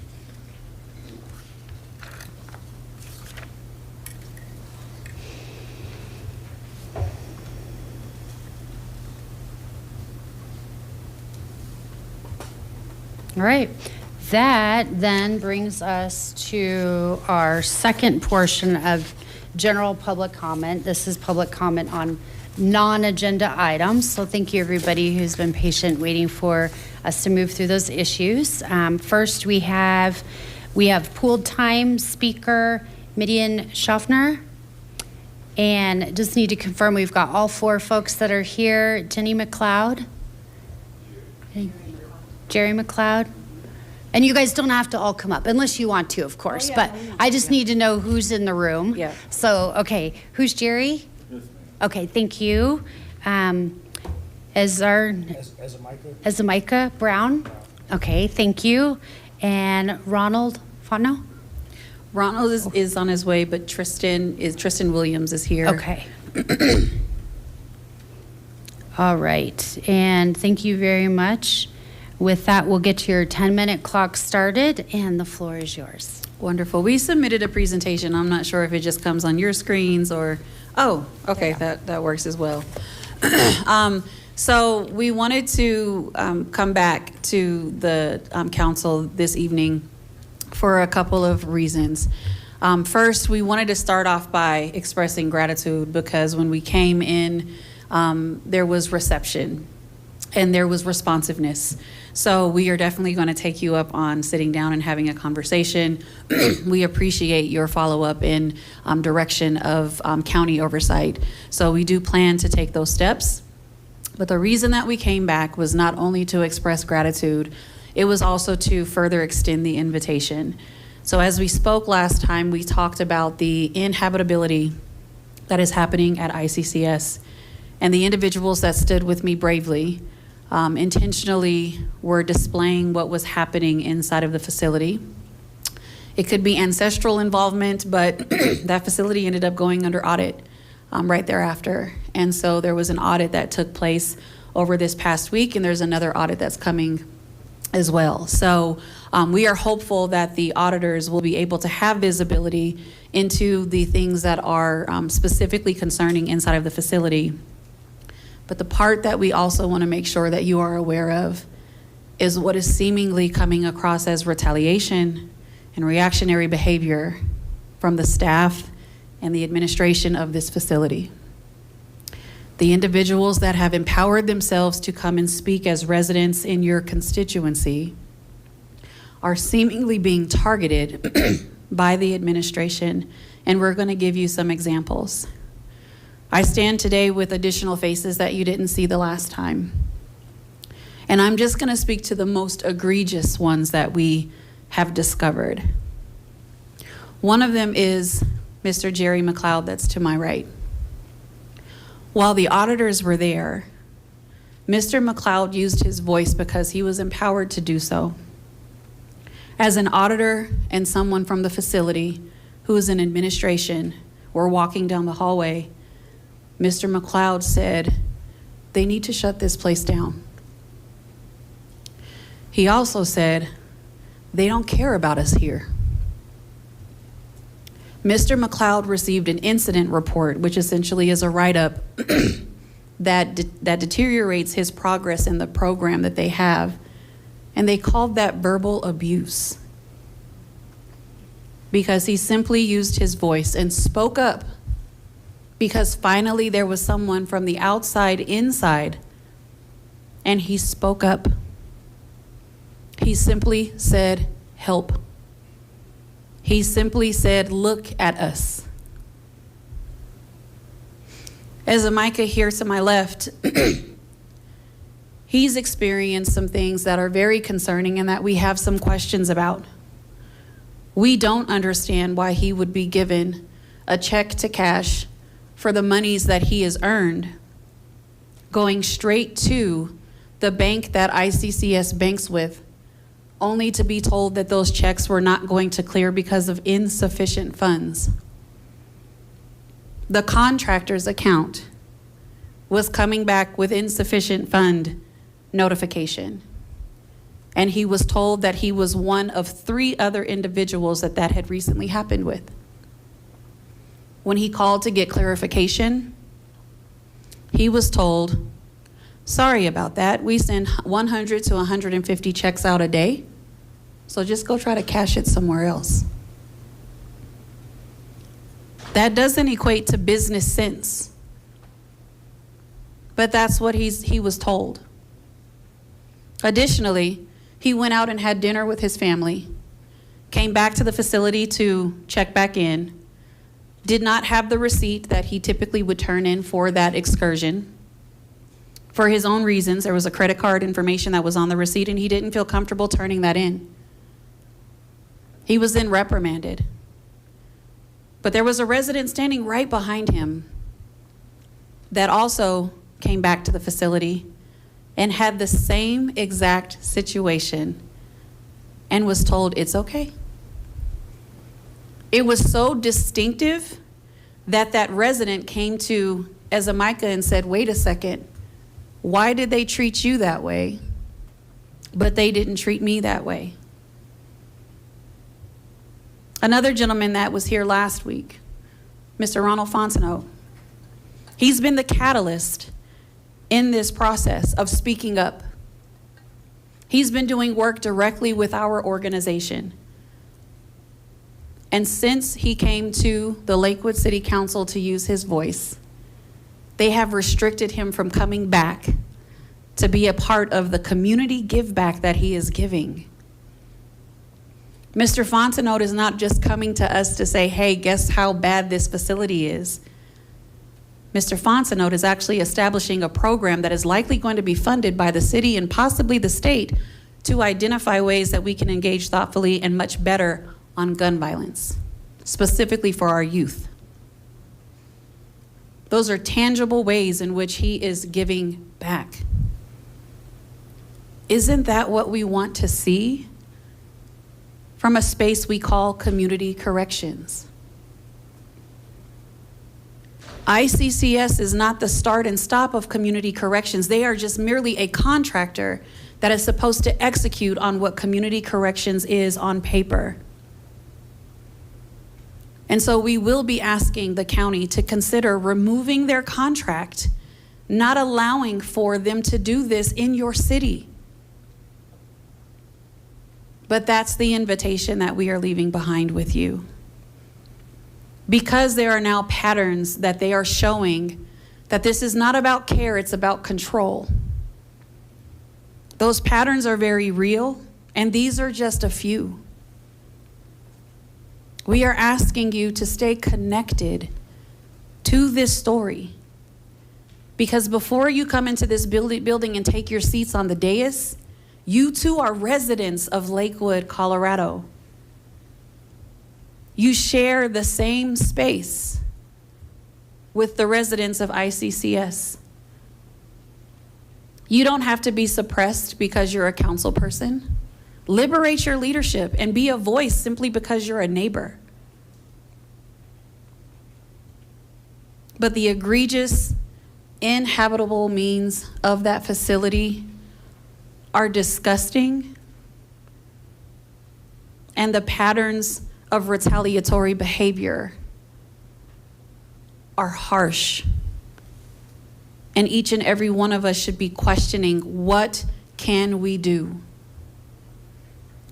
All right. That then brings us to our second portion of general public comment. This is public comment on non-agenda items. So thank you, everybody who's been patient waiting for us to move through those issues. First, we have pooled time speaker Midian Schaffner. And just need to confirm we've got all 4 folks that are here. Jenny McLeod. Jerry McLeod. And you guys don't have to all come up unless you want to, of course. But I just need to know who's in the room. Yeah. So, okay, who's Jerry? Okay, thank you. Ezamika Brown. Okay, thank you. And Ronald Fano? Ronald is on his way, but Tristan Williams is here. Okay. All right, and thank you very much. With that, we'll get your 10-minute clock started, and the floor is yours. Wonderful. We submitted a presentation. I'm not sure if it just comes on your screens or, oh, okay, that works as well. So we wanted to come back to the council this evening for a couple of reasons. First, we wanted to start off by expressing gratitude because when we came in, there was reception and there was responsiveness. So we are definitely going to take you up on sitting down and having a conversation. We appreciate your follow-up in direction of county oversight. So we do plan to take those steps. But the reason that we came back was not only to express gratitude, it was also to further extend the invitation. So as we spoke last time, we talked about the inhabitability that is happening at ICCS, and the individuals that stood with me bravely intentionally were displaying what was happening inside of the facility. It could be ancestral involvement, but that facility ended up going under audit right thereafter. And so there was an audit that took place over this past week, and there's another audit that's coming as well. So we are hopeful that the auditors will be able to have visibility into the things that are specifically concerning inside of the facility. But the part that we also want to make sure that you are aware of is what is seemingly coming across as retaliation and reactionary behavior from the staff and the administration of this facility. The individuals that have empowered themselves to come and speak as residents in your constituency are seemingly being targeted by the administration, and we're going to give you some examples. I stand today with additional faces that you didn't see the last time. And I'm just going to speak to the most egregious ones that we have discovered. One of them is Mr. Jerry McLeod, that's to my right. While the auditors were there, Mr. McLeod used his voice because he was empowered to do so. As an auditor and someone from the facility who is in administration, we're walking down the hallway, Mr. McLeod said, they need to shut this place down. He also said, they don't care about us here. Mr. McLeod received an incident report, which essentially is a write-up that deteriorates his progress in the program that they have. And they called that verbal abuse because he simply used his voice and spoke up because finally there was someone from the outside inside, and he spoke up. He simply said, help. He simply said, look at us. Ezamika here to my left, he's experienced some things that are very concerning and that we have some questions about. We don't understand why he would be given a check to cash for the monies that he has earned, going straight to the bank that ICCS banks with, only to be told that those checks were not going to clear because of insufficient funds. The contractor's account was coming back with insufficient fund notification. And he was told that he was one of 3 other individuals that had recently happened with. When he called to get clarification, he was told, Sorry about that. We send 100 to 150 checks out a day. So just go try to cash it somewhere else. That doesn't equate to business sense. But that's what he was told. Additionally, he went out and had dinner with his family, came back to the facility to check back in, did not have the receipt that he typically would turn in for that excursion. For his own reasons, there was a credit card information that was on the receipt, and he didn't feel comfortable turning that in. He was then reprimanded. But there was a resident standing right behind him that also came back to the facility and had the same exact situation and was told it's okay. It was so distinctive that that resident came to Ezamaica and said, wait a second, why did they treat you that way, but they didn't treat me that way? Another gentleman that was here last week, Mr. Ronald Fontenot, he's been the catalyst in this process of speaking up. He's been doing work directly with our organization. And since he came to the Lakewood City Council to use his voice, they have restricted him from coming back to be a part of the community give back that he is giving. Mr. Fontenot is not just coming to us to say, hey, guess how bad this facility is. Mr. Fontenot is actually establishing a program that is likely going to be funded by the city and possibly the state to identify ways that we can engage thoughtfully and much better on gun violence, specifically for our youth. Those are tangible ways in which he is giving back. Isn't that what we want to see from a space we call community corrections? ICCS is not the start and stop of community corrections. They are just merely a contractor that is supposed to execute on what community corrections is on paper. And so we will be asking the county to consider removing their contract, not allowing for them to do this in your city. But that's the invitation that we are leaving behind with you. Because there are now patterns that they are showing that this is not about care, it's about control. Those patterns are very real, and these are just a few. We are asking you to stay connected to this story. Because before you come into this building and take your seats on the dais, you too are residents of Lakewood, Colorado. You share the same space with the residents of ICCS. You don't have to be suppressed because you're a council person. Liberate your leadership and be a voice simply because you're a neighbor. But the egregious, inhabitable means of that facility are disgusting, and the patterns of retaliatory behavior are harsh. And each and every one of us should be questioning, what can we do?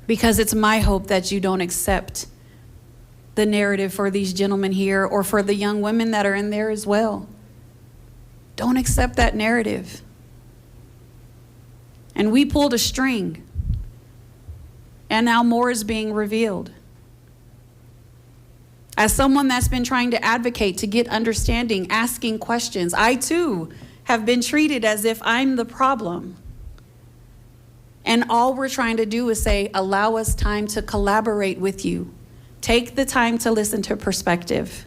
Because it's my hope that you don't accept the narrative for these gentlemen here or for the young women that are in there as well. Don't accept that narrative. And we pulled a string, and now more is being revealed. As someone that's been trying to advocate to get understanding, asking questions, I too have been treated as if I'm the problem. And all we're trying to do is say, allow us time to collaborate with you. Take the time to listen to perspective.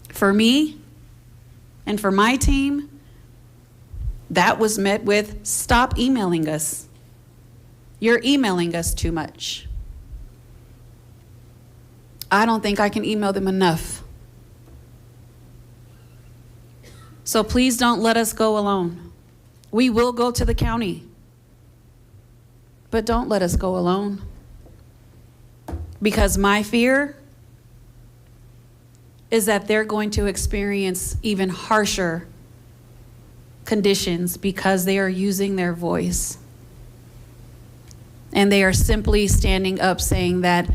For me and for my team, that was met with, stop emailing us. You're emailing us too much. I don't think I can email them enough. So please don't let us go alone. We will go to the county, but don't let us go alone. Because my fear is that they're going to experience even harsher conditions because they are using their voice. And they are simply standing up saying that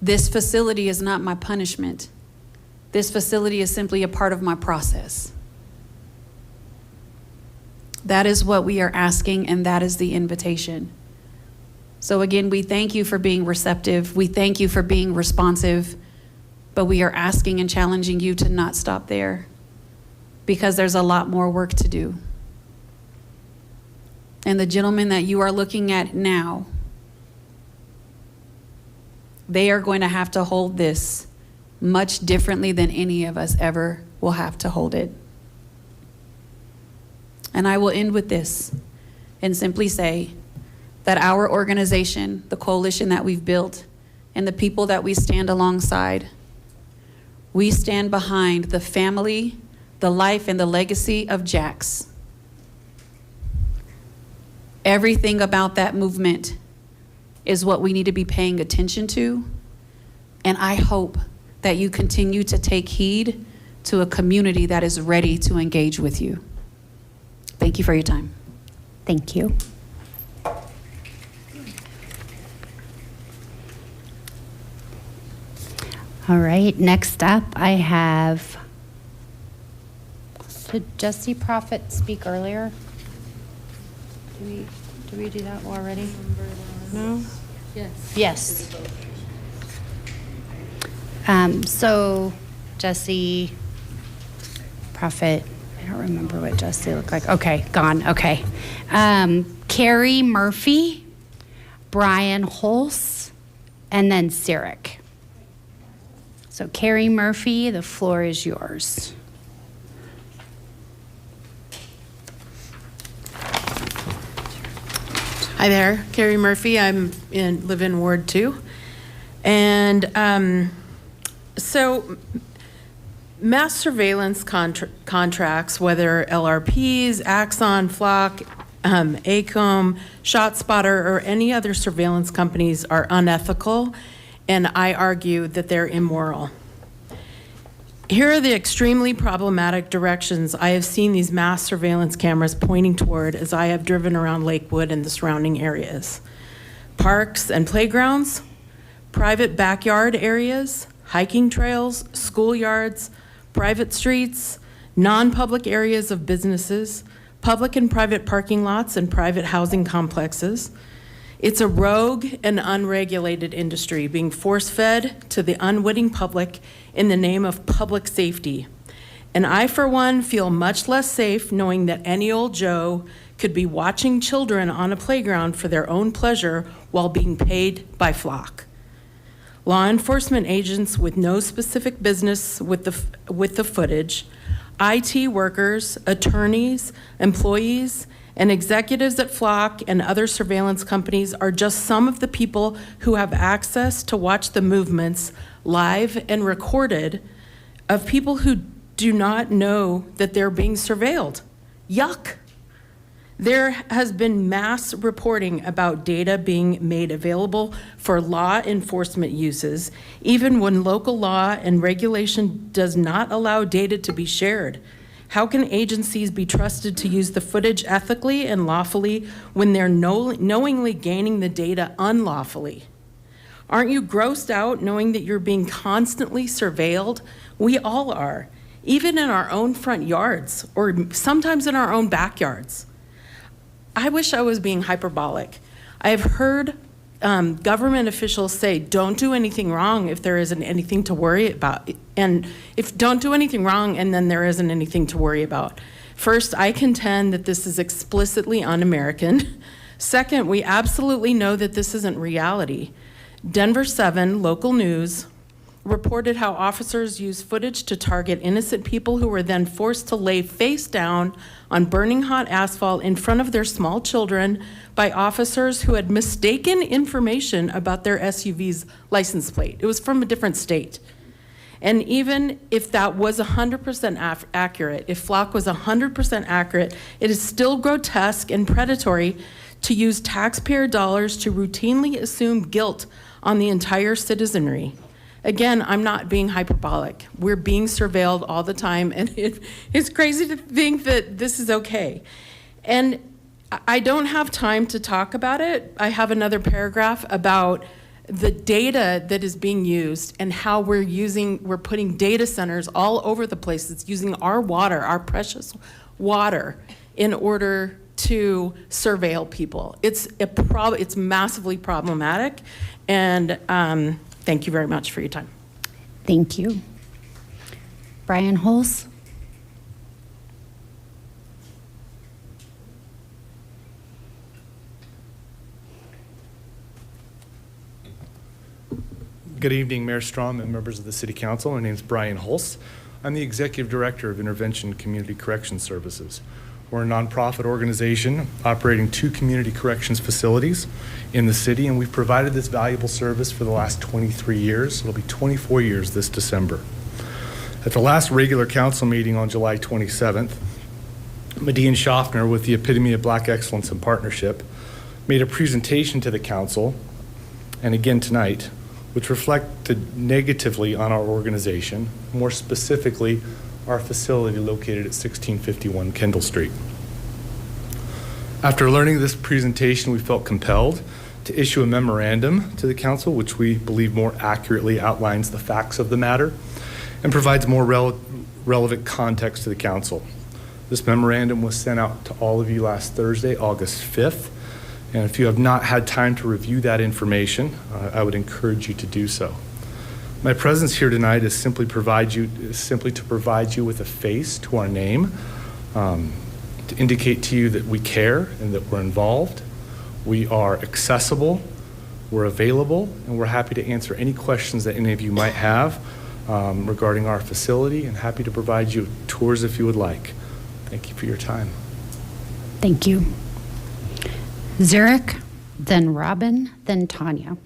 this facility is not my punishment. This facility is simply a part of my process. That is what we are asking, and that is the invitation. So again, we thank you for being receptive. We thank you for being responsive, but we are asking and challenging you to not stop there because there's a lot more work to do. And the gentlemen that you are looking at now, they are going to have to hold this much differently than any of us ever will have to hold it. And I will end with this and simply say that our organization, the coalition that we've built, and the people that we stand alongside, we stand behind the family, the life, and the legacy of Jax. Everything about that movement is what we need to be paying attention to. And I hope that you continue to take heed to a community that is ready to engage with you. Thank you for your time. Thank you. All right, next up I have, did Jesse Prophet speak earlier? Did we do that already? No? Yes. So Jesse Prophet, I don't remember what Jesse looked like. Okay, gone, okay. Carrie Murphy, Brian Holz, and then Sirik. So Carrie Murphy, the floor is yours. Hi there, Carrie Murphy. Live in Ward 2. And so mass surveillance contracts, whether LRPs, Axon, Flock, ACOM, ShotSpotter, or any other surveillance companies are unethical, and I argue that they're immoral. Here are the extremely problematic directions I have seen these mass surveillance cameras pointing toward as I have driven around Lakewood and the surrounding areas. Parks and playgrounds, private backyard areas, hiking trails, schoolyards, private streets, non-public areas of businesses, public and private parking lots and private housing complexes. It's a rogue and unregulated industry being force-fed to the unwitting public in the name of public safety. And I, for one, feel much less safe knowing that any old Joe could be watching children on a playground for their own pleasure while being paid by Flock. Law enforcement agents with no specific business with the footage, IT workers, attorneys, employees, and executives at Flock and other surveillance companies are just some of the people who have access to watch the movements live and recorded of people who do not know that they're being surveilled. Yuck. There has been mass reporting about data being made available for law enforcement uses, even when local law and regulation does not allow data to be shared. How can agencies be trusted to use the footage ethically and lawfully when they're knowingly gaining the data unlawfully? Aren't you grossed out knowing that you're being constantly surveilled? We all are, even in our own front yards or sometimes in our own backyards. I wish I was being hyperbolic. I have heard government officials say, don't do anything wrong if there isn't anything to worry about. And if don't do anything wrong and then there isn't anything to worry about. First, I contend that this is explicitly un-American. Second, we absolutely know that this isn't reality. Denver 7 local news reported how officers used footage to target innocent people who were then forced to lay face down on burning hot asphalt in front of their small children by officers who had mistaken information about their SUV's license plate. It was from a different state. And even if that was 100% accurate, if Flock was 100% accurate, it is still grotesque and predatory to use taxpayer dollars to routinely assume guilt on the entire citizenry. Again, I'm not being hyperbolic. We're being surveilled all the time, and it's crazy to think that this is okay. And I don't have time to talk about it. I have another paragraph about the data that is being used and how we're putting data centers all over the place. It's using our water, our precious water, in order to surveil people. It's massively problematic, and thank you very much for your time. Thank you. Brian Hulse? Good evening, Mayor Strom and members of the City Council. My name is Brian Hulse. I'm the Executive Director of Intervention Community Corrections Services. We're a nonprofit organization operating 2 community corrections facilities in the city, and we've provided this valuable service for the last 23 years. It'll be 24 years this December. At the last regular council meeting on July 27th, Medine Schaffner, with the epitome of Black excellence and partnership, made a presentation to the council, and again tonight, which reflected negatively on our organization, more specifically, our facility located at 1651 Kendall Street. After learning this presentation, we felt compelled to issue a memorandum to the council, which we believe more accurately outlines the facts of the matter and provides more relevant context to the council. This memorandum was sent out to all of you last Thursday, August 5th. And if you have not had time to review that information, I would encourage you to do so. My presence here tonight is simply to provide you with a face to our name, to indicate to you that we care and that we're involved. We are accessible, we're available, and we're happy to answer any questions that any of you might have regarding our facility, and happy to provide you tours if you would like. Thank you for your time. Thank you. Zarek, then Robin, then Tanya.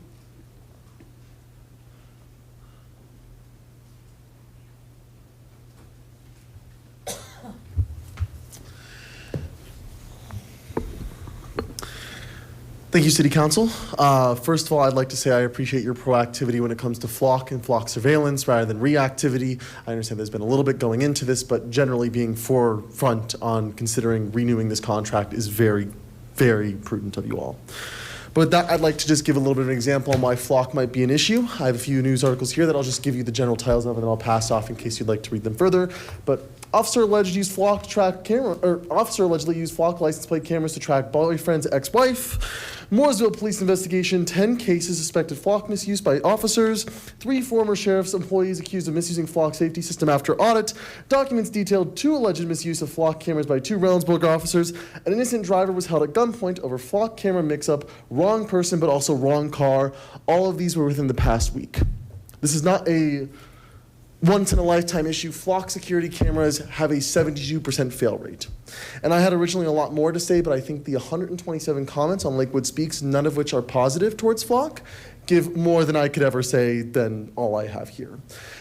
Thank you, City Council. First of all, I'd like to say I appreciate your proactivity when it comes to flock and flock surveillance rather than reactivity. I understand there's been a little bit going into this, but generally being forefront on considering renewing this contract is very, very prudent of you all. But with that, I'd like to just give a little bit of an example on why flock might be an issue. I have a few news articles here that I'll just give you the general titles of, and then I'll pass off in case you'd like to read them further. But officer alleged used flock to track camera, or officer allegedly used flock license plate cameras to track boyfriend's ex-wife. Mooresville police investigation, 10 cases suspected flock misuse by officers. 3 former sheriff's employees accused of misusing flock safety system after audit. Documents detailed 2 alleged misuse of flock cameras by 2 Reynoldsburg officers. An innocent driver was held at gunpoint over flock camera mix-up. Wrong person, but also wrong car. All of these were within the past week. This is not a once-in-a-lifetime issue. Flock security cameras have a 72% fail rate. And I had originally a lot more to say, but I think the 127 comments on Lakewood Speaks, none of which are positive towards flock, give more than I could ever say than all I have here.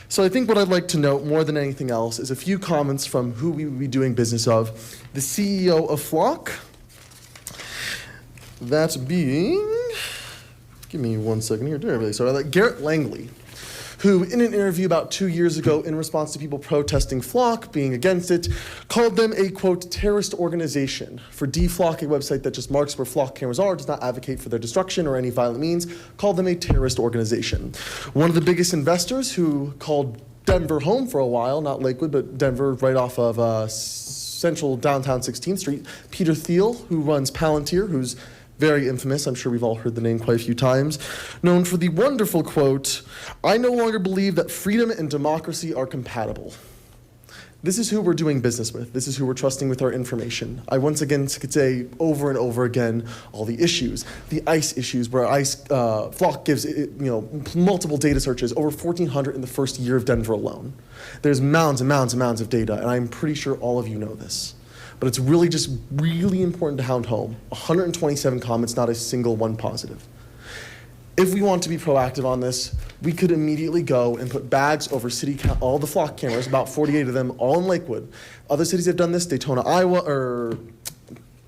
So I think what I'd like to note more than anything else is a few comments from who we would be doing business of. The CEO of Flock, that being, give me 1 second here, really sorry, Garrett Langley, who in an interview about 2 years ago in response to people protesting Flock, being against it, called them a, quote, terrorist organization for deflocking, a website that just marks where flock cameras are, does not advocate for their destruction or any violent means, called them a terrorist organization. One of the biggest investors who called Denver home for a while, not Lakewood, but Denver right off of central downtown 16th Street, Peter Thiel, who runs Palantir, who's very infamous, I'm sure we've all heard the name quite a few times, known for the wonderful quote, "I no longer believe that freedom and democracy are compatible." This is who we're doing business with. This is who we're trusting with our information. I once again could say over and over again all the issues, the ICE issues, where ICE Flock gives multiple data searches, over 1,400 in the first year of Denver alone. There's mounds and mounds and mounds of data, and I'm pretty sure all of you know this. But it's really just really important to hound home. 127 comments, not a single one positive. If we want to be proactive on this, we could immediately go and put bags over all the flock cameras, about 48 of them, all in Lakewood. Other cities have done this, Daytona, Iowa, or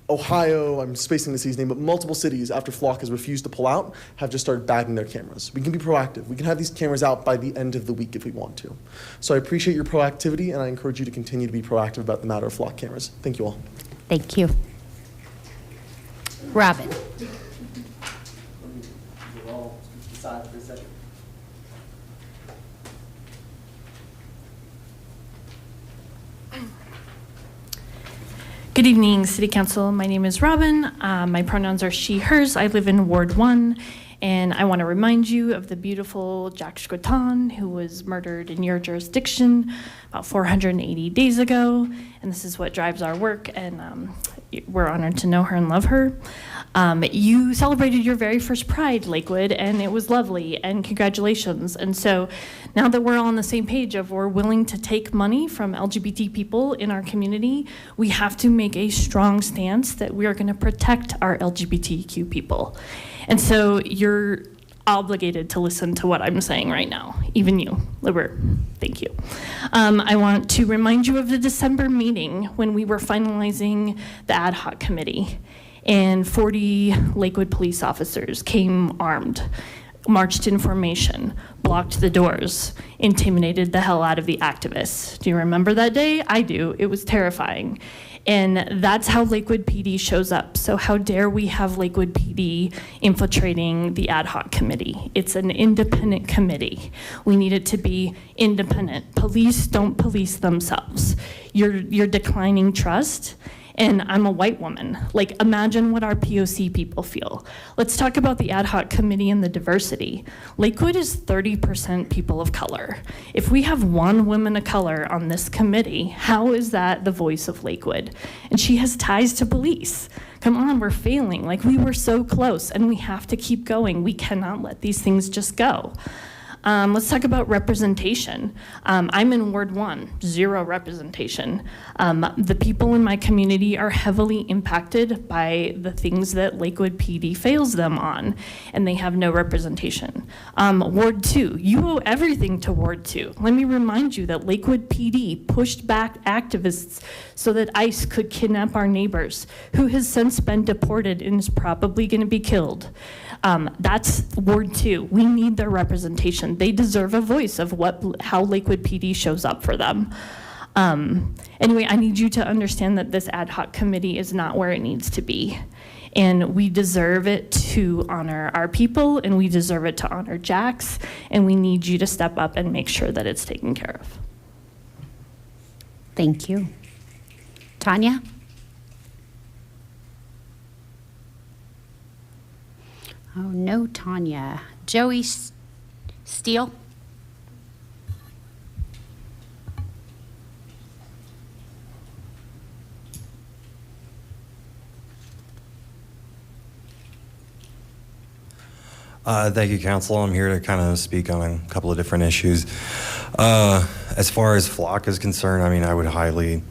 Ohio, I'm spacing the city's name, but multiple cities, after Flock has refused to pull out, have just started bagging their cameras. We can be proactive. We can have these cameras out by the end of the week if we want to. So I appreciate your proactivity, and I encourage you to continue to be proactive about the matter of Flock cameras. Thank you all. Thank you. Robin. Good evening, City Council. My name is Robin. My pronouns are she, hers. I live in Ward 1, and I want to remind you of the beautiful Jacques Scoton, who was murdered in your jurisdiction about 480 days ago, and this is what drives our work, and we're honored to know her and love her. You celebrated your very first Pride, Lakewood, and it was lovely, and congratulations. And so now that we're all on the same page of we're willing to take money from LGBT people in our community, we have to make a strong stance that we are going to protect our LGBTQ people. And so you're obligated to listen to what I'm saying right now, even you, Liber. Thank you. I want to remind you of the December meeting when we were finalizing the ad hoc committee, and 40 Lakewood police officers came armed, marched in formation, blocked the doors, intimidated the hell out of the activists. Do you remember that day? I do. It was terrifying. And that's how Lakewood PD shows up. So how dare we have Lakewood PD infiltrating the ad hoc committee? It's an independent committee. We need it to be independent. Police don't police themselves. You're declining trust. And I'm a white woman. Like, imagine what our POC people feel. Let's talk about the ad hoc committee and the diversity. Lakewood is 30% people of color. If we have one woman of color on this committee, how is that the voice of Lakewood? And she has ties to police. Come on, we're failing. Like, we were so close, and we have to keep going. We cannot let these things just go. Let's talk about representation. I'm in Ward 1, 0 representation. The people in my community are heavily impacted by the things that Lakewood PD fails them on, and they have no representation. Ward 2, you owe everything to Ward 2. Let me remind you that Lakewood PD pushed back activists so that ICE could kidnap our neighbors, who has since been deported and is probably going to be killed. That's Ward 2. We need their representation. They deserve a voice of how Lakewood PD shows up for them. Anyway, I need you to understand that this ad hoc committee is not where it needs to be. And we deserve it to honor our people, and we deserve it to honor Jax, and we need you to step up and make sure that it's taken care of. Thank you. Tanya? Oh, no, Tanya. Joey Steele? Thank you, Council. I'm here to kind of speak on a couple of different issues. As far as Flock is concerned, I mean, I would highly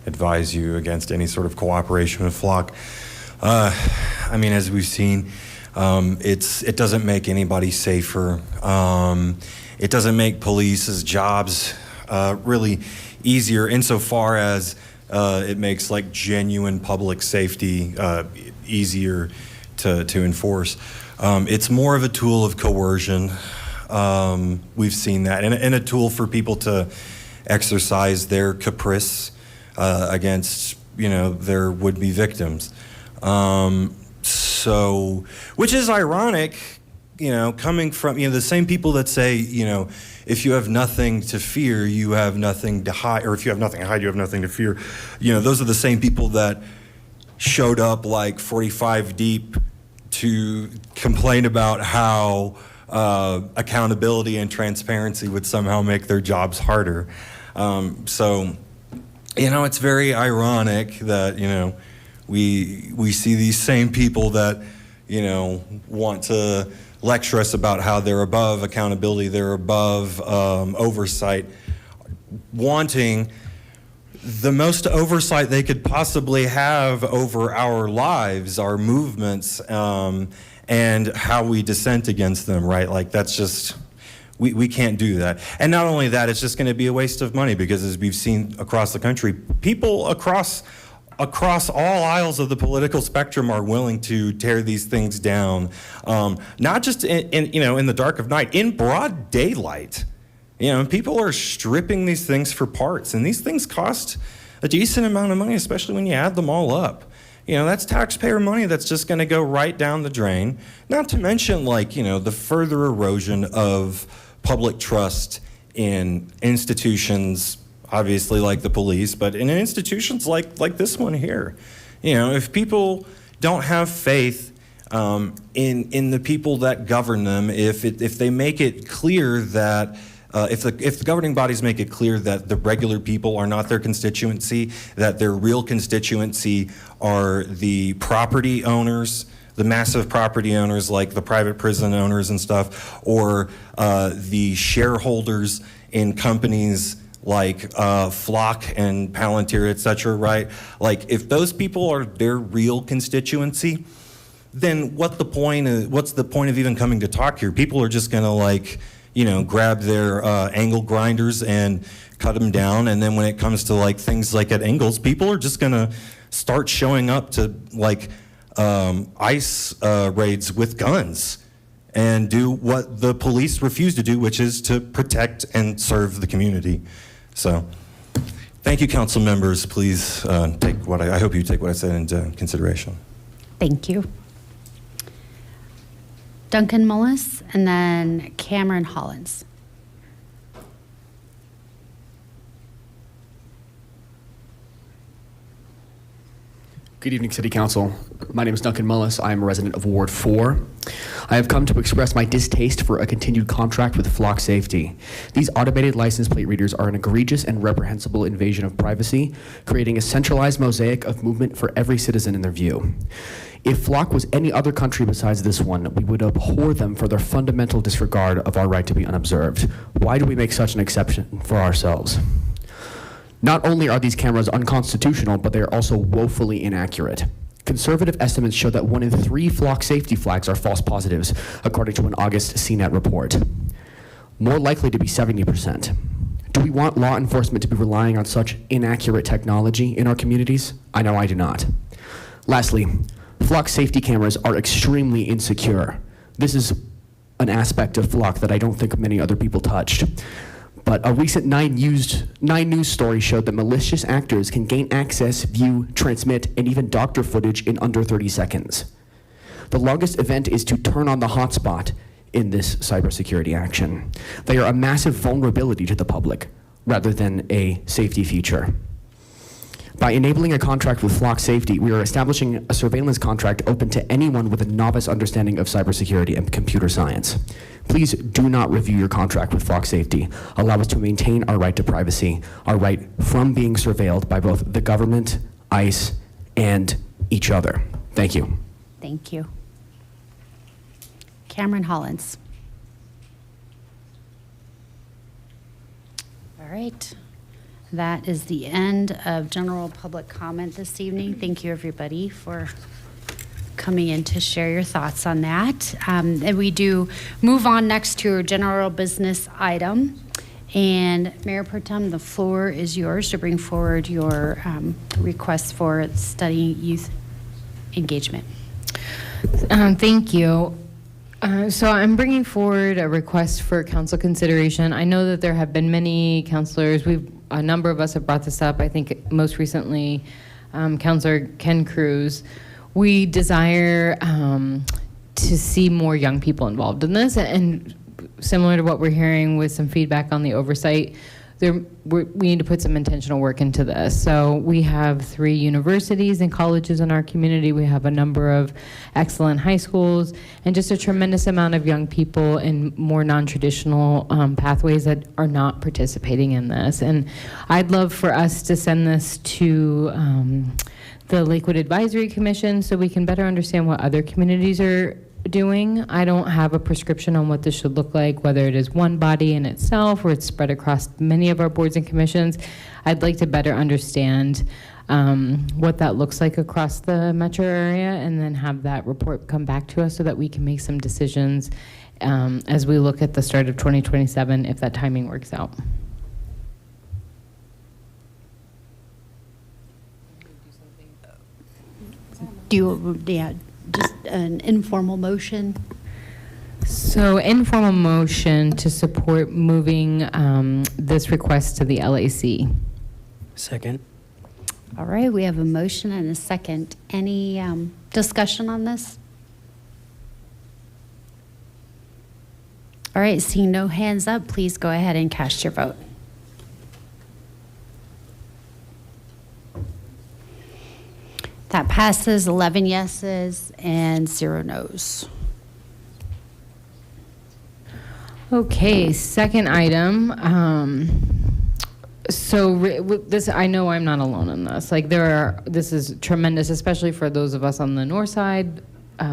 advise you against any sort of cooperation with Flock. I mean, as we've seen, it doesn't make anybody safer. It doesn't make police's jobs really easier insofar as it makes like genuine public safety easier to enforce. It's more of a tool of coercion. We've seen that, and a tool for people to exercise their caprice against, their would-be victims. So, which is ironic, coming from, the same people that say, if you have nothing to fear, you have nothing to hide, or if you have nothing to hide, you have nothing to fear. Those are the same people that showed up like 45 deep to complain about how accountability and transparency would somehow make their jobs harder. So, it's very ironic that, we see these same people that, want to lecture us about how they're above accountability, they're above oversight, wanting the most oversight they could possibly have over our lives, our movements, and how we dissent against them, right? Like, that's just, we can't do that. And not only that, it's just going to be a waste of money because, as we've seen across the country, people across across all aisles of the political spectrum are willing to tear these things down, not just in the dark of night, in broad daylight. And people are stripping these things for parts, and these things cost a decent amount of money, especially when you add them all up. That's taxpayer money that's just going to go right down the drain. Not to mention, the further erosion of public trust in institutions, obviously like the police, but in institutions like this one here. If people don't have faith in the people that govern them, if they make it clear that if the governing bodies make it clear that the regular people are not their constituency, that their real constituency are the property owners, the massive property owners like the private prison owners and stuff, or the shareholders in companies like Flock and Palantir, et cetera, right? If those people are their real constituency, then what's the point of even coming to talk here? People are just gonna grab their angle grinders and cut them down. And then when it comes to things like at Ingalls, people are just gonna start showing up to ICE raids with guns and do what the police refuse to do, which is to protect and serve the community. So thank you, council members. Please I hope you take what I said into consideration. Thank you. Duncan Mullis, and then Cameron Hollins. Good evening, City Council. My name is Duncan Mullis. I am a resident of Ward 4. I have come to express my distaste for a continued contract with Flock Safety. These automated license plate readers are an egregious and reprehensible invasion of privacy, creating a centralized mosaic of movement for every citizen in their view. If Flock was any other country besides this one, we would abhor them for their fundamental disregard of our right to be unobserved. Why do we make such an exception for ourselves? Not only are these cameras unconstitutional, but they are also woefully inaccurate. Conservative estimates show that 1 in 3 Flock safety flags are false positives, according to an August CNET report. More likely to be 70%. Do we want law enforcement to be relying on such inaccurate technology in our communities? I know I do not. Lastly, Flock safety cameras are extremely insecure. This is an aspect of Flock that I don't think many other people touched. But a recent 9 News story showed that malicious actors can gain access, view, transmit, and even doctor footage in under 30 seconds. The longest event is to turn on the hotspot in this cybersecurity action. They are a massive vulnerability to the public rather than a safety feature. By enabling a contract with Flock Safety, we are establishing a surveillance contract open to anyone with a novice understanding of cybersecurity and computer science. Please do not review your contract with Flock Safety. Allow us to maintain our right to privacy, our right from being surveilled by both the government, ICE, and each other. Thank you. Thank you. Cameron Hollins. All right. That is the end of general public comment this evening. Thank you, everybody, for coming in to share your thoughts on that. And we do move on next to a general business item. And Mayor Pro Tem, the floor is yours to bring forward your request for studying youth engagement. Thank you. So I'm bringing forward a request for council consideration. I know that there have been many councilors. A number of us have brought this up. I think most recently, Councilor Ken Cruz. We desire to see more young people involved in this, and similar to what we're hearing with some feedback on the oversight, we need to put some intentional work into this. So we have 3 universities and colleges in our community. We have a number of excellent high schools and just a tremendous amount of young people in more non-traditional pathways that are not participating in this. And I'd love for us to send this to the Lakewood Advisory Commission so we can better understand what other communities are doing. I don't have a prescription on what this should look like, whether it is one body in itself or it's spread across many of our boards and commissions. I'd like to better understand what that looks like across the metro area and then have that report come back to us so that we can make some decisions as we look at the start of 2027 if that timing works out. just an informal motion? So informal motion to support moving this request to the LAC. Second. All right, we have a motion and a second. Any discussion on this? All right, seeing no hands up, please go ahead and cast your vote. That passes 11 yeses and 0 noes. Okay, second item. This, I know I'm not alone in this. Like this is tremendous, especially for those of us on the north side.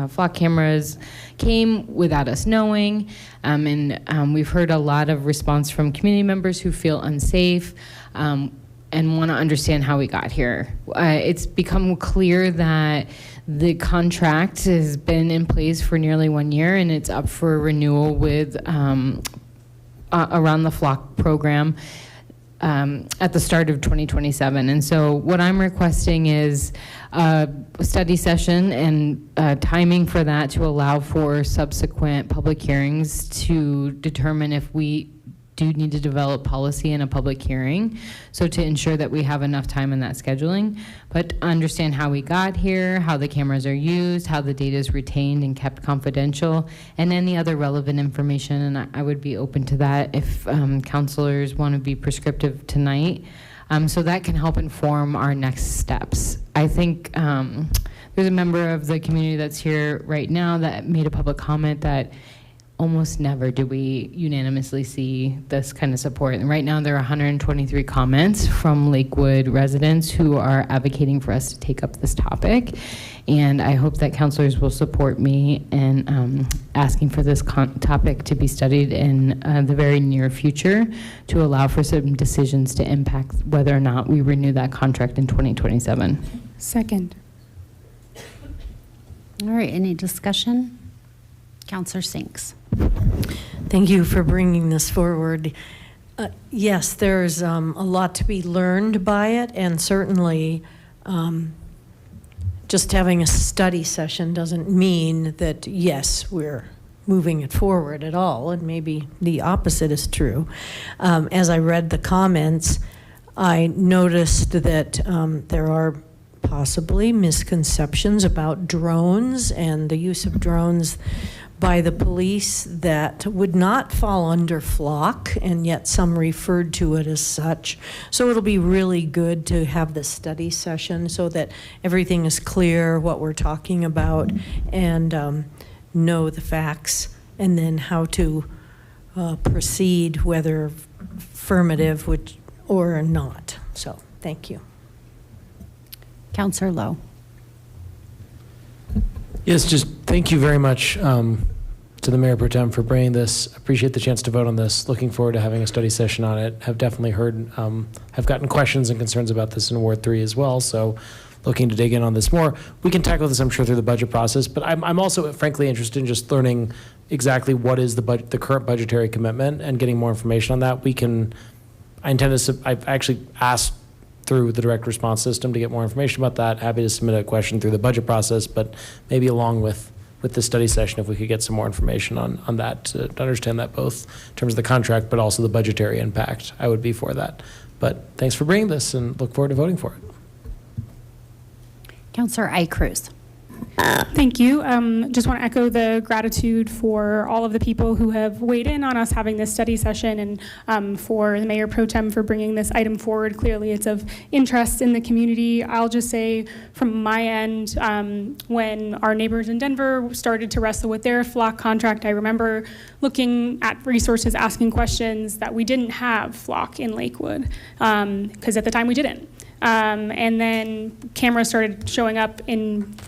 Flock cameras came without us knowing, and we've heard a lot of response from community members who feel unsafe and want to understand how we got here. It's become clear that the contract has been in place for nearly 1 year, and it's up for renewal with around the Flock program at the start of 2027. And so what I'm requesting is a study session and timing for that to allow for subsequent public hearings to determine if we do need to develop policy in a public hearing, so to ensure that we have enough time in that scheduling, but understand how we got here, how the cameras are used, how the data is retained and kept confidential, and any other relevant information. And I would be open to that if counselors want to be prescriptive tonight. So that can help inform our next steps. I think there's a member of the community that's here right now that made a public comment that almost never do we unanimously see this kind of support. And right now there are 123 comments from Lakewood residents who are advocating for us to take up this topic. And I hope that counselors will support me in asking for this topic to be studied in the very near future to allow for some decisions to impact whether or not we renew that contract in 2027. Second. All right, any discussion? Counselor Sinks. Thank you for bringing this forward. Yes, there's a lot to be learned by it, and certainly just having a study session doesn't mean that, yes, we're moving it forward at all, and maybe the opposite is true. As I read the comments, I noticed that there are possibly misconceptions about drones and the use of drones by the police that would not fall under Flock, and yet some referred to it as such. So it'll be really good to have the study session so that everything is clear, what we're talking about, and know the facts, and then how to proceed, whether affirmative or not. So thank you. Counselor Lowe. Yes, just thank you very much to the Mayor Pro Tem for bringing this. Appreciate the chance to vote on this. Looking forward to having a study session on it. Have definitely heard, have gotten questions and concerns about this in Ward 3 as well. So looking to dig in on this more. We can tackle this, I'm sure, through the budget process, but I'm also frankly interested in just learning exactly what is the current budgetary commitment and getting more information on that. I've actually asked through the direct response system to get more information about that. Happy to submit a question through the budget process, but maybe along with the study session, if we could get some more information on that to understand that both in terms of the contract, but also the budgetary impact, I would be for that. But thanks for bringing this and look forward to voting for it. Counselor Cruz. Thank you. Just want to echo the gratitude for all of the people who have weighed in on us having this study session, and for the Mayor Pro Tem for bringing this item forward. Clearly, it's of interest in the community. I'll just say from my end, when our neighbors in Denver started to wrestle with their Flock contract, I remember looking at resources, asking questions that we didn't have Flock in Lakewood, because at the time we didn't. And then cameras started showing up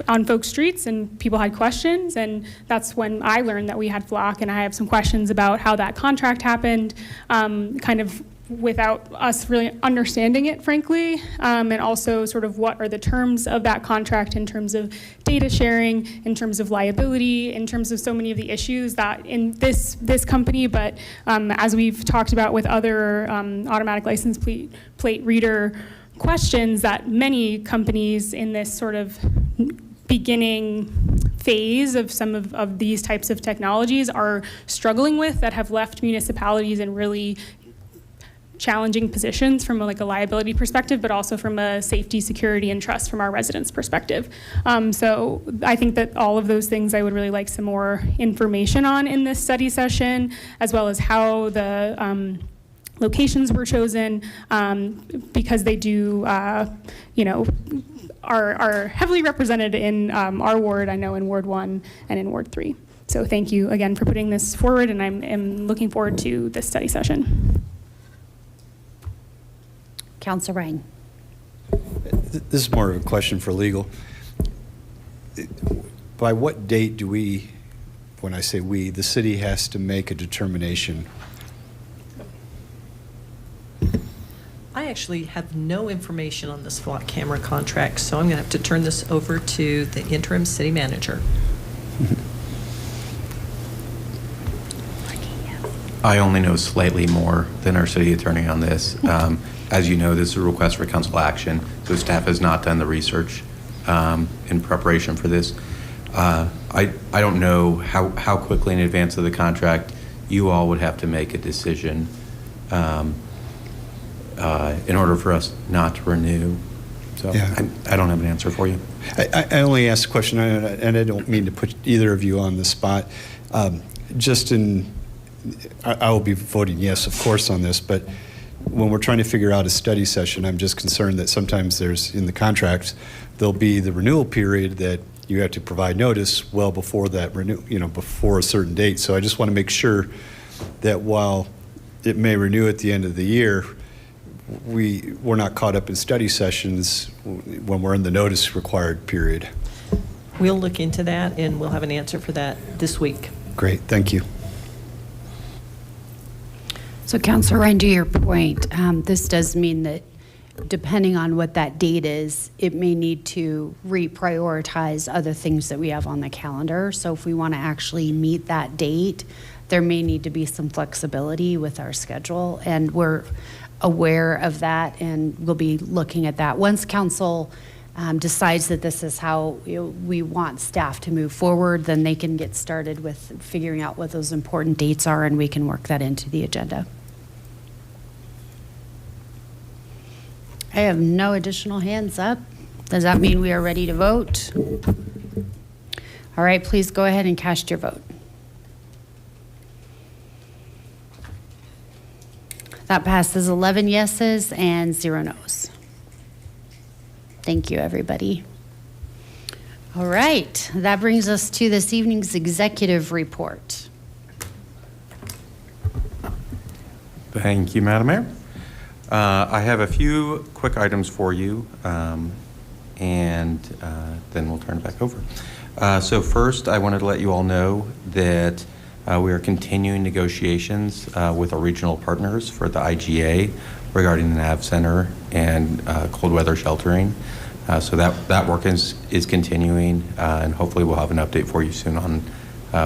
on folks' streets, and people had questions, and that's when I learned that we had Flock, and I have some questions about how that contract happened, kind of without us really understanding it, frankly, and also sort of what are the terms of that contract in terms of data sharing, in terms of liability, in terms of so many of the issues that in this company, but as we've talked about with other automatic license plate reader questions that many companies in this sort of beginning phase of some of these types of technologies are struggling with, that have left municipalities in really challenging positions from a liability perspective, but also from a safety, security, and trust from our residents' perspective. So I think that all of those things I would really like some more information on in this study session, as well as how the locations were chosen, because they do, are heavily represented in our ward, I know in Ward 1 and in Ward 3. So thank you again for putting this forward, and I'm looking forward to this study session. Councilor Ryan. This is more of a question for legal. By what date do we, when I say we, the city has to make a determination? I actually have no information on this flock camera contract, so I'm going to have to turn this over to the interim city manager. I only know slightly more than our city attorney on this. As you know, this is a request for council action, so staff has not done the research in preparation for this. I don't know how quickly in advance of the contract you all would have to make a decision in order for us not to renew. So Yeah. I don't have an answer for you. I only asked a question, and I don't mean to put either of you on the spot. I will be voting yes, of course, on this, but when we're trying to figure out a study session, I'm just concerned that sometimes there's, in the contracts, there'll be the renewal period that you have to provide notice well before that before a certain date. So I just want to make sure that while it may renew at the end of the year, we're not caught up in study sessions when we're in the notice required period. We'll look into that, and we'll have an answer for that this week. Great, thank you. So Councilor Ryan, to your point, this does mean that depending on what that date is, it may need to reprioritize other things that we have on the calendar. So if we want to actually meet that date, there may need to be some flexibility with our schedule, and we're aware of that, and we'll be looking at that. Once council decides that this is how we want staff to move forward, then they can get started with figuring out what those important dates are, and we can work that into the agenda. I have no additional hands up. Does that mean we are ready to vote? All right, please go ahead and cast your vote. That passes 11 yeses and 0 noes. Thank you, everybody. All right, that brings us to this evening's executive report. Thank you, Madam Mayor. I have a few quick items for you, and then we'll turn it back over. So first, I wanted to let you all know that we are continuing negotiations with our regional partners for the IGA regarding the NAV Center and cold weather sheltering. So that work is continuing, and hopefully we'll have an update for you soon on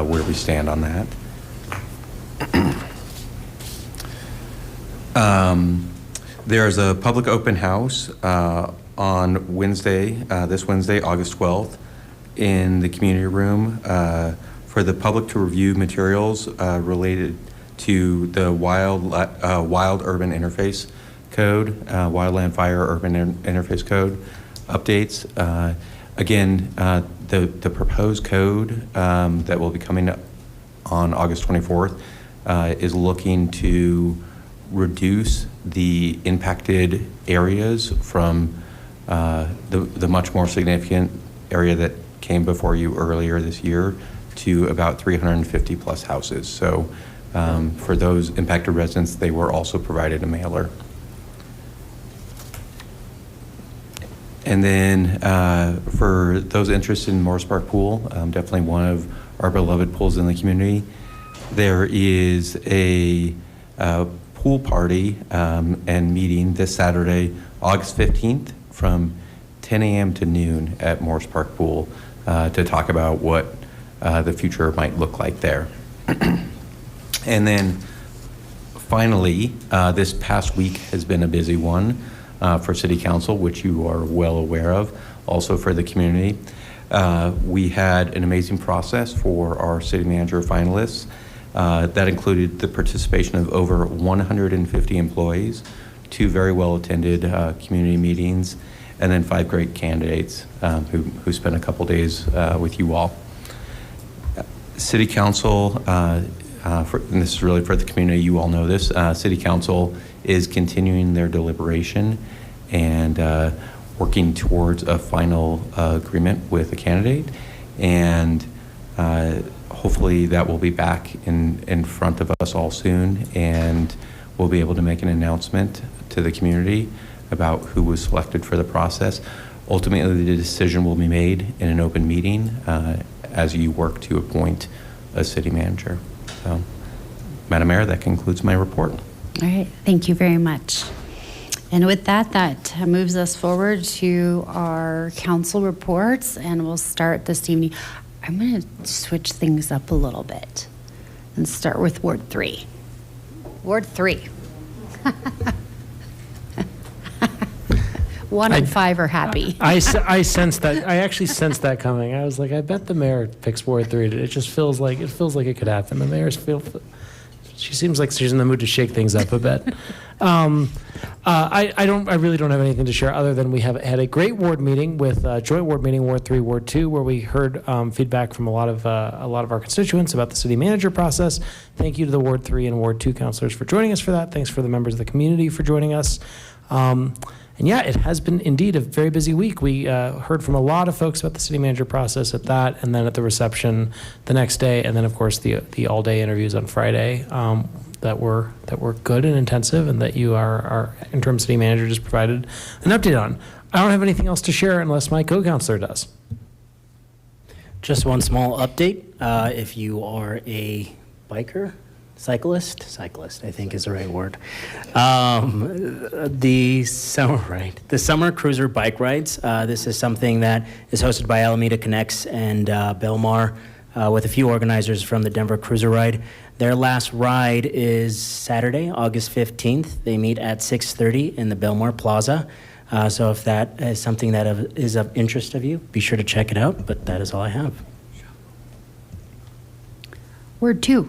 where we stand on that. There's a public open house on Wednesday, this Wednesday, August 12th, in the community room for the public to review materials related to the Wild Urban Interface Code, Wildland Fire Urban Interface Code updates. Again, the proposed code that will be coming up on August 24th is looking to reduce the impacted areas from the much more significant area that came before you earlier this year to about 350 plus houses. So for those impacted residents, they were also provided a mailer. And then for those interested in Morris Park Pool, definitely one of our beloved pools in the community, there is a pool party and meeting this Saturday, August 15th from 10 a.m. to noon at Morris Park Pool to talk about what the future might look like there. And then finally, this past week has been a busy one for City Council, which you are well aware of, also for the community. We had an amazing process for our city manager finalists. That included the participation of over 150 employees, 2 very well-attended community meetings, and then 5 great candidates who spent a couple days with you all. City Council, and this is really for the community, you all know this, City Council is continuing their deliberation and working towards a final agreement with a candidate, and hopefully that will be back in front of us all soon, and we'll be able to make an announcement to the community about who was selected for the process. Ultimately, the decision will be made in an open meeting as you work to appoint a city manager. So, Madam Mayor, that concludes my report. All right, thank you very much. And with that, that moves us forward to our council reports, and we'll start this evening. I'm going to switch things up a little bit and start with Ward 3. Ward 3. 1 and 5 are happy. I sensed that. I actually sensed that coming. I was like, I bet the mayor picks Ward 3. It just feels like it could happen. The mayor's she seems like she's in the mood to shake things up a bit. I really don't have anything to share other than we have had a great ward meeting with joint ward meeting, Ward 3, Ward 2, where we heard feedback from a lot of our constituents about the city manager process. Thank you to the Ward 3 and Ward 2 councilors for joining us for that. Thanks for the members of the community for joining us. And yeah, it has been indeed a very busy week. We heard from a lot of folks about the city manager process at that, and then at the reception the next day, and then of course the all-day interviews on Friday that were good and intensive, and that you, our interim city manager, just provided an update on. I don't have anything else to share unless my co-counselor does. Just one small update. If you are a biker, cyclist, I think is the right word. The summer cruiser bike rides. This is something that is hosted by Alameda Connects and Belmar with a few organizers from the Denver Cruiser Ride. Their last ride is Saturday, August 15th. They meet at 6:30 in the Belmar Plaza. So if that is something that is of interest of you, be sure to check it out. But that is all I have. Word 2.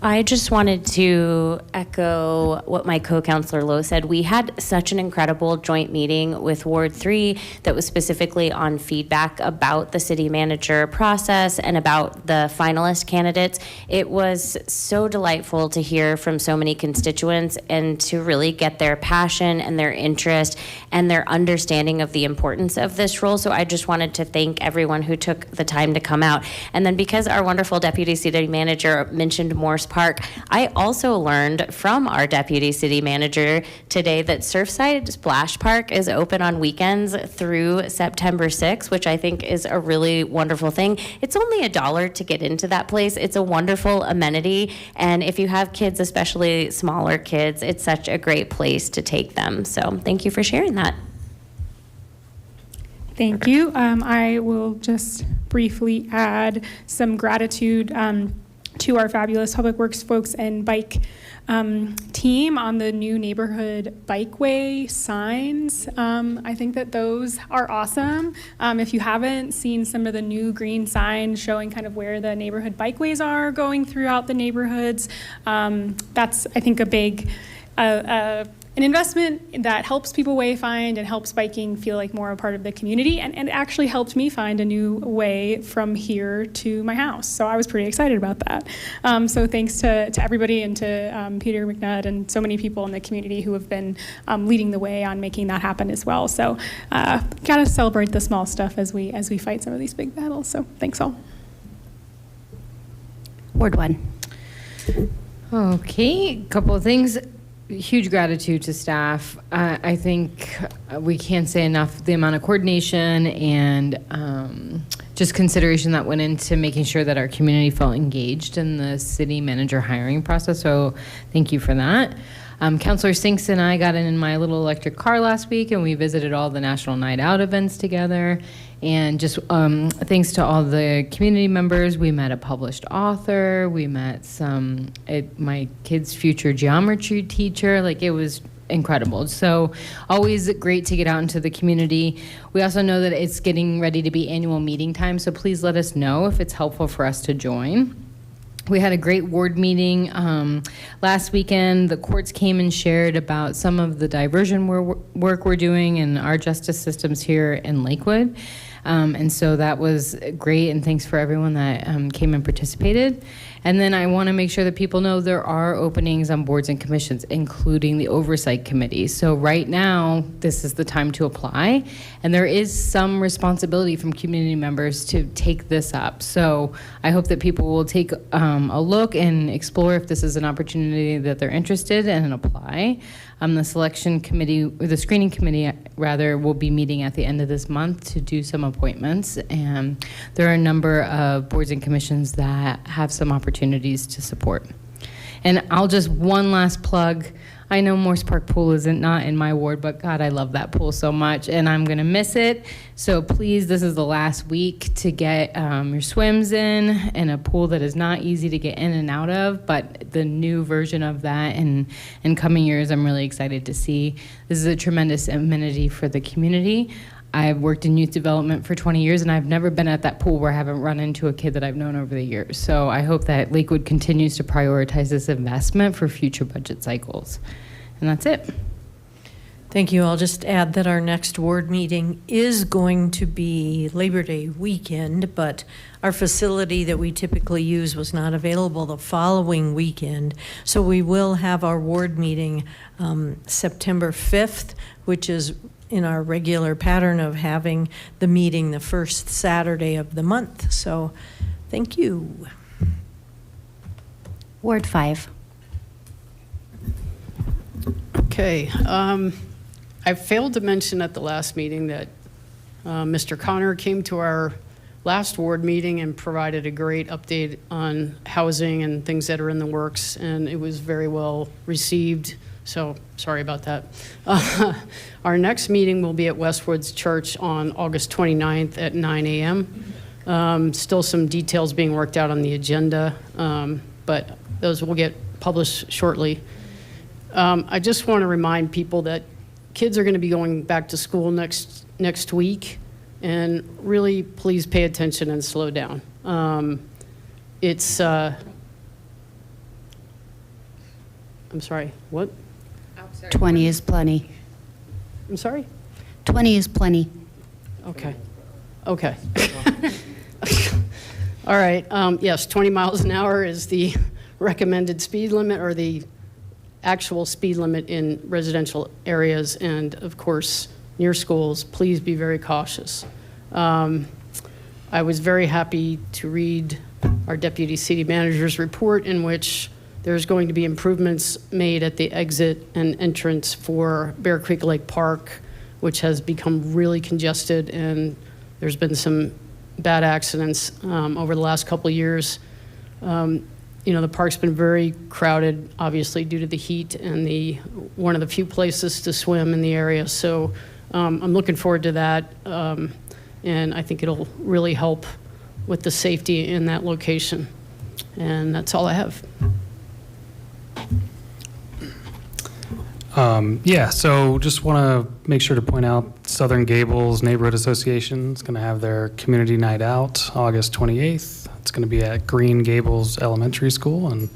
I just wanted to echo what my co-counselor Lowe said. We had such an incredible joint meeting with Ward 3 that was specifically on feedback about the city manager process and about the finalist candidates. It was so delightful to hear from so many constituents and to really get their passion and their interest and their understanding of the importance of this role. So I just wanted to thank everyone who took the time to come out. And then because our wonderful deputy city manager mentioned Morse Park, I also learned from our deputy city manager today that Surfside Splash Park is open on weekends through September 6th, which I think is a really wonderful thing. It's only $1 to get into that place. It's a wonderful amenity, and if you have kids, especially smaller kids, it's such a great place to take them. So thank you for sharing that. Thank you. I will just briefly add some gratitude to our fabulous Public Works folks and bike team on the new neighborhood bikeway signs. I think that those are awesome. If you haven't seen some of the new green signs showing kind of where the neighborhood bikeways are going throughout the neighborhoods, that's, I think, a big an investment that helps people wayfind and helps biking feel like more a part of the community, and actually helped me find a new way from here to my house. So I was pretty excited about that. So thanks to everybody and to Peter McNutt and so many people in the community who have been leading the way on making that happen as well. So gotta celebrate the small stuff as we fight some of these big battles. So thanks all. Ward 1. Okay, a couple of things. Huge gratitude to staff. I think we can't say enough the amount of coordination and just consideration that went into making sure that our community felt engaged in the city manager hiring process. So thank you for that. Councilor Sinks and I got in my little electric car last week, and we visited all the National Night Out events together. And just thanks to all the community members, we met a published author, we met my kid's future geometry teacher. Like, it was incredible. So always great to get out into the community. We also know that it's getting ready to be annual meeting time, so please let us know if it's helpful for us to join. We had a great ward meeting last weekend. The courts came and shared about some of the diversion work we're doing in our justice systems here in Lakewood. And so that was great, and thanks for everyone that came and participated. And then I want to make sure that people know there are openings on boards and commissions, including the Oversight Committee. So right now, this is the time to apply, and there is some responsibility from community members to take this up. So I hope that people will take a look and explore if this is an opportunity that they're interested in and apply. The selection committee, or the screening committee rather, will be meeting at the end of this month to do some appointments. And there are a number of boards and commissions that have some opportunities to support. And I'll just, one last plug. I know Morse Park Pool isn't not in my ward, but God, I love that pool so much, and I'm gonna miss it. So please, this is the last week to get your swims in a pool that is not easy to get in and out of, but the new version of that in coming years, I'm really excited to see. This is a tremendous amenity for the community. I've worked in youth development for 20 years, and I've never been at that pool where I haven't run into a kid that I've known over the years. So I hope that Lakewood continues to prioritize this investment for future budget cycles. And that's it. Thank you. I'll just add that our next ward meeting is going to be Labor Day weekend, but our facility that we typically use was not available the following weekend. So we will have our ward meeting September 5th, which is in our regular pattern of having the meeting the first Saturday of the month. So thank you. Ward 5. Okay. I failed to mention at the last meeting that Mr. Connor came to our last ward meeting and provided a great update on housing and things that are in the works, and it was very well received. So sorry about that. Our next meeting will be at Westwoods Church on August 29th at 9 a.m. Still some details being worked out on the agenda, but those will get published shortly. I just want to remind people that kids are going to be going back to school next week, and really please pay attention and slow down. I'm sorry, what? 20 is plenty. I'm sorry? 20 is plenty. Okay. Okay. All right. Yes, 20 miles an hour is the recommended speed limit, or the actual speed limit in residential areas, and of course near schools. Please be very cautious. I was very happy to read our deputy city manager's report, in which there's going to be improvements made at the exit and entrance for Bear Creek Lake Park, which has become really congested, and there's been some bad accidents over the last couple of years. You know, the park's been very crowded, obviously, due to the heat, and one of the few places to swim in the area. So I'm looking forward to that, and I think it'll really help with the safety in that location. And that's all I have. Yeah, so just want to make sure to point out Southern Gables Neighborhood Association is going to have their community night out August 28th. It's going to be at Green Gables Elementary School, and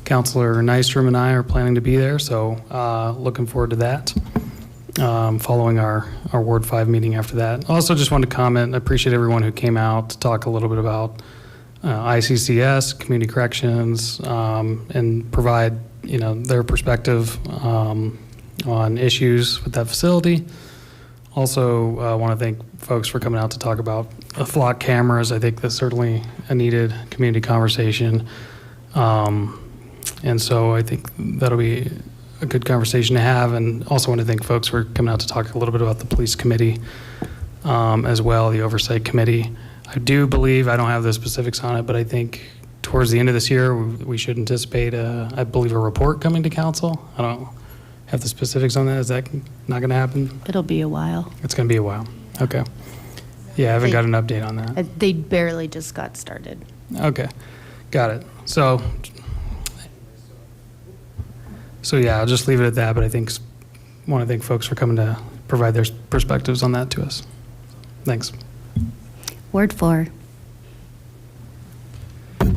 Councilor Nystrom and I are planning to be there, so looking forward to that. Following our Ward 5 meeting after that. Also just wanted to comment, I appreciate everyone who came out to talk a little bit about ICCS, community corrections, and provide their perspective on issues with that facility. Also want to thank folks for coming out to talk about flock cameras. I think that's certainly a needed community conversation. And so I think that'll be a good conversation to have. And also want to thank folks for coming out to talk a little bit about the police committee as well, the oversight committee. I do believe, I don't have the specifics on it, but I think towards the end of this year, we should anticipate, I believe, a report coming to council. I don't have the specifics on that. Is that not going to happen? It'll be a while. It's going to be a while. Okay. Yeah, I haven't got an update on that. They barely just got started. Okay. Got it. So So yeah, I'll just leave it at that, but I want to thank folks for coming to provide their perspectives on that to us. Thanks. Ward 4. All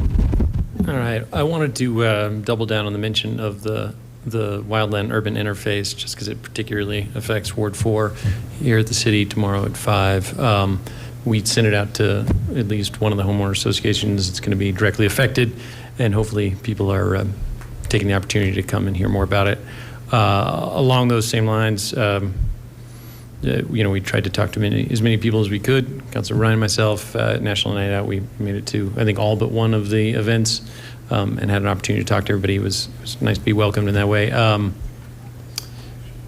right. I wanted to double down on the mention of the wildland urban interface, just because it particularly affects Ward 4 here at the city tomorrow at 5. We sent it out to at least one of the homeowner associations. It's going to be directly affected, and hopefully people are taking the opportunity to come and hear more about it. Along those same lines, we tried to talk to as many people as we could. Councilor Ryan, myself, National Night Out, we made it to, I think, all but one of the events, and had an opportunity to talk to everybody. It was nice to be welcomed in that way.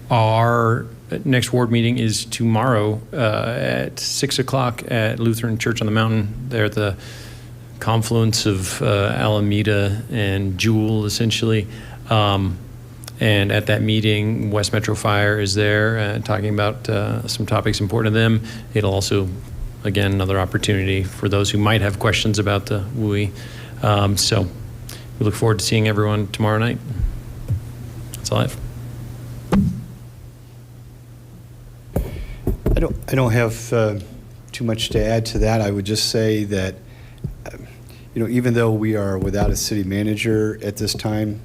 Our next ward meeting is tomorrow at 6 o'clock at Lutheran Church on the Mountain. They're at the confluence of Alameda and Jewel, essentially. And at that meeting, West Metro Fire is there talking about some topics important to them. It'll also, again, another opportunity for those who might have questions about the WUI. So we look forward to seeing everyone tomorrow night. That's all I have. I don't have too much to add to that. I would just say that, even though we are without a city manager at this time,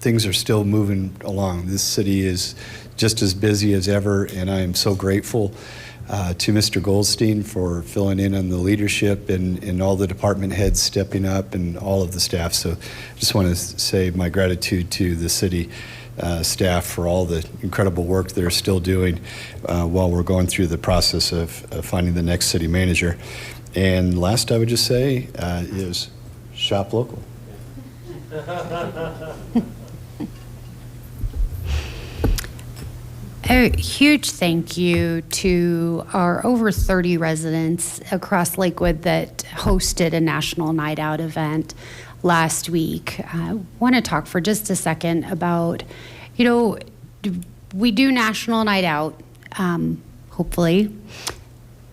things are still moving along. This city is just as busy as ever, and I am so grateful to Mr. Goldstein for filling in on the leadership and all the department heads stepping up and all of the staff. So I just want to say my gratitude to the city staff for all the incredible work they're still doing while we're going through the process of finding the next city manager. And last I would just say is shop local. A huge thank you to our over 30 residents across Lakewood that hosted a National Night Out event last week. I want to talk for just a second about, we do National Night Out, hopefully,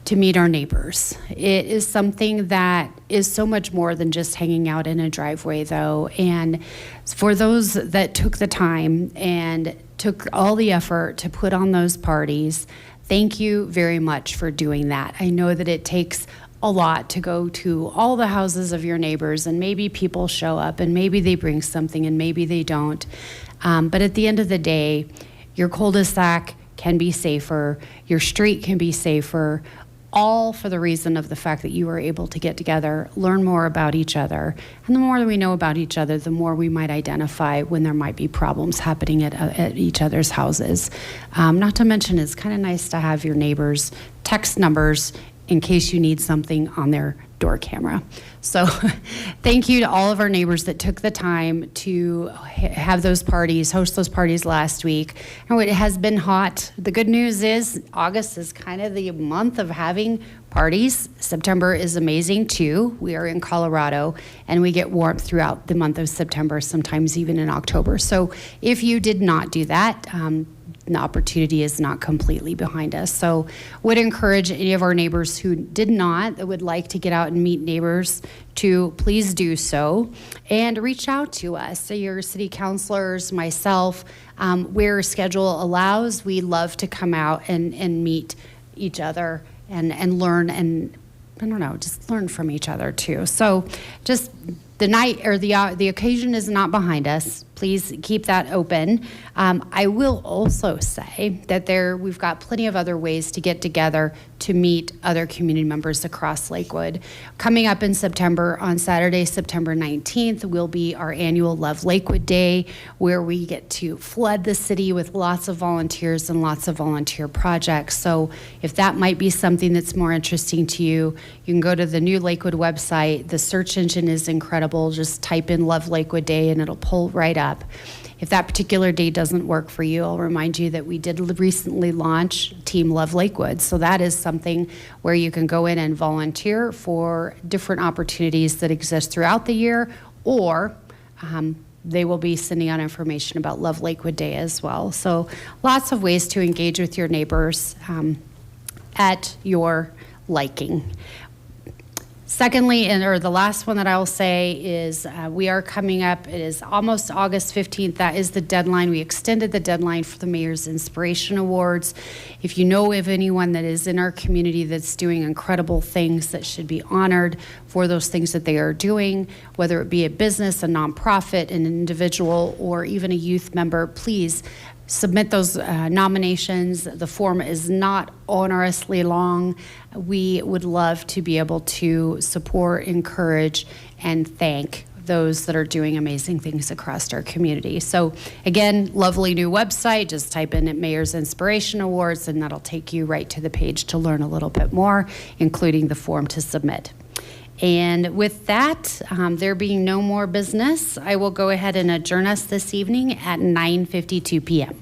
to meet our neighbors. It is something that is so much more than just hanging out in a driveway, though. And for those that took the time and took all the effort to put on those parties, thank you very much for doing that. I know that it takes a lot to go to all the houses of your neighbors, and maybe people show up and maybe they bring something and maybe they don't. But at the end of the day, your cul-de-sac can be safer, your street can be safer, all for the reason of the fact that you were able to get together, learn more about each other. And the more that we know about each other, the more we might identify when there might be problems happening at each other's houses. Not to mention, it's kind of nice to have your neighbors' text numbers in case you need something on their door camera. So thank you to all of our neighbors that took the time to have those parties, host those parties last week. And it has been hot. The good news is August is kind of the month of having parties. September is amazing too. We are in Colorado and we get warmth throughout the month of September, sometimes even in October. So if you did not do that, the opportunity is not completely behind us. So would encourage any of our neighbors who did not, that would like to get out and meet neighbors, to please do so and reach out to us. So your city councilors, myself, where schedule allows, we love to come out and meet each other and learn, and I don't know, just learn from each other too. So just the night or the occasion is not behind us. Please keep that open. I will also say that we've got plenty of other ways to get together to meet other community members across Lakewood. Coming up in September, on Saturday, September 19th, will be our annual Love Lakewood Day, where we get to flood the city with lots of volunteers and lots of volunteer projects. So if that might be something that's more interesting to you, you can go to the new Lakewood website. The search engine is incredible. Just type in Love Lakewood Day and it'll pull right up. If that particular day doesn't work for you, I'll remind you that we did recently launch Team Love Lakewood. So that is something where you can go in and volunteer for different opportunities that exist throughout the year, or they will be sending out information about Love Lakewood Day as well. So lots of ways to engage with your neighbors at your liking. Secondly, or the last one that I will say is we are coming up, it is almost August 15th. That is the deadline. We extended the deadline for the Mayor's Inspiration Awards. If you know of anyone that is in our community that's doing incredible things that should be honored for those things that they are doing, whether it be a business, a nonprofit, an individual, or even a youth member, please submit those nominations. The form is not onerously long. We would love to be able to support, encourage, and thank those that are doing amazing things across our community. So again, lovely new website. Just type in Mayor's Inspiration Awards and that'll take you right to the page to learn a little bit more, including the form to submit. And with that, there being no more business, I will go ahead and adjourn us this evening at 9:52 p.m.